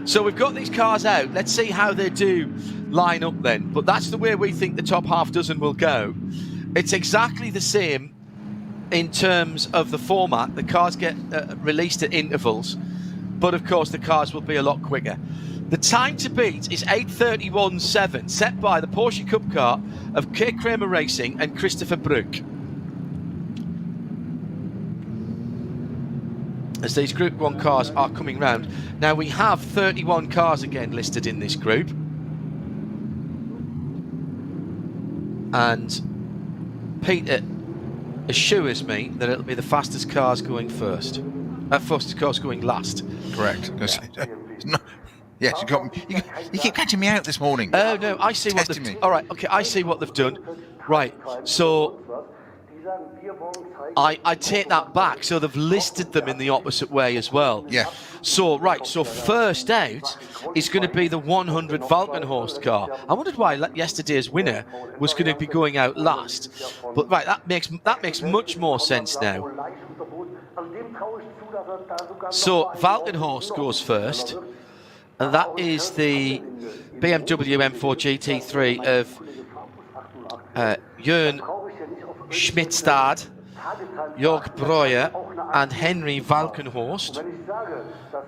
So we've got these cars out. Let's see how they do line up then. But that's the way we think the top half dozen will go. It's exactly the same in terms of the format. The cars get released at intervals. But of course the cars will be a lot quicker. The time to beat is 8:31.7, set by the Porsche Cup car of Kay Kramer Racing and Christopher Brook. As these Group 1 cars are coming round. Now we have 31 cars again listed in this group. And Peter assures me that it'll be the fastest cars going first. Fastest cars going last. Correct. Yes, you keep catching me out this morning. Oh no, I see what they've done. All right, okay, I see what they've done. Right, so I take that back. So they've listed them in the opposite way as well. Yeah. So right, so first out is going to be the 100 Falkenhorst car. I wondered why yesterday's winner was going to be going out last, but right, that makes much more sense now. So Falkenhorst goes first, and that is the BMW M4 GT3 of Jörn Schmidstad, Jörg Breuer and Henry Falkenhorst.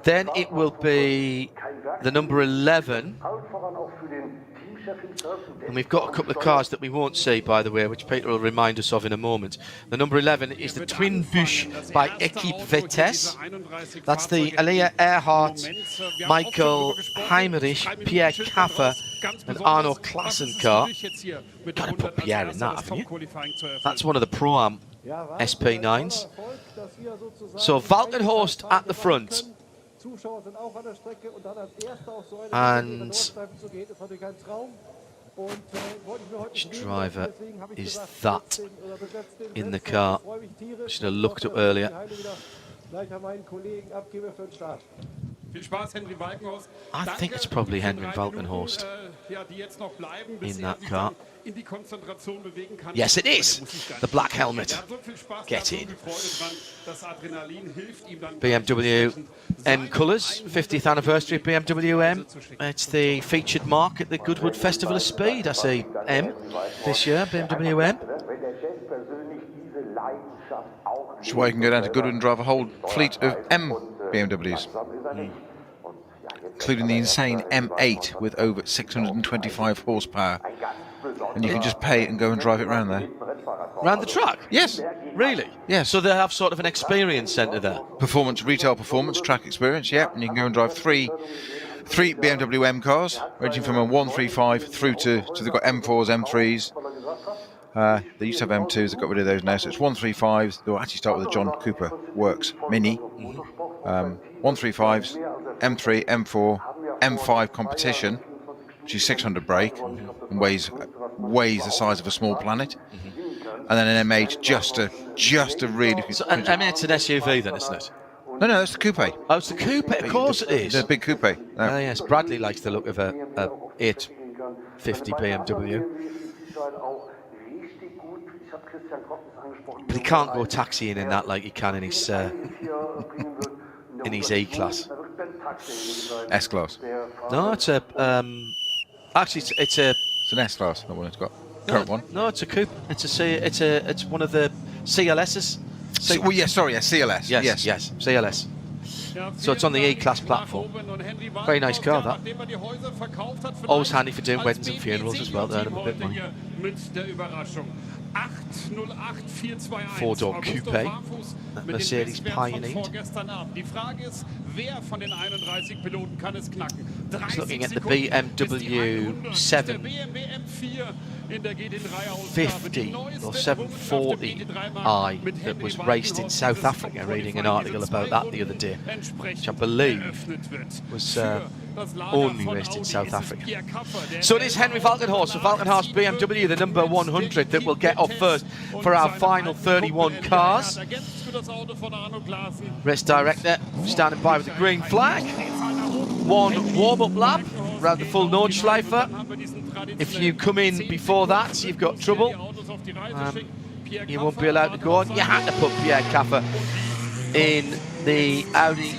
Then it will be the number 11. And we've got a couple of cars that we won't see, by the way, which Peter will remind us of in a moment. The number 11 is the Twin Bush by Equipe Vitesse. That's the Alea Earhart, Michael Heimerich, Pierre Kaffer and Arno Klassen car. Got to put Pierre in that, haven't you? That's one of the Pro-Am SP9s. So Falkenhorst at the front. And which driver is that in the car? Should have looked up earlier. I think it's probably Henry Falkenhorst in that car. Yes, it is. The black helmet. Get in. BMW M colours, 50th anniversary of BMW M. It's the featured mark at the Goodwood Festival of Speed. I see M this year, BMW M. That's why you can go down to Goodwood and drive a whole fleet of M BMWs. Including the insane M8 with over 625 horsepower. And you can just pay and go and drive it around there. Round the track? Yes. Really? Yes. So they have sort of an experience centre there? Retail performance, track experience, yeah. And you can go and drive three BMW M cars, ranging from a 135 through to they've got M4s, M3s. They used to have M2s, they've got rid of those now. So it's 135s. They'll actually start with a John Cooper Works Mini. 135s, M3, M4, M5 competition, which is 600 brake and weighs the size of a small planet, and then an M8 just a really. So an M8's an SUV then, isn't it? No, that's the coupe. Oh, it's the coupe. Of course it is. The big coupe. Oh yes, Bradley likes the look of a 850 BMW. But he can't go taxiing in that like he can in his E-Class. S-Class. No, it's a actually it's an S-Class. That one it's got. Current one. No, it's a coupe. It's one of the CLSs. CLS. Yes, CLS. So it's on the E-Class platform. Very nice car, that. Always handy for doing weddings and funerals as well, to earn them a bit of money. 4-door coupe that Mercedes pioneered. Just looking at the BMW 750 or 740i that was raced in South Africa, reading an article about that the other day, which I believe was only raced in South Africa. So it is Henry Valkenhorst, Valkenhorst BMW, the number 100, that will get off first for our final 31 cars. Race director standing by with the green flag. One warm-up lap around the full Nordschleife. If you come in before that, you've got trouble. You won't be allowed to go on. You had to put Pierre Caffer in the Audi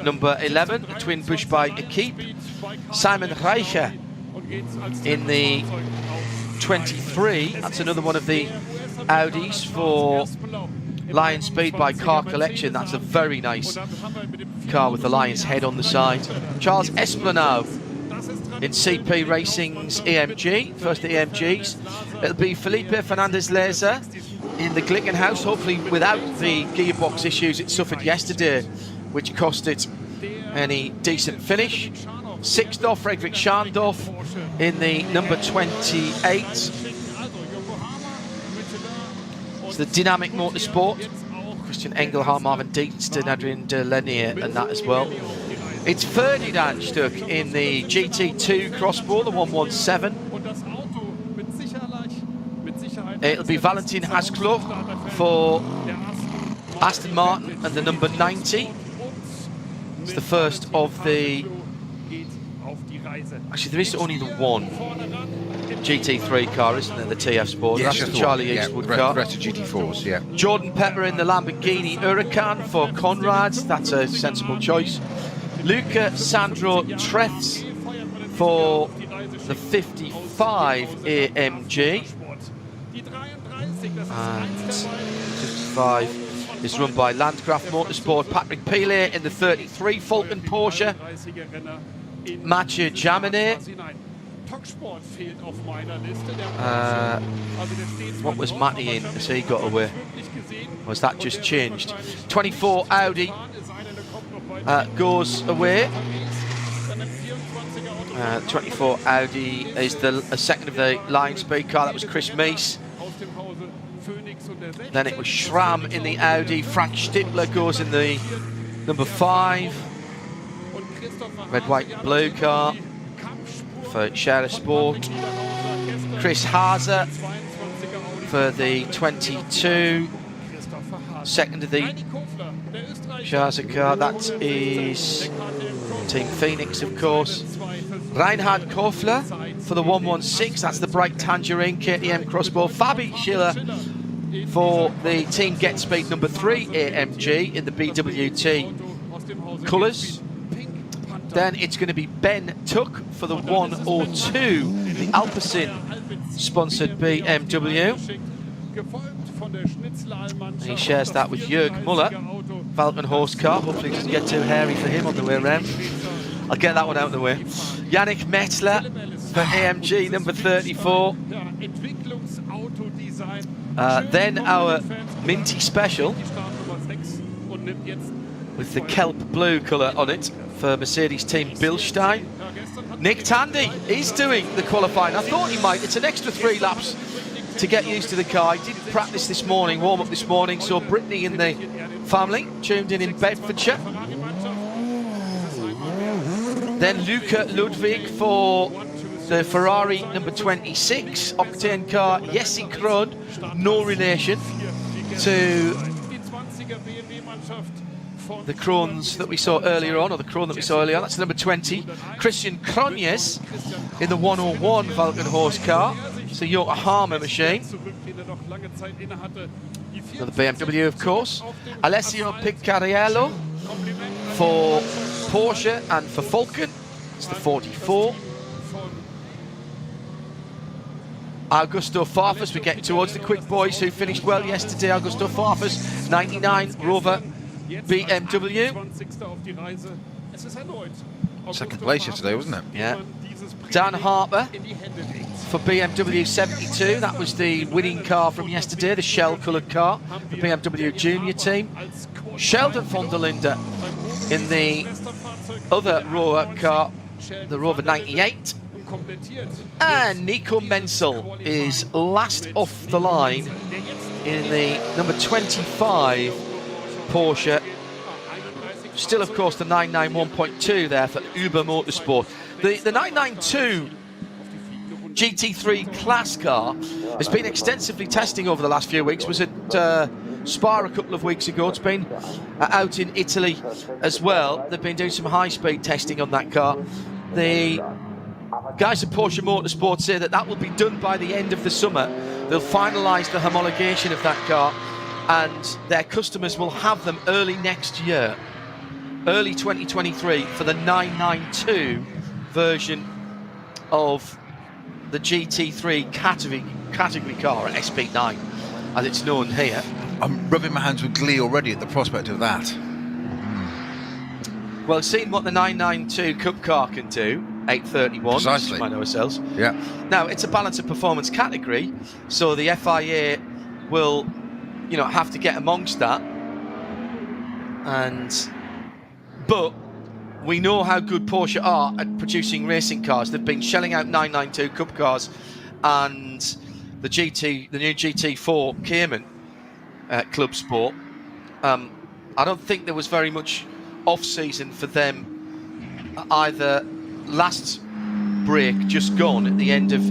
number 11, the twin Busch by Equipe. Simon Reicher in the 23. That's another one of the Audis for Lion Speed by Car Collection. That's a very nice car with the lion's head on the side. Charles Esplanade in CP Racing's AMG, first AMGs. It'll be Felipe Fernandez-Laser in the Glickenhaus, hopefully without the gearbox issues it suffered yesterday, which cost it any decent finish. Sixdorf, Frederick Scharndorf in the number 28. It's the Dynamic Motorsport. Christian Engelhardt, Marvin Diensten, Adrian Delenier and that as well. It's Ferdinand Stuck in the GT2 Crossbore, the 117. It'll be Valentin Asklov for Aston Martin and the number 90. It's the first of the... Actually, there is only the one GT3 car, isn't there? The TF Sport. Yes, that's the Charlie Eastwood car. The rest of GT4s, yeah. Jordan Pepper in the Lamborghini Huracan for Conrad. That's a sensible choice. Luca Sandro Trefs for the 55 AMG. And 55 is run by Landgraf Motorsport. Patrick Pilet in the 33 Falcon Porsche. Mathieu Jaminet. What was Matty in as he got away? Or has that just changed? 24 Audi goes away. 24 Audi is the second of the Lion Speed car. That was Chris Meese. Then it was Schramm in the Audi. Frank Stippler goes in the number 5. Red, white, and blue car for Scherer Sport. Chris Haase for the 22. Second of the Haase car. That is Team Phoenix, of course. Reinhard Kofler for the 116. That's the bright tangerine KTM Crossbow. Fabi Schiller for the Team Get Speed number 3 AMG in the BWT colours. Then it's going to be Ben Tuck for the 102, the Alpecin sponsored BMW. And he shares that with Jörg Muller, Valkenhorst car. Hopefully it doesn't get too hairy for him on the way around. I'll get that one out of the way. Yannick Metzler for AMG number 34. Then our Minty Special with the kelp blue colour on it for Mercedes Team Bilstein. Nick Tandy is doing the qualifying. I thought he might. It's an extra 3 laps to get used to the car. He did practice this morning, warm up this morning. So Brittany and the family tuned in Bedfordshire. Then Luca Ludwig for the Ferrari number 26 octane car. Jesse Crone, no relation to the Crones that we saw earlier on, or the Crone that we saw earlier on. That's number 20. Christian Cronjes in the 101 Valkenhorst car. It's a Yokohama machine. Another BMW, of course. Alessio Picariello for Porsche and for Falcon. It's the 44. Augusto Farfus, we're getting towards the quick boys who finished well yesterday. Augusto Farfus, 99 Rover BMW. Second place yesterday, wasn't it? Yeah. Dan Harper for BMW 72. That was the winning car from yesterday, the shell-coloured car, the Bmw Junior Team. Sheldon von der Linde in the other Rover car, the Rover 98. And Nico Menzel is last off the line in the number 25 Porsche. Still, of course, the 991.2 there for Uber Motorsport. The 992 GT3 class car has been extensively testing over the last few weeks. Was at Spa a couple of weeks ago. It's been out in Italy as well. They've been doing some high-speed testing on that car. The guys at Porsche Motorsport say that will be done by the end of the summer. They'll finalise the homologation of that car, and their customers will have them early next year, early 2023, for the 992 version of the GT3 category car, at SP9, as it's known here. I'm rubbing my hands with glee already at the prospect of that. Well, seeing what the 992 Cup car can do, 831, precisely. We might know ourselves. Yeah. Now, it's a balance of performance category, so the FIA will, have to get amongst that. But we know how good Porsche are at producing racing cars. They've been shelling out 992 Cup cars, and the new GT4 Cayman Club Sport. I don't think there was very much off-season for them either last break just gone at the end of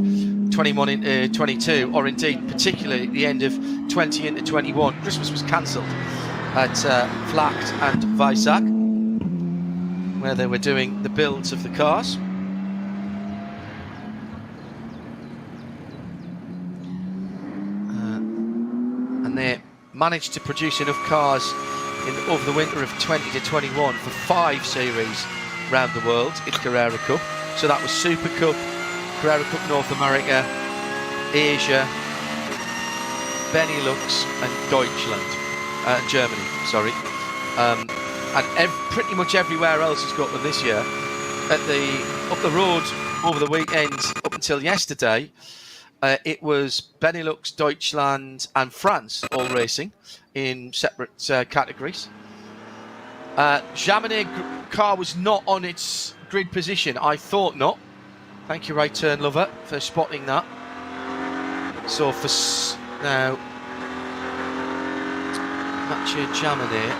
21 into 22, or indeed particularly at the end of 20 into 21. Christmas was cancelled at Flacht and Weissach, where they were doing the builds of the cars. And they managed to produce enough cars over the winter of 20 to 21 for 5 series around the world in Carrera Cup. So that was Super Cup, Carrera Cup North America, Asia, Benelux and Deutschland, Germany, sorry. And pretty much everywhere else has got them this year. Up the road over the weekend up until yesterday, it was Benelux, Deutschland and France all racing in separate categories. Jaminet car was not on its grid position. I thought not. Thank you, Right Turn Lover, for spotting that. So for now, Mathieu Jaminet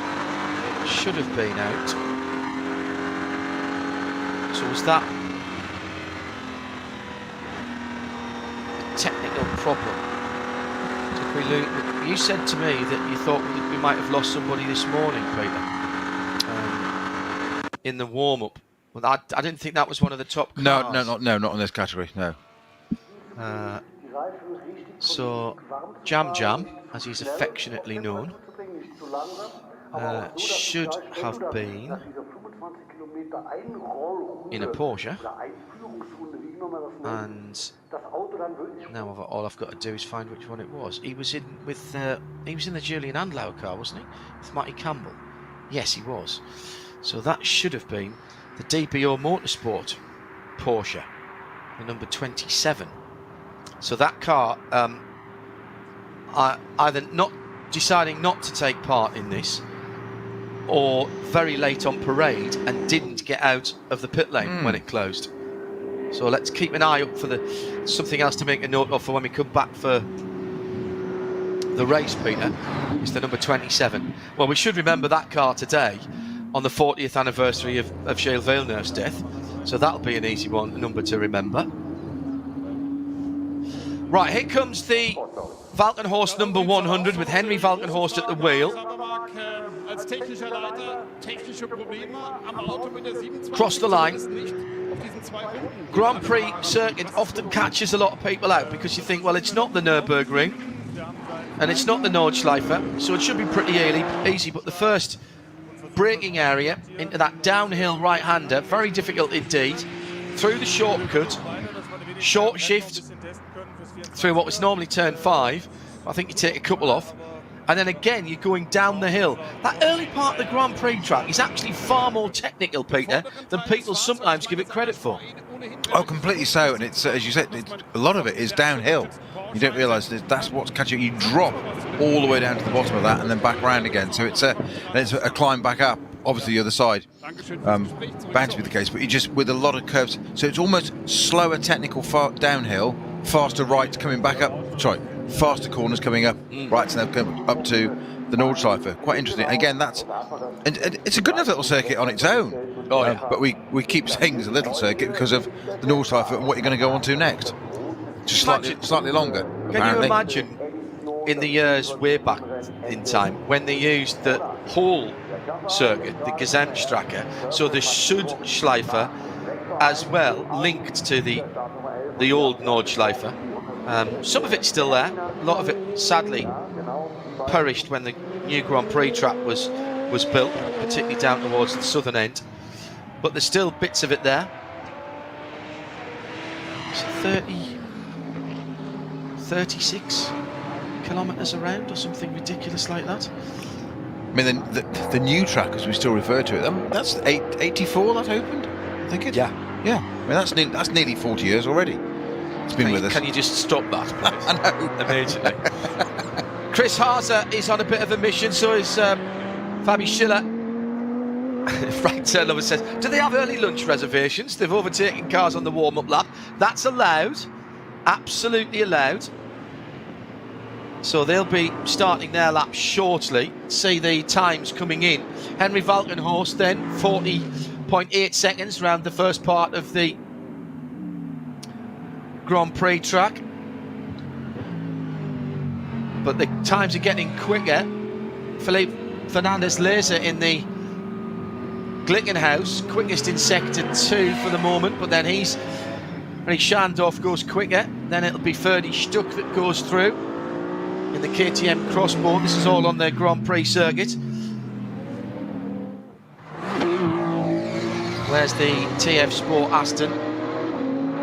should have been out. So was that a technical problem? You said to me that you thought that we might have lost somebody this morning, Peter, in the warm-up. Well, I didn't think that was one of the top cars. No, not in this category, no. So, Jam Jam, as he's affectionately known, should have been in a Porsche, and now all I've got to do is find which one it was. He was in the Julian Andlau car, wasn't he, with Matty Campbell? Yes, he was. So that should have been the DBO Motorsport Porsche, the number 27. So that car, either not deciding not to take part in this, or very late on parade and didn't get out of the pit lane when it closed. So let's keep an eye up for something else to make a note of for when we come back for the race, Peter. It's the number 27. Well, we should remember that car today on the 40th anniversary of Gilles Villeneuve's death. So that'll be an easy number to remember. Right, here comes the Valkenhorst number 100 with Henry Valkenhorst at the wheel. Cross the line. Grand Prix circuit often catches a lot of people out because you think, well, it's not the Nurburgring and it's not the Nordschleife, so it should be pretty easy. But the first braking area into that downhill right-hander, very difficult indeed. Through the shortcut, short shift through what was normally turn 5. I think you take a couple off, And then again, you're going down the hill. That early part of the Grand Prix track is actually far more technical, Peter, than people sometimes give it credit for. Oh, completely so. And it's, as you said, a lot of it is downhill. You don't realise that's what's catching you. You drop all the way down to the bottom of that and then back around again. So it's a climb back up, obviously the other side. Bound to be the case, but you just, with a lot of curves. So it's almost slower technical downhill, faster rights coming back up. Sorry. Faster corners coming up, right, so they'll come up to the Nordschleife. Quite interesting. Again, and it's a good enough little circuit on its own. Oh, yeah. But we keep saying it's a little circuit because of the Nordschleife and what you're going to go on to next. Just slightly longer. Can apparently. You imagine in the years way back in time when they used the whole circuit, the Gesamtstrecke, so the Südschleife as well, linked to the old Nordschleife. Some of it's still there. A lot of it, sadly, perished when the new Grand Prix track was built, particularly down towards the southern end. But there's still bits of it there. It's 36 kilometres around, or something ridiculous like that. I mean, the new track, as we still refer to it, that's 84 that opened. I think it. Yeah. I mean, that's nearly 40 years already. It's been with us. Can you just stop that, please? I know. Immediately. Chris Haase is on a bit of a mission, so is Fabi Schiller. Frank Turlover says, do they have early lunch reservations? They've overtaken cars on the warm-up lap. That's allowed. Absolutely allowed. So they'll be starting their lap shortly. See the times coming in. Henry Valkenhorst then, 40.8 seconds round the first part of the Grand Prix track, but the times are getting quicker. Felipe Fernandez Laser in the Glickenhaus, quickest in sector 2 for the moment, but then Schandorf goes quicker. Then it'll be Ferdi Stuck that goes through in the KTM Crossbow. This is all on the Grand Prix circuit. Where's the TF Sport Aston?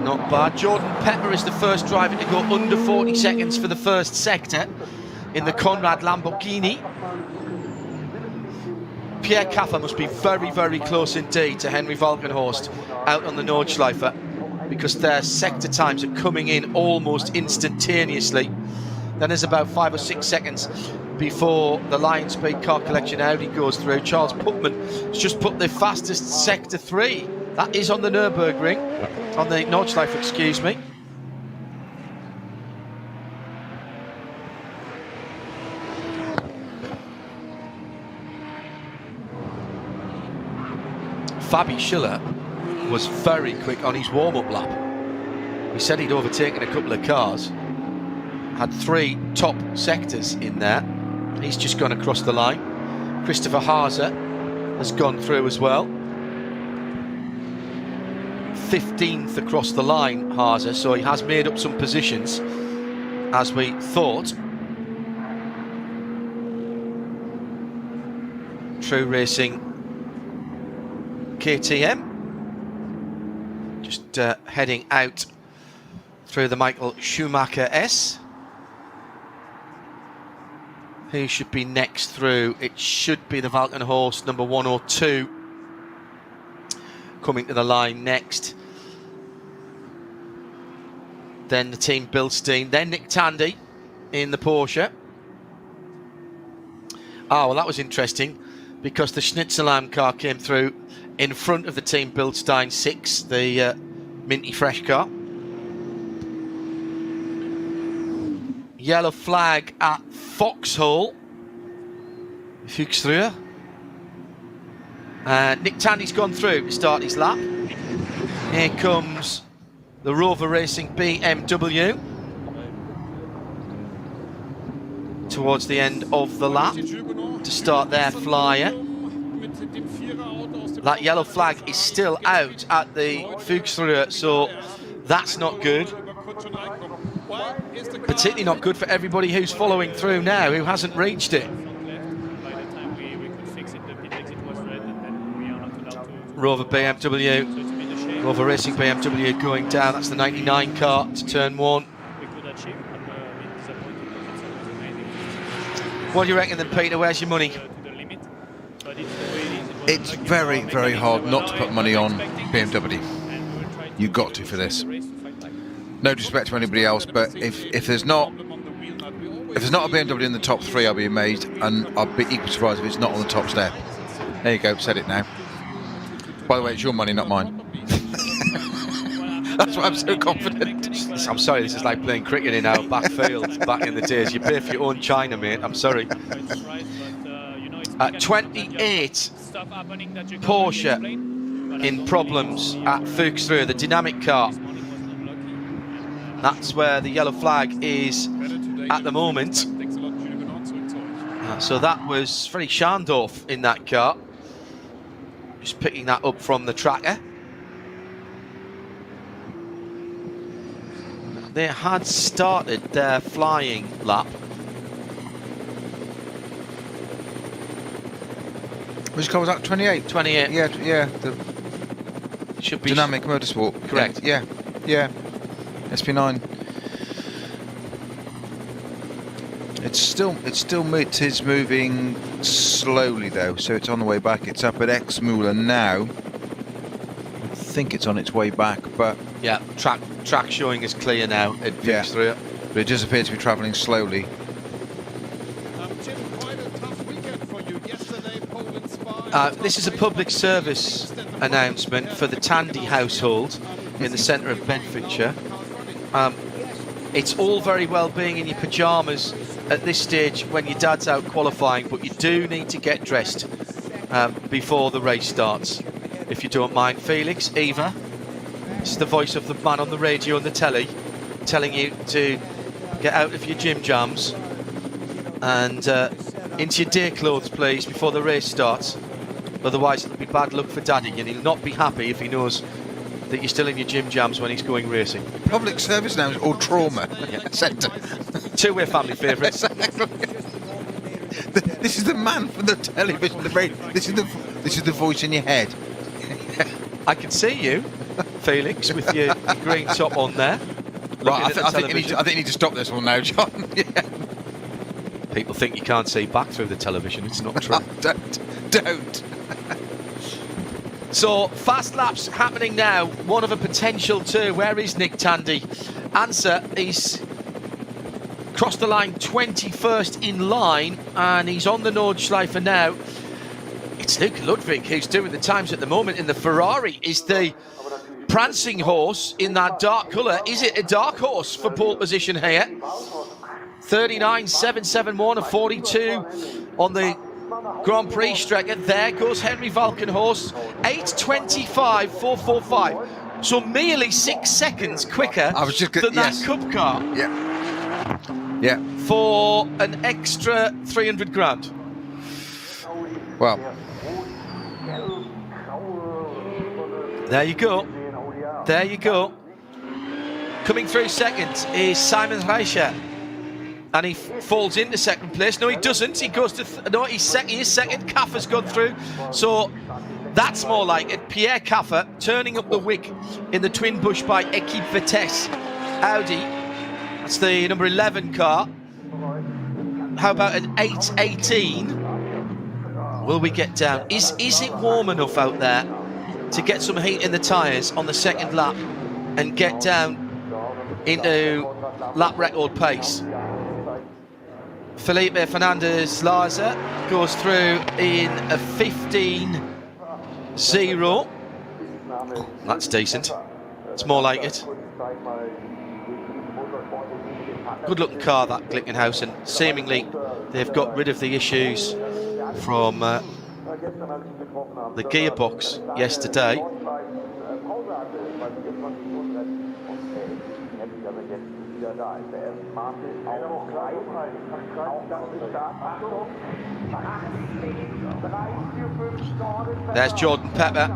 Not bad. Jordan Pepper is the first driver to go under 40 seconds for the first sector in the Conrad Lamborghini. Pierre Caffer must be very, very close indeed to Henry Valkenhorst out on the Nordschleife, because their sector times are coming in almost instantaneously. Then there's about 5 or 6 seconds before the Lion Speed Car Collection Audi goes through. Charles Putman has just put the fastest sector 3. That is on the Nürburgring, on the Nordschleife, excuse me. Fabi Schiller was very quick on his warm-up lap. We said he'd overtaken a couple of cars. Had 3 top sectors in there. He's just gone across the line. Christopher Haase has gone through as well. 15th across the line, Haase, so he has made up some positions, as we thought. True Racing KTM just heading out through the Michael Schumacher S. Who should be next through? It should be the Valkenhorst number 1 or 2 coming to the line next. Then the Team Bilstein, then Nick Tandy in the Porsche. Ah, well, that was interesting, because the Schnitzelam car came through in front of the Team Bilstein 6, the minty fresh car. Yellow flag at Vauxhall. Fuchsrue. Nick Tandy's gone through to start his lap. Here comes the Rover Racing BMW towards the end of the lap to start their flyer. That yellow flag is still out at the Fuchsrue, so that's not good. Particularly not good for everybody who's following through now, who hasn't reached it. Rover BMW, Rover Racing BMW going down. That's the 99 car to turn 1. What do you reckon then, Peter? Where's your money? It's very, very hard not to put money on BMW. You've got to for this. No disrespect to anybody else, but if there's not a BMW in the top 3, I'll be amazed, and I'll be equally surprised if it's not on the top step. There you go, said it now. By the way, it's your money, not mine. That's why I'm so confident. I'm sorry, this is like playing cricket in our backfield back in the days. You pay for your own china, mate. I'm sorry. 28 Porsche in problems at Fuchsrud, the dynamic car. That's where the yellow flag is at the moment. So that was Freddie Schandorf in that car. Just picking that up from the tracker. They had started their flying lap. Which car was that? 28? 28. Yeah. The should be dynamic motorsport. Correct. Yeah. SP9. It is moving slowly though, so it's on the way back. It's up at Exmüller now. I think it's on its way back, but yeah, track showing is clear now at Fuchsrud. But it does appear to be travelling slowly. This is a public service announcement for the Tandy household in the centre of Bedfordshire. It's all very well being in your pyjamas at this stage when your dad's out qualifying, but you do need to get dressed before the race starts, if you don't mind. Felix, Eva, this is the voice of the man on the radio and the telly telling you to get out of your gym jams and into your day clothes, please, before the race starts. Otherwise it'll be bad luck for Daddy, and he'll not be happy if he knows that you're still in your gym jams when he's going racing. Public service now or trauma centre. Two-way family favourites. This is the man from the television, the radio. This is the voice in your head. I can see you, Felix, with your green top on there. Right, I think you need to stop this one now, John. Yeah. People think you can't see back through the television. It's not true. Don't. So, fast laps happening now. One of a potential two. Where is Nick Tandy? Answer, he's crossed the line 21st in line, and he's on the Nordschleife now. It's Luke Ludwig who's doing the times at the moment in the Ferrari. Is the prancing horse in that dark colour. Is it a dark horse for pole position here? 39.771, a 42 on the Grand Prix Strecker. There goes Henry Valkenhorst, 8.25.445. So merely 6 seconds quicker than that Cup car. Yeah. For an extra 300 grand. Well, there you go. There you go. Coming through second is Simon Reicher. And he falls into second place. No, he doesn't. He goes to... no, he is second. Kaffer's gone through. So that's more like it. Pierre Kaffer turning up the wick in the twin bush by Equipe Vitesse Audi. That's the number 11 car. How about an 8.18? Will we get down? Is it warm enough out there to get some heat in the tyres on the second lap and get down into lap record pace? Felipe Fernandez Larza goes through in a 15.0. That's decent. It's more like it. Good looking car, that Glickenhaus, and seemingly they've got rid of the issues from the gearbox yesterday. There's Jordan Pepper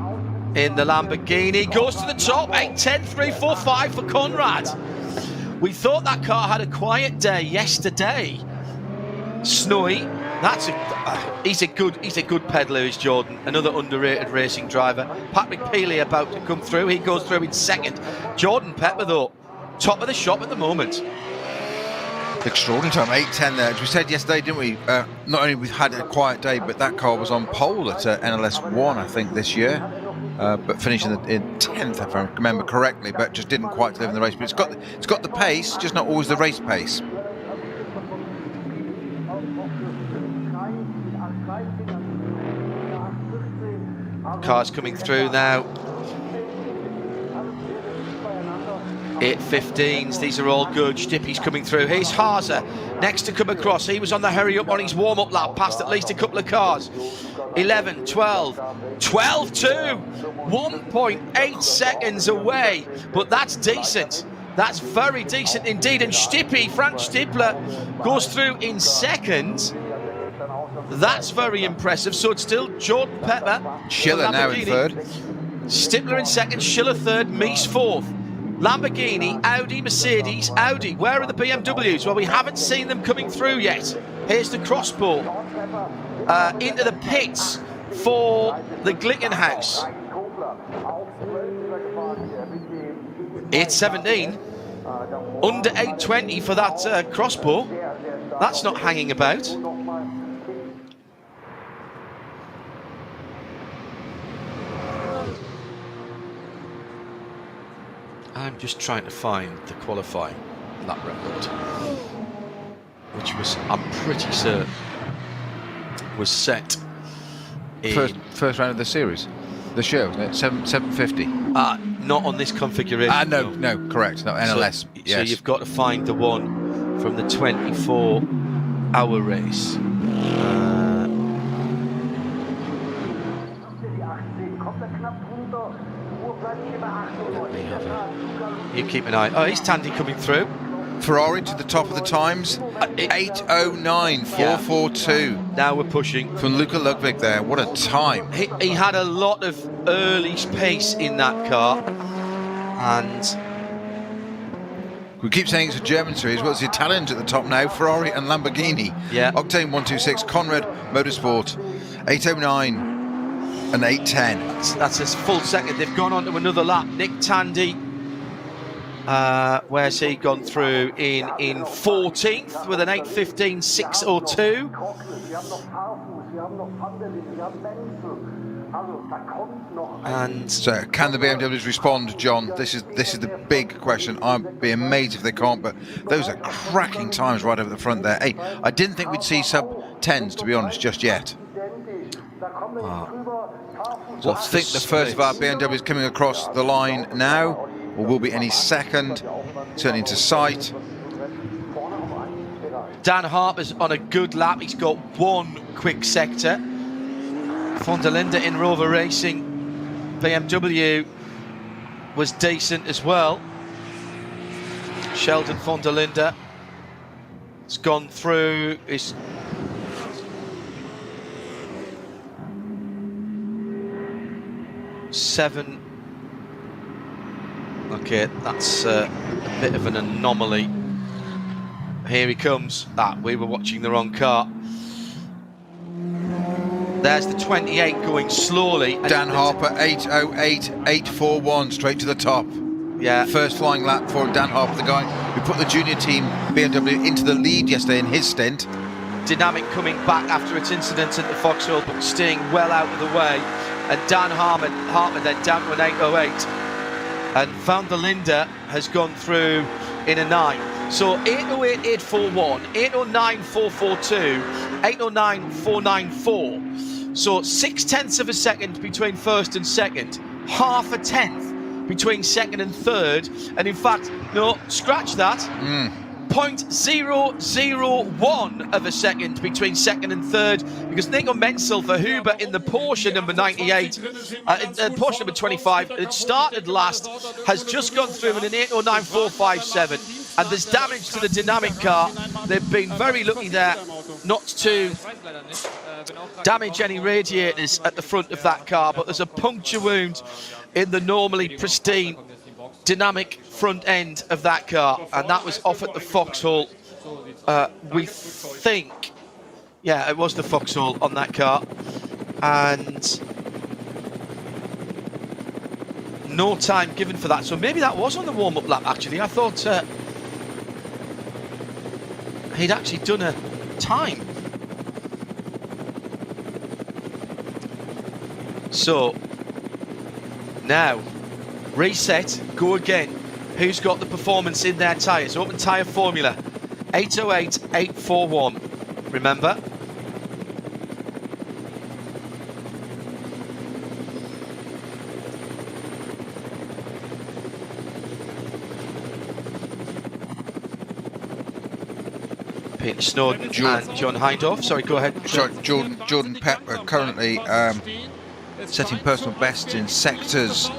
in the Lamborghini, goes to the top, 8.10.345 for Conrad. We thought that car had a quiet day yesterday. Snowy, he's a good peddler, is Jordan. Another underrated racing driver. Patrick Peely about to come through. He goes through in second. Jordan Pepper though, top of the shop at the moment. Extraordinary time, 8:10 there. As we said yesterday, didn't we? Not only we've had a quiet day, but that car was on pole at NLS 1, I think, this year. But finishing in 10th, if I remember correctly, but just didn't quite deliver in the race. But it's got the pace, just not always the race pace. Cars coming through now. 8:15s, these are all good. Stippy's coming through. Here's Haase next to come across. He was on the hurry up on his warm-up lap, passed at least a couple of cars. 11, 12, 12-2, 1.8 seconds away, but that's decent. That's very decent indeed. And Stippy, Frank Stippler, goes through in second. That's very impressive. So it's still Jordan Pepper. Schiller now in third. Stippler in second, Schiller third, Mies fourth. Lamborghini, Audi, Mercedes, Audi. Where are the BMWs? Well, we haven't seen them coming through yet. Here's the crossball into the pits for the Glickenhaus. 8:17, under 8:20 for that crossball. That's not hanging about. I'm just trying to find the qualifying lap record, which was, I'm pretty certain, was set in first round of the series, the show, wasn't it? 750. Not on this configuration. No, correct. No, NLS. So you've got to find the one from the 24-hour race. You keep an eye. Oh, here's Tandy coming through. Ferrari to the top of the times. 8:09, 4:42. Now we're pushing. From Luca Ludwig there. What a time. He had a lot of early pace in that car. And we keep saying it's a German series. Well, it's the Italians at the top now. Ferrari and Lamborghini. Yeah. Octane 126, Conrad Motorsport. 8:09 and 8:10. That's a full second. They've gone on to another lap. Nick Tandy. Where's he gone through? In 14th with an 8:15 6:02. And so, can the BMWs respond, John? This is the big question. I'd be amazed if they can't. But those are cracking times right over the front there. Hey, I didn't think we'd see sub-10s, to be honest, just yet. So I think the first of our BMWs coming across the line now. Or will be any second, turning into sight. Dan Harper's on a good lap. He's got one quick sector. Von der Linde in Rover Racing BMW was decent as well. Sheldon von der Linde has gone through. Is seven. Okay, that's a bit of an anomaly. Here he comes. We were watching the wrong car. There's the 28 going slowly. Dan Harper, 8:08, 8:41, straight to the top. Yeah. First flying lap for Dan Harper, the guy who put the junior team BMW into the lead yesterday in his stint. Dynamic coming back after its incident at the Foxhole, but staying well out of the way. And Dan Harper then down to an 8:08. And van der Linde has gone through in a 9. So 8:08, 8:41, 8:09, 4:42, 8:09, 4:94. So 0.6 of a second between first and second, half a tenth between second and third. And in fact, no, scratch that. 0.001 of a second between second and third, because Nico Menzel for Huber in the Porsche number 98, Porsche number 25, it started last, has just gone through in an 8:09.457, and there's damage to the dynamic car. They've been very lucky there not to damage any radiators at the front of that car, but there's a puncture wound in the normally pristine dynamic front end of that car, and that was off at the Foxhole. We think, yeah, it was the Foxhole on that car, and no time given for that. So maybe that was on the warm-up lap, actually. I thought he'd actually done a time. So now reset, go again. Who's got the performance in their tyres? Open tyre formula 808.841. Remember. Peter Snowden and John Hindorf. Sorry, go ahead. Sorry, Jordan Pepper currently setting personal bests in sectors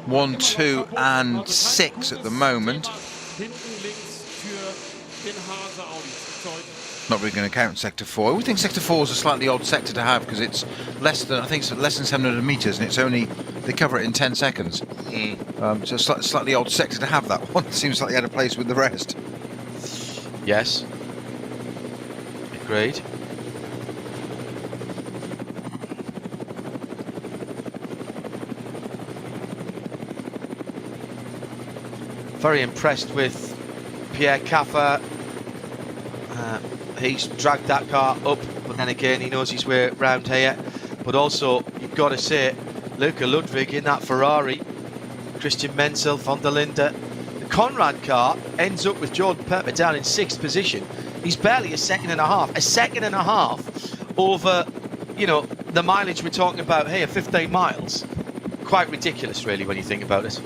1, 2 and 6 at the moment. Not really going to count sector 4. We think sector 4 is a slightly odd sector to have because it's less than, I think it's less than 700 meters, and it's only, they cover it in 10 seconds. So slightly odd sector to have, that one. Seems like they had a place with the rest. Yes. Agreed. Very impressed with Pierre Caffer. He's dragged that car up, but then again, he knows his way around here. But also, you've got to say, Luca Ludwig in that Ferrari, Christian Menzel, von der Linde. The Conrad car ends up with Jordan Pepper down in 6th position. He's barely a second and a half. A second and a half over, you know, the mileage we're talking about here, 15 miles. Quite ridiculous, really, when you think about it.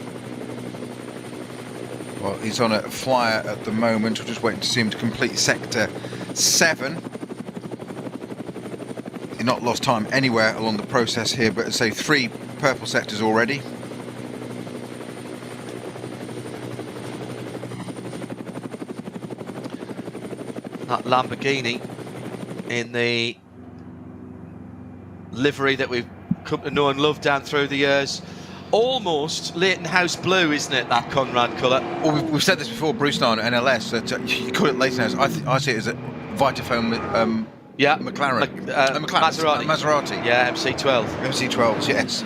Well, he's on a flyer at the moment. We're just waiting to see him to complete sector 7. He's not lost time anywhere along the process here, but say 3 purple sectors already. That Lamborghini in the livery that we've come to know and love down through the years. Almost Leighton House blue, isn't it, that Conrad colour? Well, we've said this before, Bruce and I on NLS, that you call it Leighton House. I see it as a Vitaphone McLaren. Maserati. Yeah, MC12. MC12s, yes.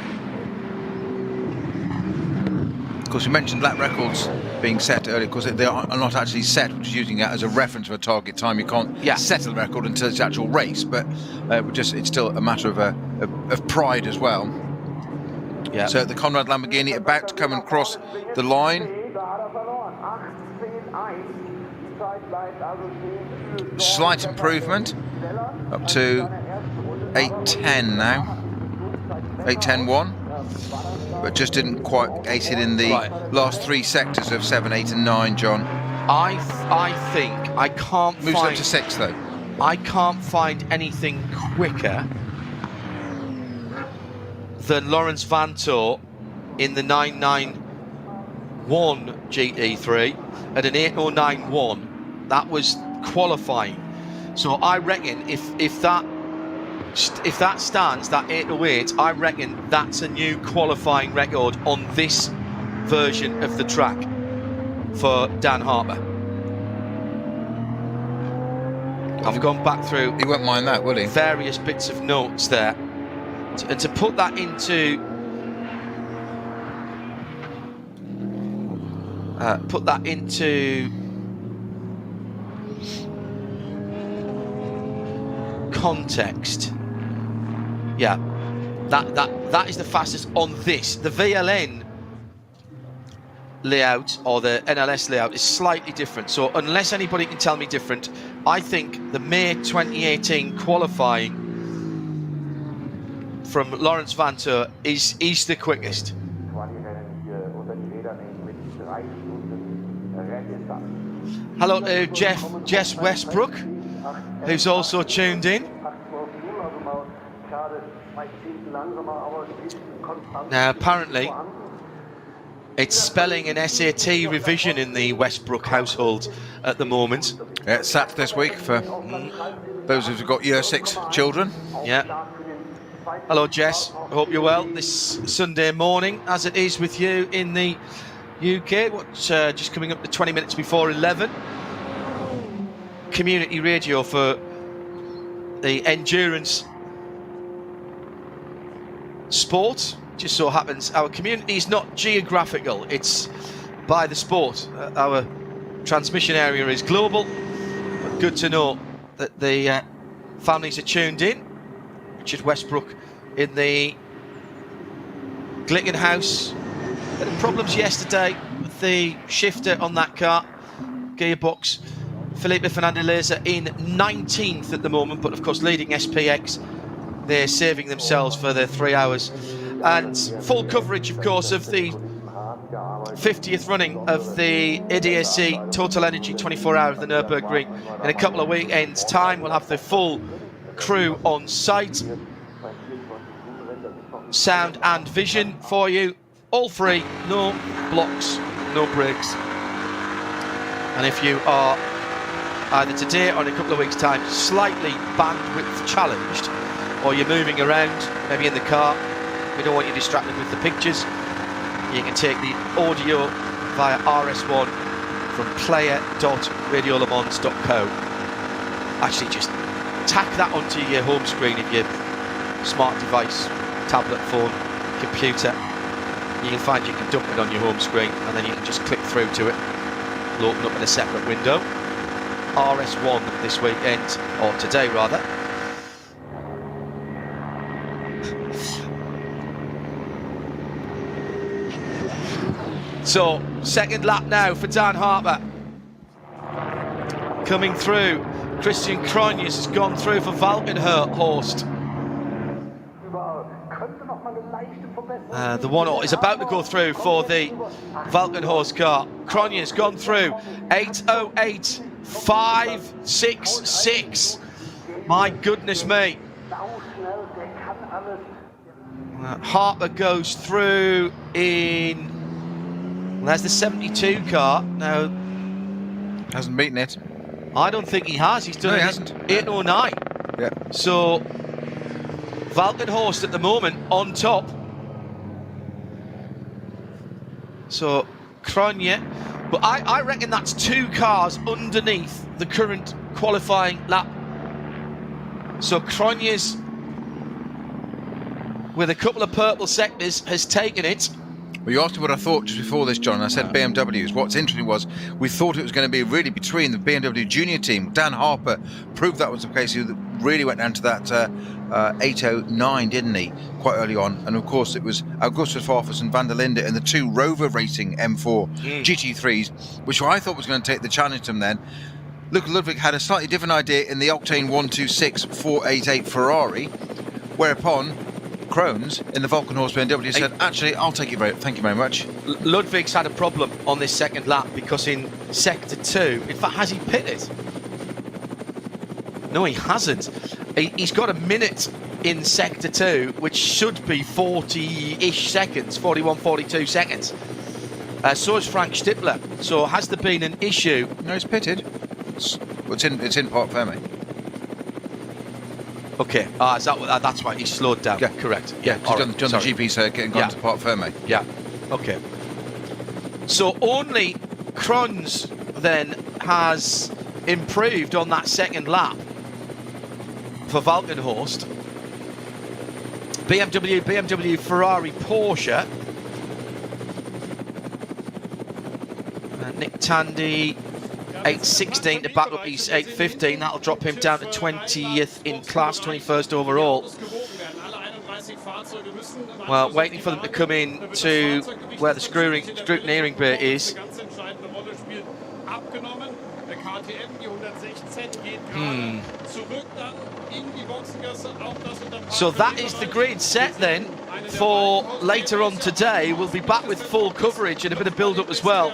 Of course, we mentioned lap records being set earlier. Of course, they are not actually set, which is using that as a reference for a target time. You can't set a record until it's actual race, but it's still a matter of pride as well. Yeah. So the Conrad Lamborghini about to come and cross the line. Slight improvement up to 8:10 now. 8:10.1. But just didn't quite ace it in the last 3 sectors of 7, 8 and 9, John. I think I can't Moves up to 6 though. I can't find anything quicker than Lawrence Vanto in the 991 GT3 at an 809.1. That was qualifying. So I reckon if that stands, that 808, I reckon that's a new qualifying record on this version of the track for Dan Harper. I've gone back through. He won't mind that, will he? Various bits of notes there. And to put that into context, yeah, that is the fastest on this. The VLN layout or the NLS layout is slightly different. So unless anybody can tell me different, I think the May 2018 qualifying from Lawrence Vanto is the quickest. Hello to Jess Westbrook, who's also tuned in. Now apparently it's spelling an SAT revision in the Westbrook household at the moment. Yeah, it's SAT this week for those who've got year 6 children. Yeah. Hello Jess, I hope you're well this Sunday morning, as it is with you in the UK. Just coming up to 20 minutes before 11. Community radio for the endurance sport. Just so happens our community is not geographical, it's by the sport. Our transmission area is global, but good to know that the families are tuned in. Richard Westbrook in the Glickenhaus. Had problems yesterday with the shifter on that car, gearbox. Felipe Fernandez in 19th at the moment, but of course leading SPX. They're saving themselves for their 3 hours. And full coverage, of course, of the 50th running of the ADAC Total Energy 24-hour of the Nürburgring. In a couple of weekends' time, we'll have the full crew on site. Sound and vision for you, all free, no blocks, no breaks. And if you are either today or in a couple of weeks' time slightly bandwidth challenged, or you're moving around, maybe in the car, we don't want you distracted with the pictures, you can take the audio via RS1 from player.radiolemans.co. Actually, just tack that onto your home screen of your smart device, tablet, phone, computer. You can find you can dump it on your home screen, and then you can just click through to it. It'll open up in a separate window. RS1 this weekend, or today rather. So, second lap now for Dan Harper. Coming through, Christian Crone has gone through for Valkenhorst. The one is about to go through for the Valkenhorst car. Crone has gone through 8:08.566. My goodness me. Harper goes through in. Well, there's the 72 car. Now, hasn't beaten it. I don't think he has. He's done 8:09. Yeah. So Valkenhorst at the moment on top. So Crone, but I reckon that's 2 cars underneath the current qualifying lap. So Cronje's, with a couple of purple sectors, has taken it. Well, you asked me what I thought just before this, John, and I said BMWs. What's interesting was we thought it was going to be really between the Bmw Junior Team. Dan Harper proved that was the case. He really went down to that 8:09, didn't he, quite early on. And of course it was Augustus Farfus and Van der Linde in the 2 Rover Racing M4 GT3s, which I thought was going to take the challenge to them then. Luca Ludwig had a slightly different idea in the Octane 126 488 Ferrari, whereupon Crone's in the Valkenhorst BMW said, actually, I'll take it, thank you very much. Ludwig's had a problem on this second lap because in Sector 2, in fact, has he pitted? No, he hasn't. He's got a minute in Sector 2, which should be 40-ish seconds, 41, 42 seconds. So is Frank Stippler. So has there been an issue? No, he's pitted. It's in Parc Fermé. Okay, that's why he slowed down. Yeah, correct. Yeah, he's done the GP circuit and gone to Parc Fermé. Yeah, okay. So only Crone's then has improved on that second lap for Valkenhorst. BMW, Ferrari, Porsche. Nick Tandy, 8:16 to back up his 8:15. That'll drop him down to 20th in class, 21st overall. Well, waiting for them to come in to where the scrutineering bay is. So that is the grid set then for later on today. We'll be back with full coverage and a bit of build-up as well.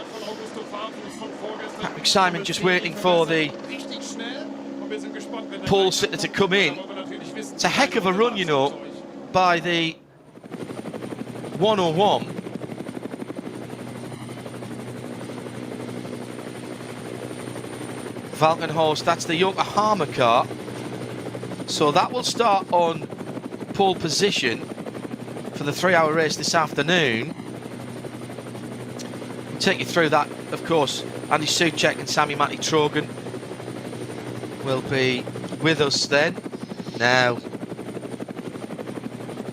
Patrick Simon just waiting for the pole sitter to come in. It's a heck of a run, you know, by the 101. Valkenhorst, that's the Yokohama car. So that will start on pole position for the 3-hour race this afternoon. We'll take you through that, of course. Andy Soucek and Sami Matti-Trogan will be with us then. Now,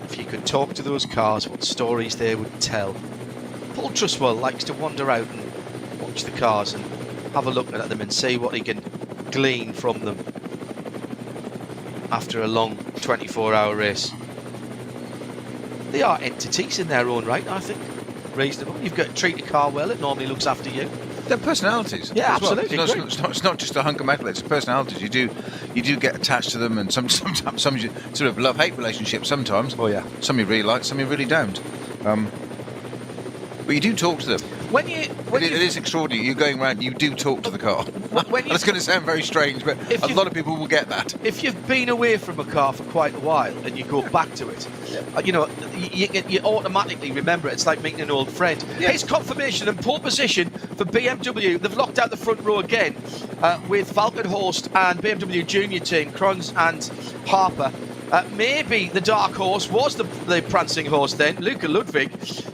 if you could talk to those cars, what stories they would tell. Paul Truswell likes to wander out and watch the cars and have a look at them and see what he can glean from them after a long 24-hour race. They are entities in their own right, I think. Reasonable. You've got to treat a car well, it normally looks after you. They're personalities. Yeah, well. absolutely. It's not just a hunk of metal, it's personalities. You do get attached to them, and sometimes some you sort of love-hate relationships sometimes. Oh yeah. Some you really like, some you really don't. But you do talk to them. It is extraordinary. You're going around, you do talk to the car. That's going to sound very strange, but a lot of people will get that. If you've been away from a car for quite a while and you go back to it, you know, you automatically remember it. It's like meeting an old friend. Yeah. Here's confirmation and pole position for BMW. They've locked out the front row again with Valkenhorst and BMW Junior Team, Crone and Harper. Maybe the dark horse was the prancing horse then, Luca Ludwig,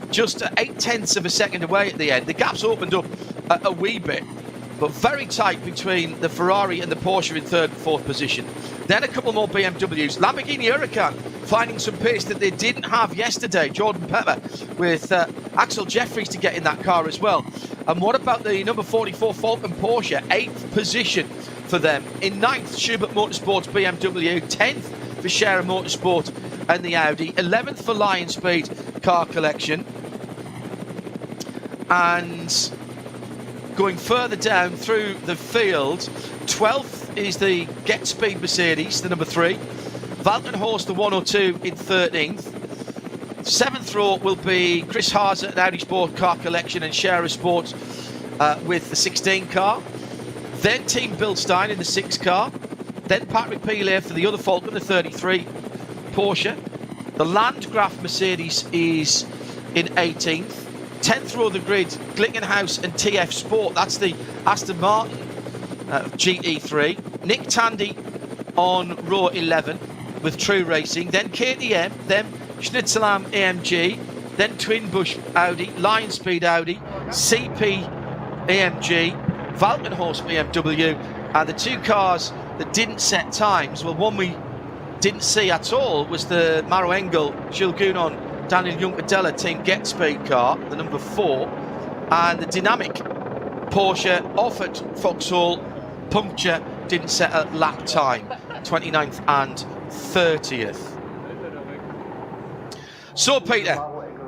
just 0.8 of a second away at the end. The gap's opened up a wee bit, but very tight between the Ferrari and the Porsche in third and fourth position. Then a couple more BMWs. Lamborghini Huracan finding some pace that they didn't have yesterday. Jordan Pepper with Axel Jeffries to get in that car as well. And what about the number 44 Falcon Porsche? 8th position for them. In 9th, Schubert Motorsports BMW. 10th for Scherer Motorsport and the Audi. 11th for Lion Speed Car Collection. And going further down through the field, 12th is the Get Speed Mercedes, the number 3. Valkenhorst, the 102 in 13th. 7th row will be Chris Haase and Audi Sport Car Collection and Scherer Sport with the 16 car. Then Team Bilstein in the 6 car. Then Patrick Pilet for the other Falcon, the 33 Porsche. The Landgraf Mercedes is in 18th. 10th row of the grid, Glickenhaus and TF Sport. That's the Aston Martin GT3. Nick Tandy on row 11 with True Racing. Then KTM, then Schnitzelam AMG, then Twin Bush Audi, Lion Speed Audi, CP AMG, Valkenhorst BMW, and the 2 cars that didn't set times, well, one we didn't see at all was the Maro Engel, Jules Gounon, Daniel Juncadella Team Get Speed car, the number 4, and the dynamic Porsche offered Vauxhall Puncture didn't set a lap time, 29th and 30th. So, Peter,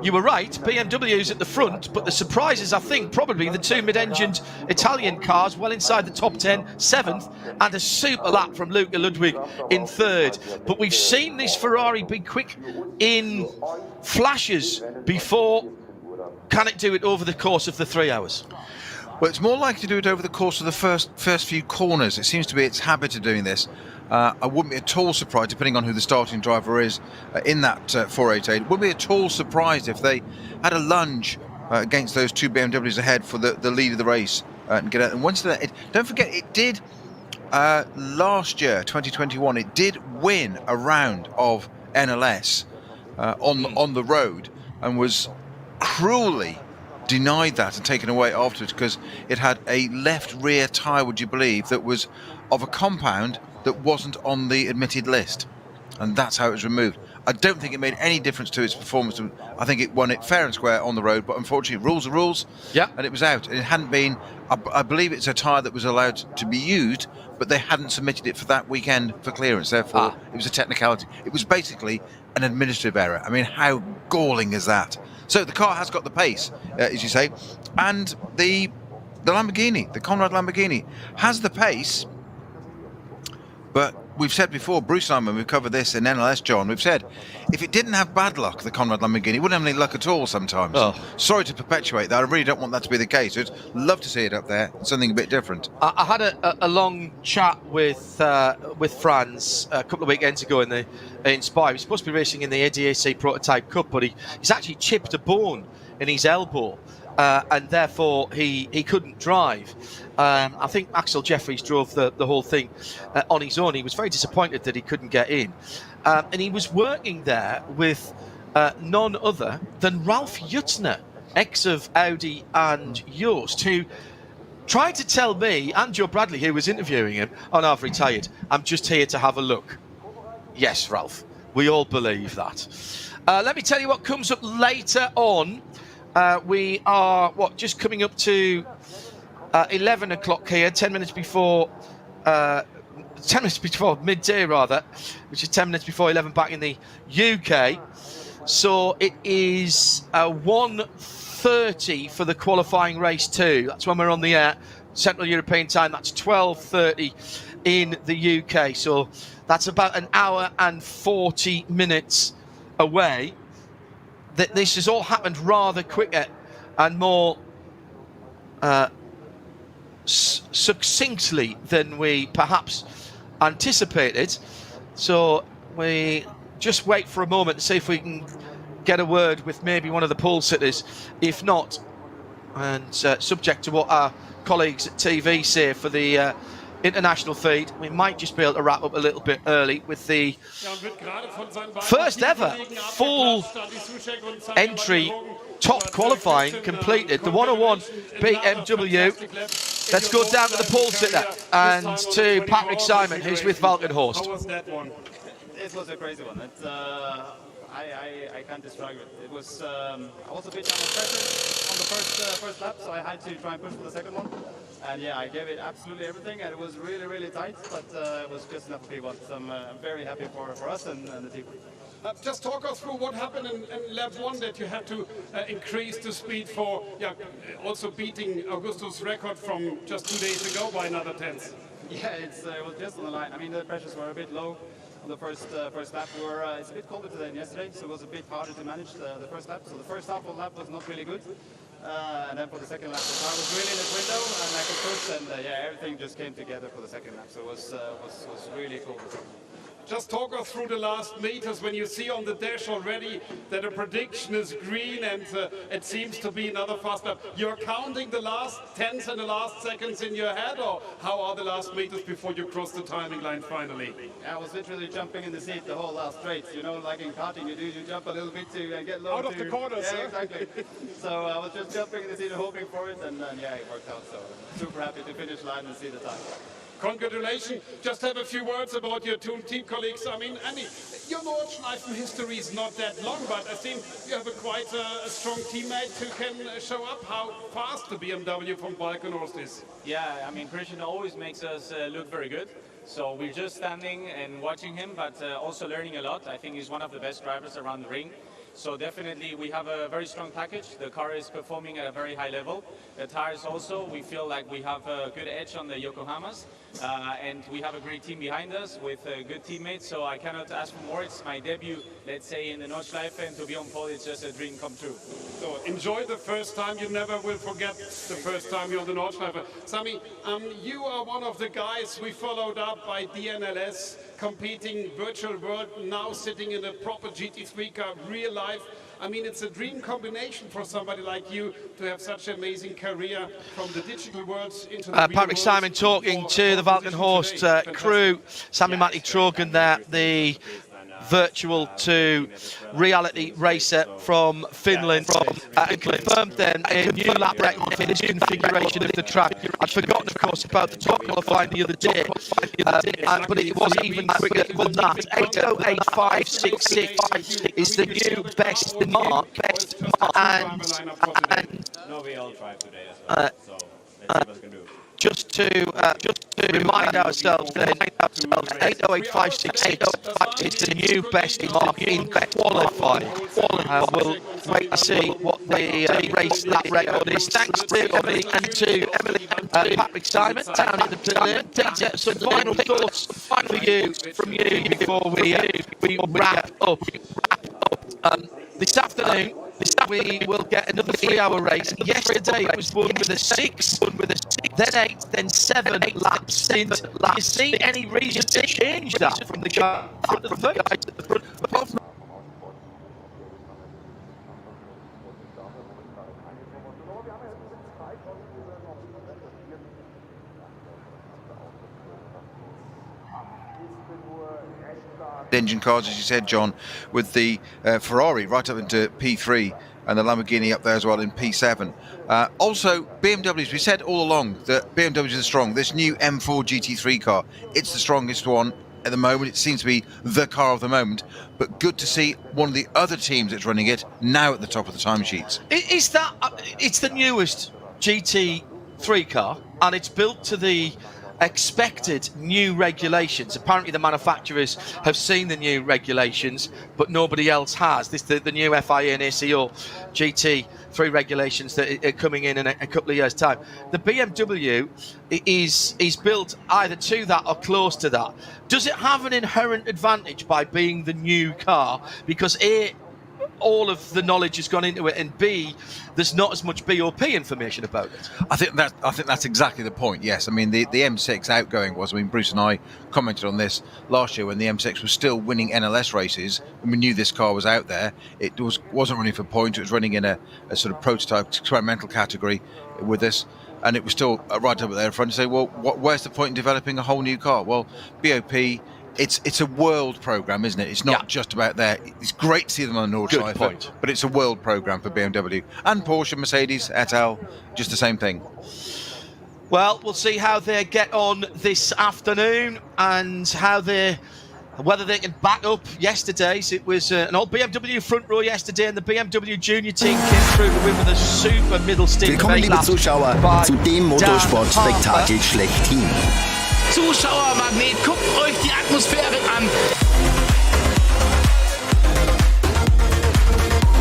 you were right, BMW's at the front, but the surprise is, I think, probably the 2 mid-engined Italian cars well inside the top 10, 7th, and a super lap from Luca Ludwig in 3rd. But we've seen this Ferrari be quick in flashes before. Can it do it over the course of the 3 hours? Well, it's more likely to do it over the course of the first few corners. It seems to be its habit of doing this. I wouldn't be at all surprised, depending on who the starting driver is in that 488, wouldn't be at all surprised if they had a lunge against those 2 BMWs ahead for the lead of the race and get out. And once that, don't forget, it did last year, 2021, it did win a round of NLS on the road and was cruelly denied that and taken away afterwards because it had a left rear tyre, would you believe, that was of a compound that wasn't on the admitted list, and that's how it was removed. I don't think it made any difference to its performance. I think it won it fair and square on the road, but unfortunately rules are rules. Yeah. And it was out. And it hadn't been, I believe it's a tyre that was allowed to be used, but they hadn't submitted it for that weekend for clearance, therefore it was a technicality. It was basically an administrative error. I mean, how galling is that? So the car has got the pace, as you say, and the Lamborghini, the Conrad Lamborghini, has the pace. But we've said before, Bruce and I, when we've covered this in NLS, John, we've said, if it didn't have bad luck, the Conrad Lamborghini, it wouldn't have any luck at all sometimes. Oh. Sorry to perpetuate that. I really don't want that to be the case. I'd love to see it up there, something a bit different. I had a long chat with Franz a couple of weekends ago in Spa. He was supposed to be racing in the ADAC Prototype Cup, but he's actually chipped a bone in his elbow, and therefore he couldn't drive. I think Axel Jeffries drove the whole thing on his own. He was very disappointed that he couldn't get in. And he was working there with none other than Ralf Jutzner, ex of Audi and Yost, who tried to tell me and Joe Bradley, who was interviewing him on I've Retired, I'm just here to have a look. Yes, Ralph, we all believe that. Let me tell you what comes up later on. We are, just coming up to 11 o'clock here, 10 minutes before 10 minutes before midday rather, which is 10 minutes before 11 back in the UK. So it is 1:30 for the qualifying race 2. That's when we're on the air, Central European time. That's 12:30 in the UK. So that's about an hour and 40 minutes away. This has all happened rather quicker and more succinctly than we perhaps anticipated. So we just wait for a moment to see if we can get a word with maybe one of the pole sitters. If not, and subject to what our colleagues at TV say for the international feed, we might just be able to wrap up a little bit early with the first ever full entry top qualifying completed. The 101 BMW. Let's go down to the pole sitter and to Patrick Simon, who's with Valkenhorst. How was that one? It was a crazy one. It's, I can't describe it. It was I was a bit under pressure on the first lap, so I had to try and push for the second one. And yeah, I gave it absolutely everything, and it was really, really tight, but it was just enough for P1. So I'm very happy for us and the team. Just talk us through what happened in lap 1 that you had to increase the speed for, also beating Augusto's record from just 2 days ago by another tenth. Yeah, it was just on the line. I mean, the pressures were a bit low on the first lap. It's a bit colder today than yesterday, so it was a bit harder to manage the first lap. So the first half of the lap was not really good. And then for the second lap, the car was really in the window, and I could push, and everything just came together for the second lap. So it was really cool. Just talk us through the last meters when you see on the dash already that a prediction is green and it seems to be another fast lap. You're counting the last tenths and the last seconds in your head, or how are the last meters before you cross the timing line finally? I was literally jumping in the seat the whole last straight. You know, like in karting, you jump a little bit to get low. Out of the corners. Yeah, exactly. So I was just jumping in the seat and hoping for it, and it worked out. So super happy to finish line and see the time. Congratulations. Just have a few words about your two team colleagues. I mean, Andy, your Nordschleifen history is not that long, but I think you have quite a strong teammate who can show up how fast the BMW from Valkenhorst is. Yeah, I mean, Christian always makes us look very good. So we're just standing and watching him, but also learning a lot. I think he's one of the best drivers around the ring. So definitely we have a very strong package. The car is performing at a very high level. The tires also, we feel like we have a good edge on the Yokohamas. And we have a great team behind us with good teammates. So I cannot ask for more. It's my debut, let's say, in the Nordschleife, and to be on pole, it's just a dream come true. So enjoy the first time. You never will forget the first time you're on the Nordschleife. Sami, you are one of the guys we followed up by DNLS, competing virtual world, now sitting in a proper GT3 car, real life. I mean, it's a dream combination for somebody like you to have such an amazing career from the digital world into the real Patrick world. Simon talking to the Valkenhorst crew. Sami Matti Trogen there, the virtual to reality racer from Finland, and confirmed then a new lap record for this configuration of the track. I'd forgotten, of course, about the top qualifying the other day, but it was even quicker than that. 8:08.566 is the new best mark, and No, we all tried today as well, so let's see what we can do. just to remind ourselves then, 8:08.566 is the new best mark in qualifying. We'll wait to see what the race lap record is. Thanks to Emily and to Patrick Simon down in the pavilion. Some final thoughts for you from you before we wrap up. This afternoon, we will get another 3-hour race. Yesterday it was won with a 6, then 8, then 7 lap stint. Do you see any reason to change that from the guys at the front? Engine cars, as you said, John, with the Ferrari right up into P3 and the Lamborghini up there as well in P7. Also, BMWs, we said all along that BMWs are strong. This new M4 GT3 car, it's the strongest one at the moment. It seems to be the car of the moment, but good to see one of the other teams that's running it now at the top of the timesheets. Is that, it's the newest GT3 3 car, and it's built to the expected new regulations. Apparently the manufacturers have seen the new regulations, but nobody else has. The new FIA and ACO GT3 regulations that are coming in a couple of years' time. The BMW is built either to that or close to that. Does it have an inherent advantage by being the new car? Because A, all of the knowledge has gone into it, and B, there's not as much BOP information about it. I think that's exactly the point. Yes, I mean the M6 outgoing was. I mean, Bruce and I commented on this last year when the M6 was still winning NLS races, and we knew this car was out there. It wasn't running for points. It was running in a sort of prototype experimental category with us, and it was still right up there in front. You say, well, where's the point in developing a whole new car? Well, BOP. It's a world program, isn't it? It's not just about there. It's great to see them on the Nordschleife, but it's a world program for BMW and Porsche, Mercedes, et al. Just the same thing. Well, we'll see how they get on this afternoon and whether they can back up yesterday's. It was an old BMW front row yesterday, and the Bmw Junior Team came through to win with a super middle stint. Willkommen, liebe Zuschauer, zu dem Motorsportspektakel schlechthin. Zuschauermagnet, guckt euch die Atmosphäre an.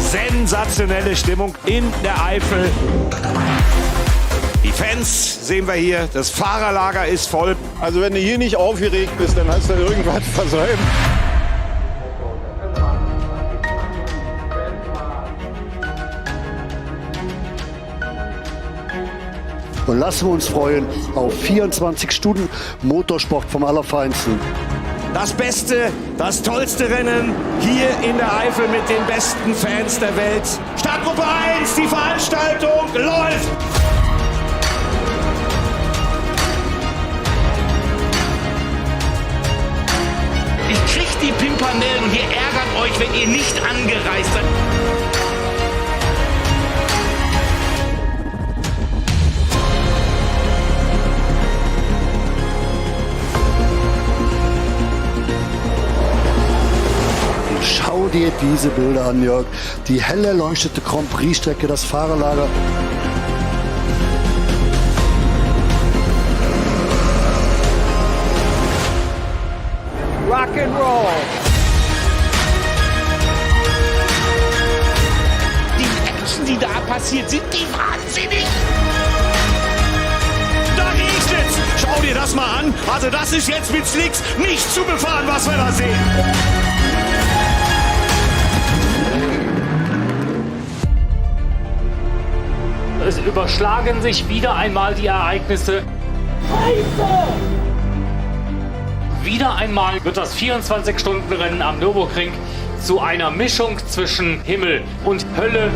Sensationelle Stimmung in der Eifel. Die Fans sehen wir hier, das Fahrerlager ist voll. Also wenn du hier nicht aufgeregt bist, dann hast du irgendwas versäumt. Und lassen wir uns freuen auf 24 Stunden Motorsport vom Allerfeinsten. Das beste, das tollste Rennen hier in der Eifel mit den besten Fans der Welt. Startgruppe 1, die Veranstaltung läuft! Ich krieg die Pimpernellen und ihr ärgert euch, wenn ihr nicht angereist seid. Schau dir diese Bilder an, Jörg. Die hell erleuchtete Grand Prix-Strecke, das Fahrerlager. Rock and roll. Die Action, die da passiert, sind die wahnsinnig. Da riecht es! Schau dir das mal an. Also das ist jetzt mit Slicks nicht zu befahren, was wir da sehen. Es überschlagen sich wieder einmal die Ereignisse. Wieder einmal wird das 24-Stunden-Rennen am Nürburgring zu einer Mischung zwischen Himmel und Hölle.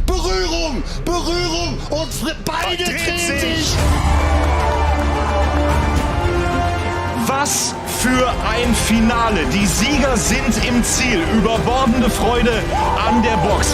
Berührung! Berührung! Und beide drehen sich! Was für ein Finale. Die Sieger sind im Ziel. Überbordende Freude an der Box.